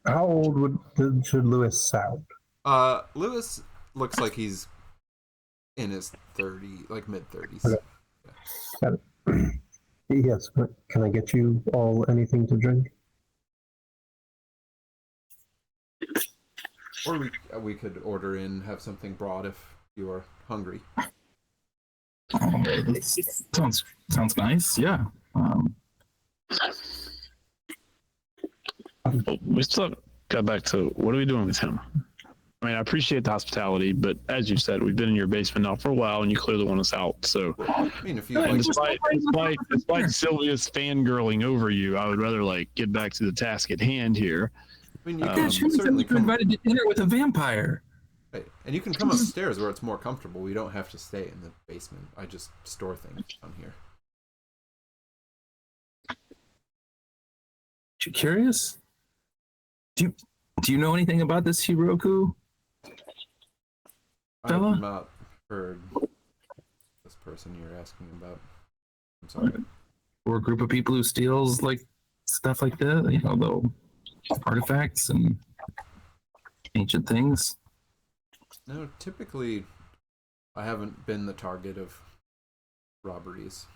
How old should Lewis sound? Lewis looks like he's in his like mid-30s. Okay. Got it. Yes. Can I get you all anything to drink? Or we could order in, have something brought if you are hungry. Oh, sounds nice. Yeah. We still got back to what are we doing with him? I mean, I appreciate the hospitality, but as you said, we've been in your basement now for a while, and you clearly want us out. So, I mean, if you and like, despite Sylvia's fangirling over you, I would rather like get back to the task at hand here. I mean, you Yeah, can certainly You're come. invited to dinner with a vampire. Right, and you can come upstairs where it's more comfortable. We don't have to stay in the basement. I just store things down here. You curious? Do you know anything about this Hiroku? I've Fella? not heard person you're asking about? I'm sorry. Or a group of people who steals like stuff like that, you know, the artifacts and ancient things. No, typically, I haven't been the target of robberies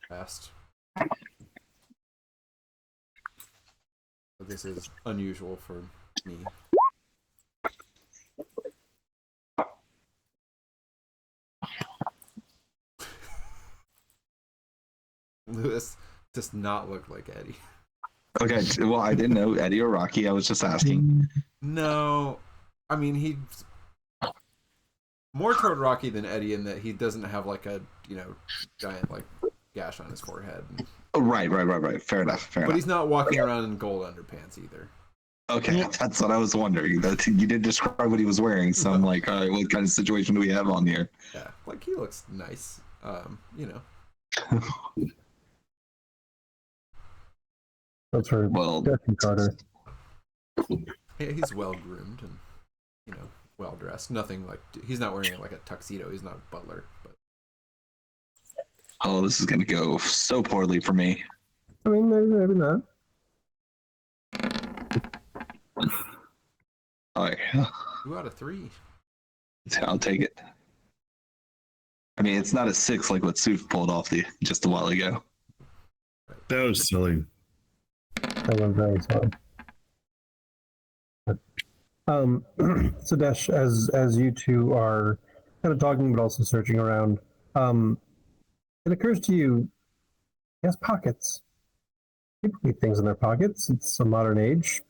past. But this is unusual for me. Lewis does not look like Eddie. Okay, well, I didn't know Eddie or Rocky. I was just asking. No, I mean he's more toward Rocky than Eddie in that he doesn't have like a giant like gash on his forehead. Oh, right. Fair enough. But he's not walking around in gold underpants either. Okay, that's what I was wondering. That you did describe what he was wearing, so I'm like, all right, what kind of situation do we have on here? Yeah, like he looks nice. That's for Well, Jesse Carter. Yeah, he's well groomed and well dressed. Nothing like he's not wearing like a tuxedo. He's not a butler. But oh, this is gonna go so poorly for me. I mean, maybe not. All right, 2 out of 3. I'll take it. I mean, it's not a 6 like what Soof pulled off just a while ago. That was silly. That was very fun. So Dash, as you two are kind of talking but also searching around, it occurs to you, he has pockets. People keep things in their pockets. It's a modern age.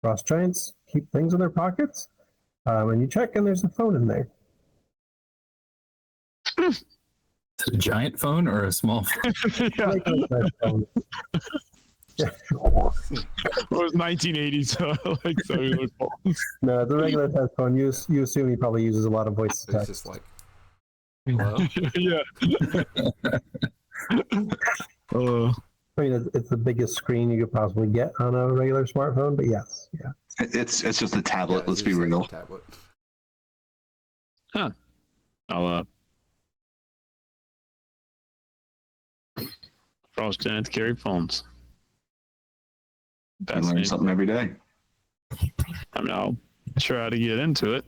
Frost giants keep things in their pockets. And you check and there's a phone in there. Is it a giant phone or a small phone? Yeah. Regular phone. Yeah. It was 1980, so like cellular phones. No, it's a regular size phone. You assume he probably uses a lot of voice to He's text. just like, hello. Yeah. I mean, it's the biggest screen you could possibly get on a regular smartphone, but yes, yeah. It's just a tablet. Yeah, let's be he's like a real. tablet. I'll Frost giants carry phones. I learn Fascinating. something every day. I mean, I'll try to get into it.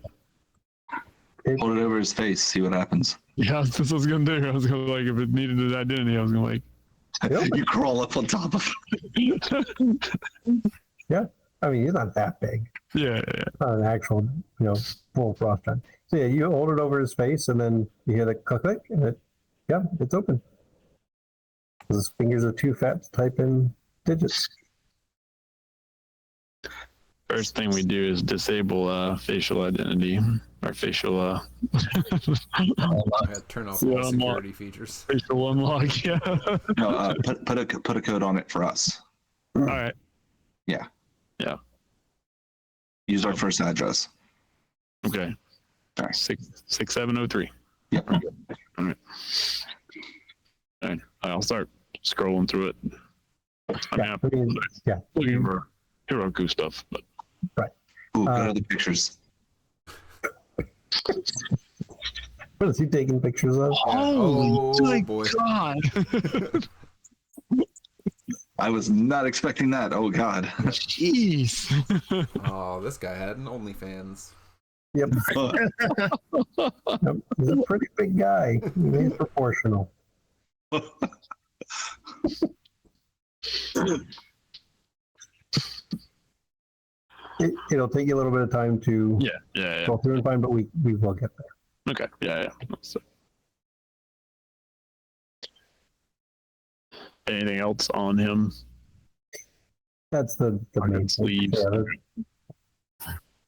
Hold it over his face. See what happens. Yeah, that's what I was gonna do. I was gonna like, if it needed his identity, I was gonna like. You crawl up on top of him. I mean, he's not that big. Yeah. Not an actual, full frost giant. So yeah, you hold it over his face, and then you hear the click, click, and it's open. His fingers are too fat to type in digits. First thing we do is disable facial identity or facial I had to turn off Yeah, all I'm security features. facial unlock. Yeah. No, put a code on it for us. All right. Use our first address. Okay. All right. 6703. Yep. All right. I'll start scrolling through it. I mean, I mean, yeah. looking for Heroku stuff, but Ooh, go to the pictures. What is he taking pictures of? Oh, my boy. God. I was not expecting that. Oh God. Jeez. Oh, this guy had an OnlyFans. Yep. Yep. He's a pretty big guy. He's proportional. It'll take you a little bit of time to Yeah. go through and find, but we will get there. Okay. Yeah. So, anything else on him? That's the Pocket main thing. sleeves. Yeah,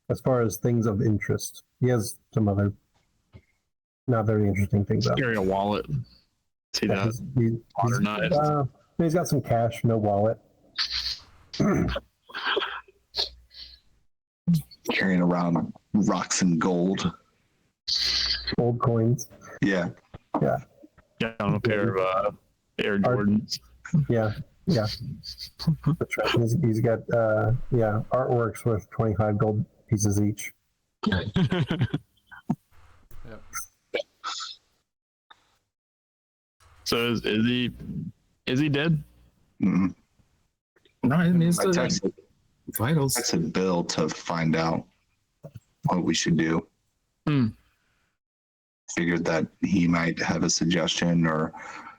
as far as things of interest, he has some other not very interesting things out. Carry a wallet. See Yeah, that? he's Modernized. he's got some cash, no wallet. Carrying around rocks and gold. Old coins. Yeah. Yeah, on a pair of Air Jordans. Yeah. That's right. He's got artworks worth 25 gold pieces each. Yep. So is he dead? Mm. No, I mean, I it's like texted, vitals. texted Bill to find out what we should do. Hmm. Figured that he might have a suggestion, or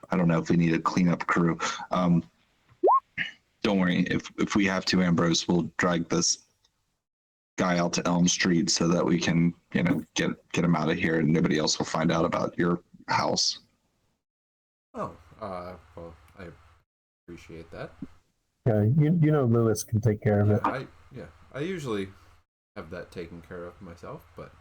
I don't know if we need a cleanup crew. Don't worry, if we have to, Ambrose, we'll drag this guy out to Elm Street so that we can, get him out of here, and nobody else will find out about your house. Oh, well, I appreciate that. Yeah, you know Lewis can take care of it. I usually have that taken care of myself, but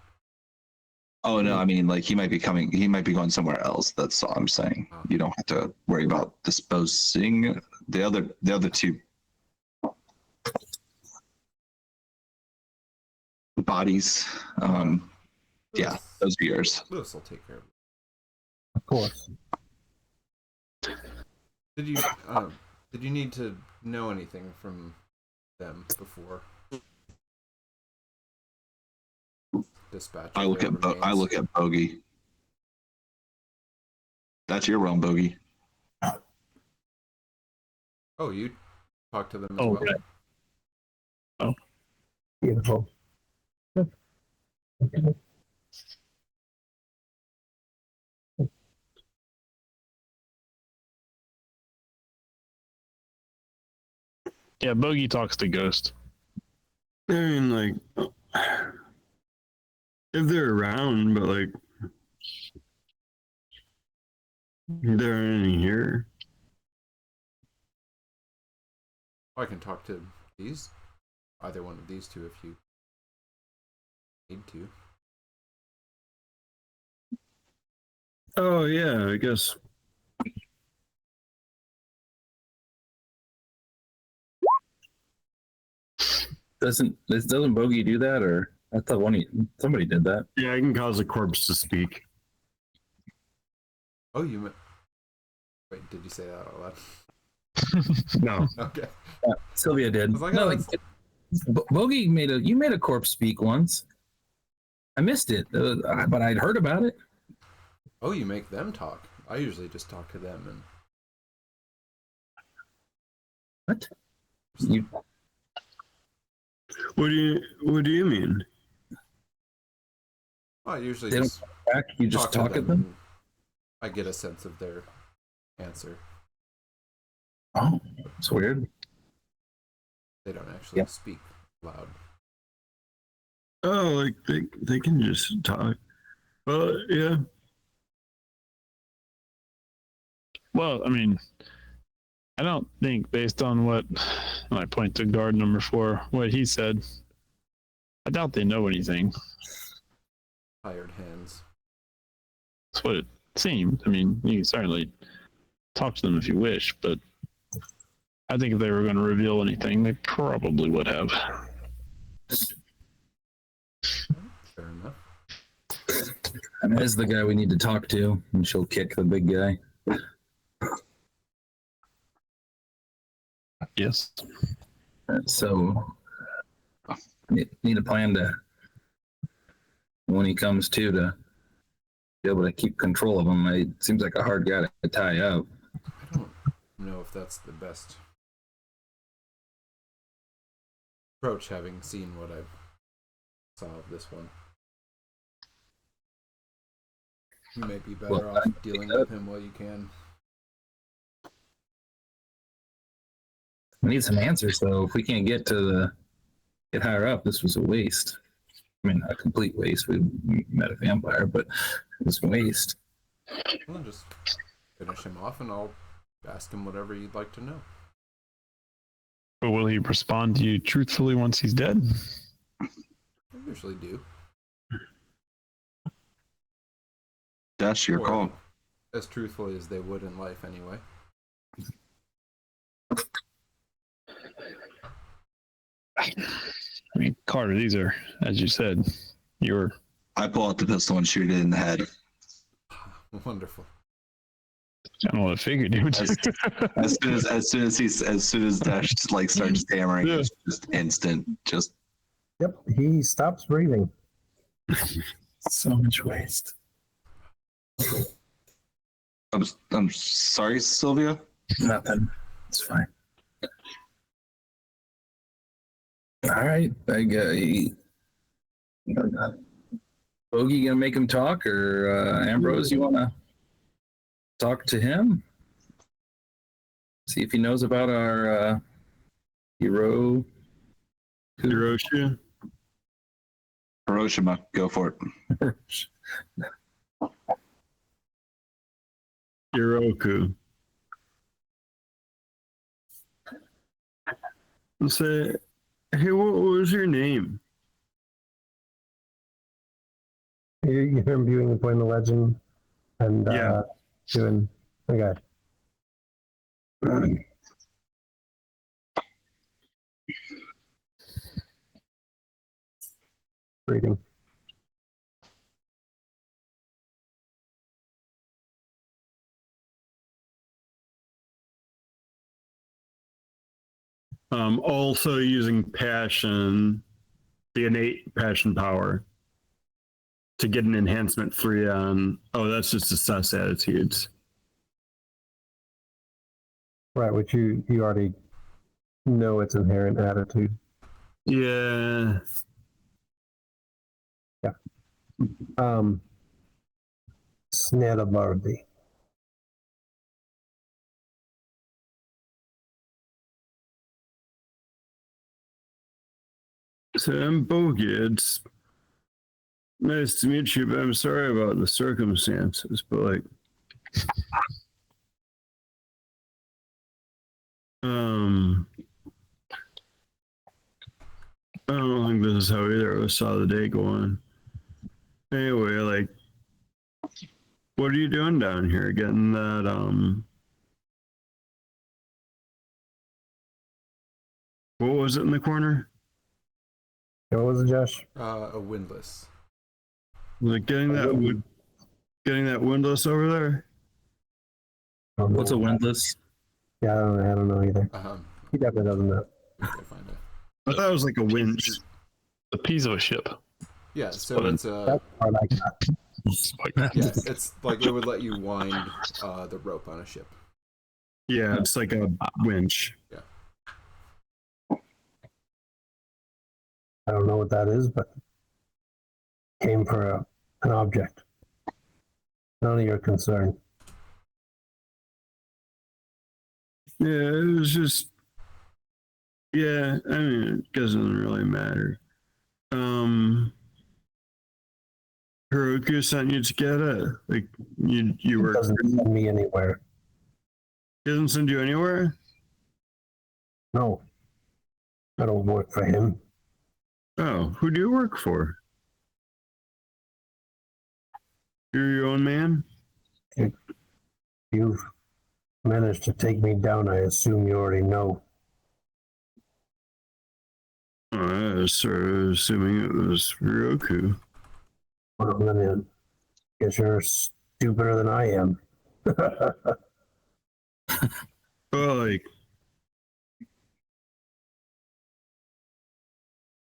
Oh no, I mean, like he might be going somewhere else. That's all I'm saying. You don't have to worry about disposing the other two bodies. Yeah, those are yours. Lewis will take care of it. Of course. Did you need to know anything from them before dispatch? I look at Bogey. That's your realm, Bogey. Oh, you talked to them as Oh, well. okay. Oh, Beautiful. yeah. Bogey talks to Ghost. I mean, like, if they're around, but like, there aren't any here. I can talk to either one of these two if you need to. Oh yeah, I guess. Doesn't Bogey do that, or I thought somebody did that. Yeah, I can cause a corpse to speak. Oh, wait, did you say that out loud? No. Okay. Sylvia did. I was like, No, oh, like, Bogey you made a corpse speak once. I missed it, but I'd heard about it. Oh, you make them talk. I usually just talk to them and. What? You What do you mean? I usually They don't just back. You just talk at them. and I get a sense of their answer. Oh, it's weird. They don't actually speak loud. Oh, like they can just talk. Well, yeah. Well, I mean, I don't think based on what I point to guard number 4, what he said, I doubt they know anything. Hired hands. That's what it seemed. I mean, you can certainly talk to them if you wish, but I think if they were going to reveal anything, they probably would have. Fair enough. Is the guy we need to talk to, and she'll kick the big guy. Yes. So, need a plan to, when he comes to be able to keep control of him. It seems like a hard guy to tie up. I don't know if that's the best approach, having seen what I saw of this one. You may be better off dealing with him while you can. We need some answers, though. If we can't get get higher up, this was a waste. I mean, a complete waste. We met a vampire, but it was a waste. Well, then just finish him off, and I'll ask him whatever you'd like to know. But will he respond to you truthfully once he's dead? I usually do. That's your Or call. as truthfully as they would in life, anyway. I mean, Carter, these are, as you said, I pull out the pistol and shoot it in the head. Wonderful. I don't know what I figured you would do. As soon as Dash starts hammering, Yeah. it's just instant. Just Yep, he stops breathing. So much waste. I'm sorry, Sylvia. Nothing. It's fine. All right. Bogey gonna make him talk, or Ambrose, you wanna talk to him? See if he knows about our hero. Hiroshi. Hiroshima, go for it. Hiroku. Say, hey, what was your name? You're imbuing and playing the legend and Yeah. doing okay. Reading. Also using passion, the innate passion power, to get an enhancement 3 on. Oh, that's just assess attitudes. Right, which you already know its inherent attitude. Yeah. Snellbardi. So I'm Bogey. It's nice to meet you, but I'm sorry about the circumstances. But like, I don't think this is how either of us saw the day going. Anyway, like, what are you doing down here? Getting that what was it in the corner? What was it, Josh? A windlass. Like getting that windlass over there? What's a windlass? Yeah, I don't know either. Um, He definitely doesn't know. go find it. I thought it was like a winch. The piece of a ship. Yeah, so it's a That's the part I got. yeah, it's like it would let you wind the rope on a ship. Yeah, it's like a winch. I don't know what that is, but came for an object. None of your concern. Yeah, it was just. Yeah, I mean, it doesn't really matter. Hiroku sent you to get it. Like you were. Doesn't send me anywhere. He doesn't send you anywhere. No, I don't work for him. Oh, who do you work for? You're your own man? You've managed to take me down. I assume you already know. Oh, I was sort of assuming it was Hiroku. Well, then, guess you're stupider than I am. Oh, like.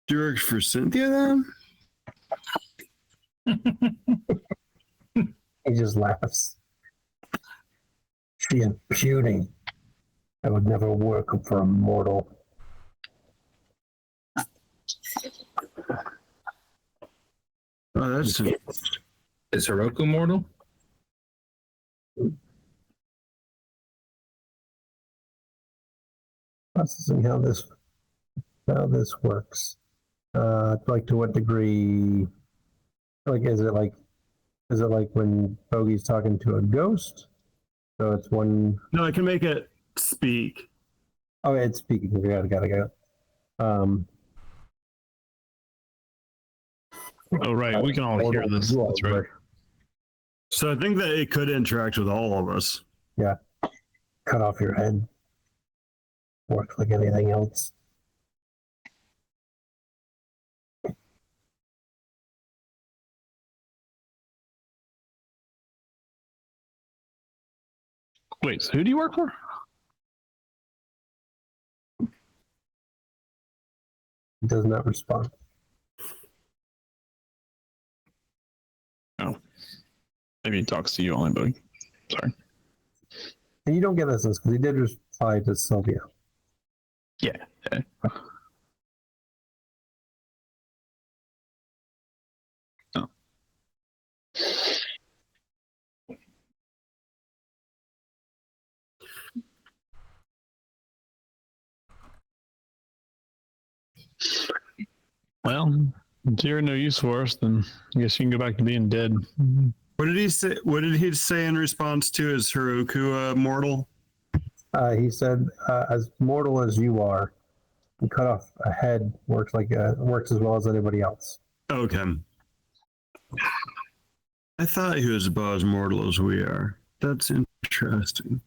Do you work for Cynthia then? He just laughs. She is puny. I would never work for a mortal. Oh, that's Is Hiroku mortal? Processing how this works. Like to what degree? Like is it like when Bogey's talking to a ghost? So it's one. no. I can make it speak. Oh, it's speaking. Got it. Oh, right. We can all hear this. That's right. So I think that it could interact with all of us. Yeah. Cut off your head. Works like anything else. Wait, so who do you work for? He does not respond. Oh. Maybe he talks to you only, buddy. Sorry. And you don't get this because he did reply to Sylvia. Yeah. Well, if you're no use for us, then I guess you can go back to being dead. What did he say? What did he say in response to is Heroku mortal? He said, "As mortal as you are, to cut off a head works as well as anybody else." Okay. I thought he was about as mortal as we are. That's interesting.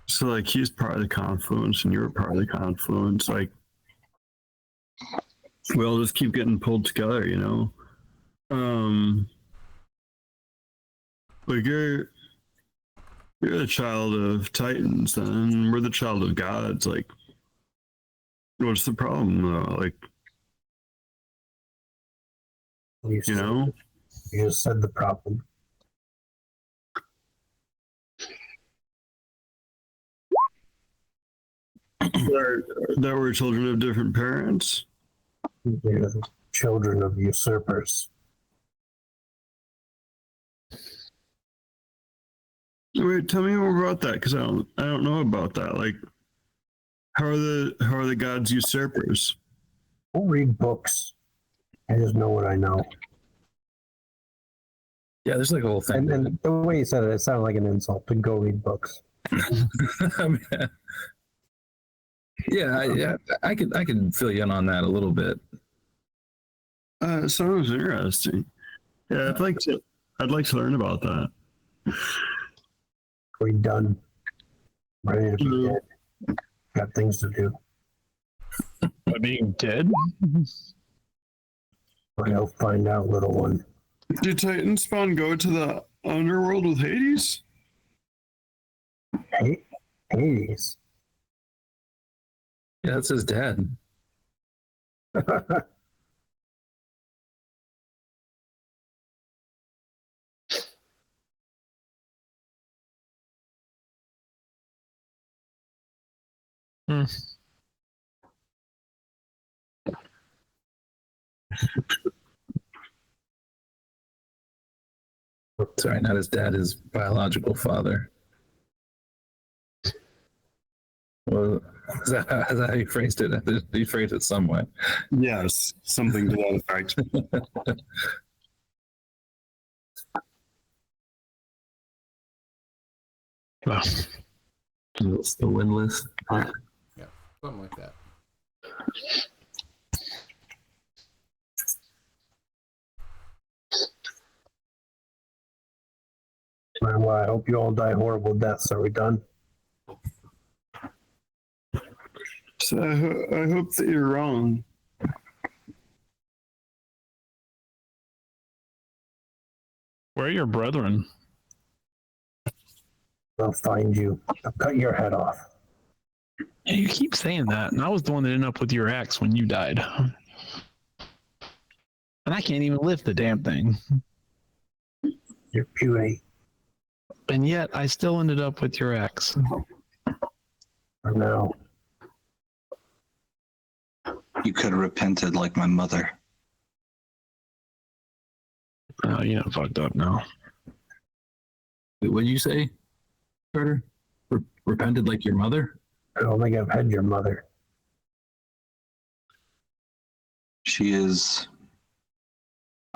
So, like, he's part of the confluence, and you're part of the confluence. Like, we all just keep getting pulled together, you know. Like you're the child of Titans, and we're the child of gods. Like, what's the problem, though? Like, you know, you just said the problem. that we're children of different parents. They're the children of usurpers. Wait, tell me more about that, because I don't know about that. Like, how are the gods usurpers? I don't read books. I just know what I know. Yeah, there's like a whole thing. And the way you said it, it sounded like an insult to go read books. Yeah, I could fill you in on that a little bit. Sounds interesting. Yeah, I'd like to learn about that. We done. Ready to be dead. Got things to do. By being dead? I'll find out, little one. Did Titan Spawn go to the underworld with Hades? Hades. Yeah, that's his dad. Sorry, not his dad, his biological father. Well, is that how you phrased it? You phrased it some way. Yes, something to that effect. It's the windless. Yeah, something like that. Well, I hope you all die horrible deaths. Are we done? So I hope that you're wrong. Where are your brethren? I'll find you. I'll cut your head off. Yeah, you keep saying that, and I was the one that ended up with your ex when you died. And I can't even lift the damn thing. Your puny. And yet, I still ended up with your ex. For now. You could have repented like my mother. Oh, you know, fucked up now. What did you say, Carter? Repented like your mother? I don't think I've had your mother. She is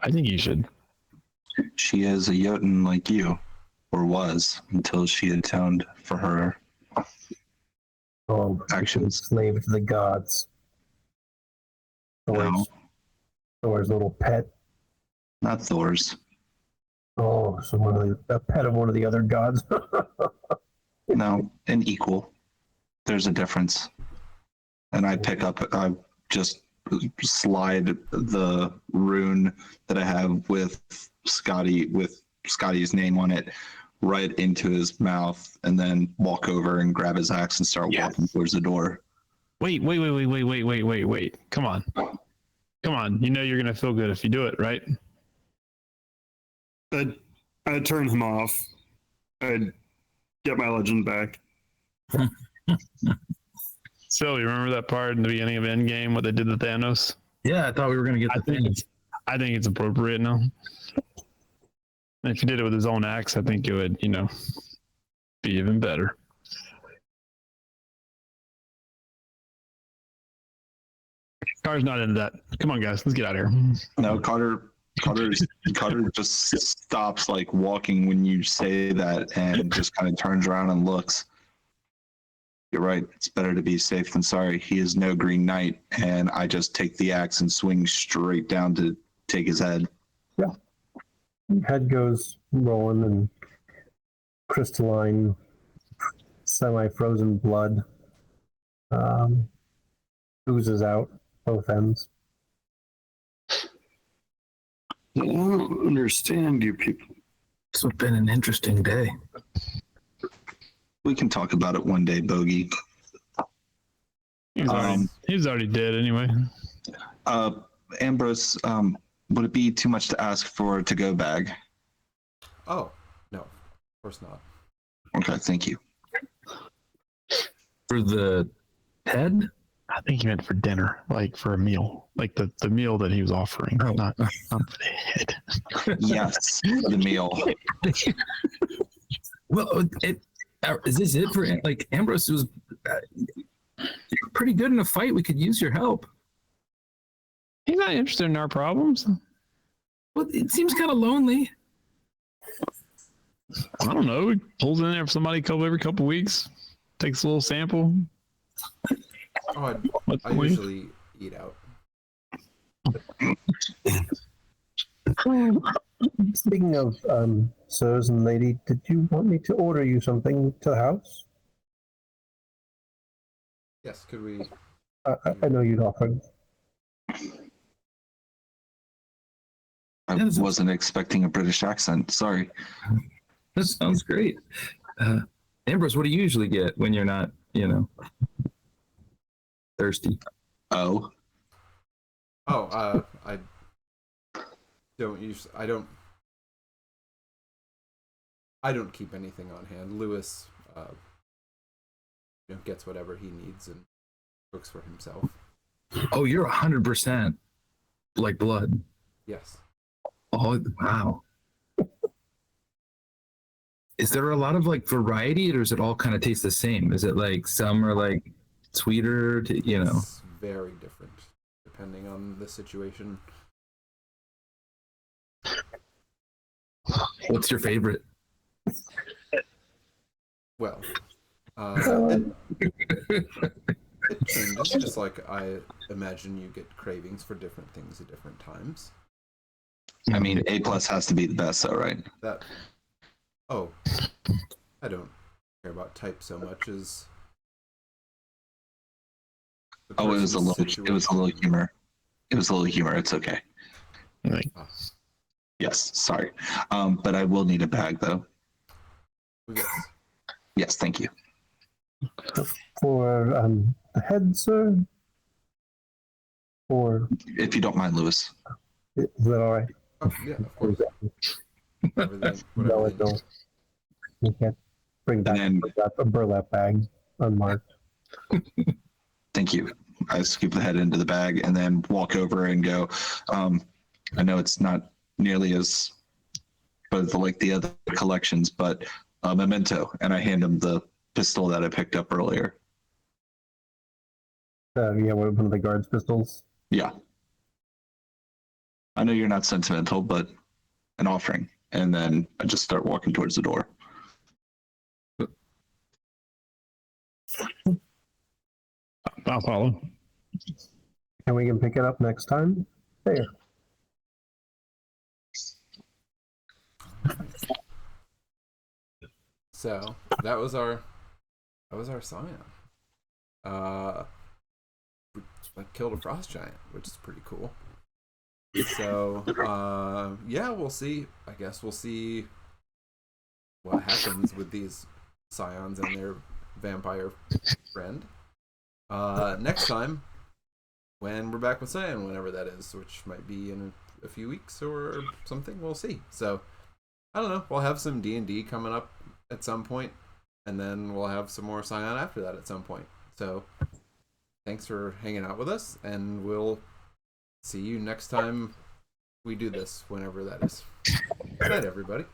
I think you should. She is a Jotun like you, or was, until she atoned for her Oh, actions. Slave to the gods. No, Thor's little pet. not Thor's. Oh, so a pet of one of the other gods. No, an equal. There's a difference. And I just slide the rune that I have with Scotty's name on it right into his mouth, and then walk over and grab his axe and start walking towards the door. Wait. Come on. You know you're going to feel good if you do it, right? I turn him off. I'd get my legend back. So you remember that part in the beginning of Endgame what they did to Thanos? Yeah, I thought we were gonna get I the think thing. I think it's appropriate now. And if he did it with his own axe, I think it would, be even better. Carter's not into that. Come on, guys, let's get out of here. No, Carter just stops like walking when you say that and just kind of turns around and looks. You're right. It's better to be safe than sorry. He is no Green Knight, and I just take the axe and swing straight down to take his head. Head goes rolling and crystalline, semi-frozen blood oozes out both ends. I don't understand you people. It's been an interesting day. We can talk about it one day, Bogey. He's already dead anyway. Ambrose, would it be too much to ask for a to-go bag? Oh, no, of course not. Okay, thank you. For the head? I think he meant for dinner, like for a meal, like the meal that he was offering, Oh. not for the head. Yes, the meal. Well, is this it for like Ambrose was you're pretty good in a fight. We could use your help. He's not interested in our problems. Well, it seems kind of lonely. I don't know. He pulls in there for somebody every couple weeks, takes a little sample. Oh, What's I the point? usually eat out. Speaking of sirs and lady, did you want me to order you something to the house? Yes, could we? I know you'd offered. I wasn't expecting a British accent. Sorry. That sounds great. Ambrose, what do you usually get when you're not, thirsty? Oh, I don't use. I don't keep anything on hand. Lewis, gets whatever he needs and cooks for himself. Oh, you're 100% like blood. Yes. Oh, wow. Is there a lot of like variety, or does it all kind of taste the same? Is it like some are like sweeter, It's very different depending on the situation. What's your favorite? Well, it changes, just like I imagine you get cravings for different things at different times. I mean, A+ has to be the best, though, right? Oh, I don't care about type so much as. Oh, it was a little humor. It was a little humor. It's okay. Like, Yes, sorry. But I will need a bag, though. Yes. Yes, thank you. For the head, sir? Or If you don't mind, Lewis. is that all right? Oh, yeah, of course. Whatever No, I they need. don't. You can't bring back And a burlap bag unmarked. thank you. I scoop the head into the bag and then walk over and go, I know it's not nearly as but like the other collections, but a memento. And I hand him the pistol that I picked up earlier. Yeah, one of the guards' pistols. Yeah. I know you're not sentimental, but an offering. And then I just start walking towards the door. I'll follow. And we can pick it up next time. There. So that was our Scion. We killed a frost giant, which is pretty cool. So yeah, we'll see. I guess we'll see what happens with these Scions and their vampire friend next time when we're back with Scion, whenever that is, which might be in a few weeks or something. We'll see. So I don't know. We'll have some D&D coming up at some point, and then we'll have some more Scion after that at some point. So thanks for hanging out with us, and we'll see you next time we do this, whenever that is. Good night, everybody.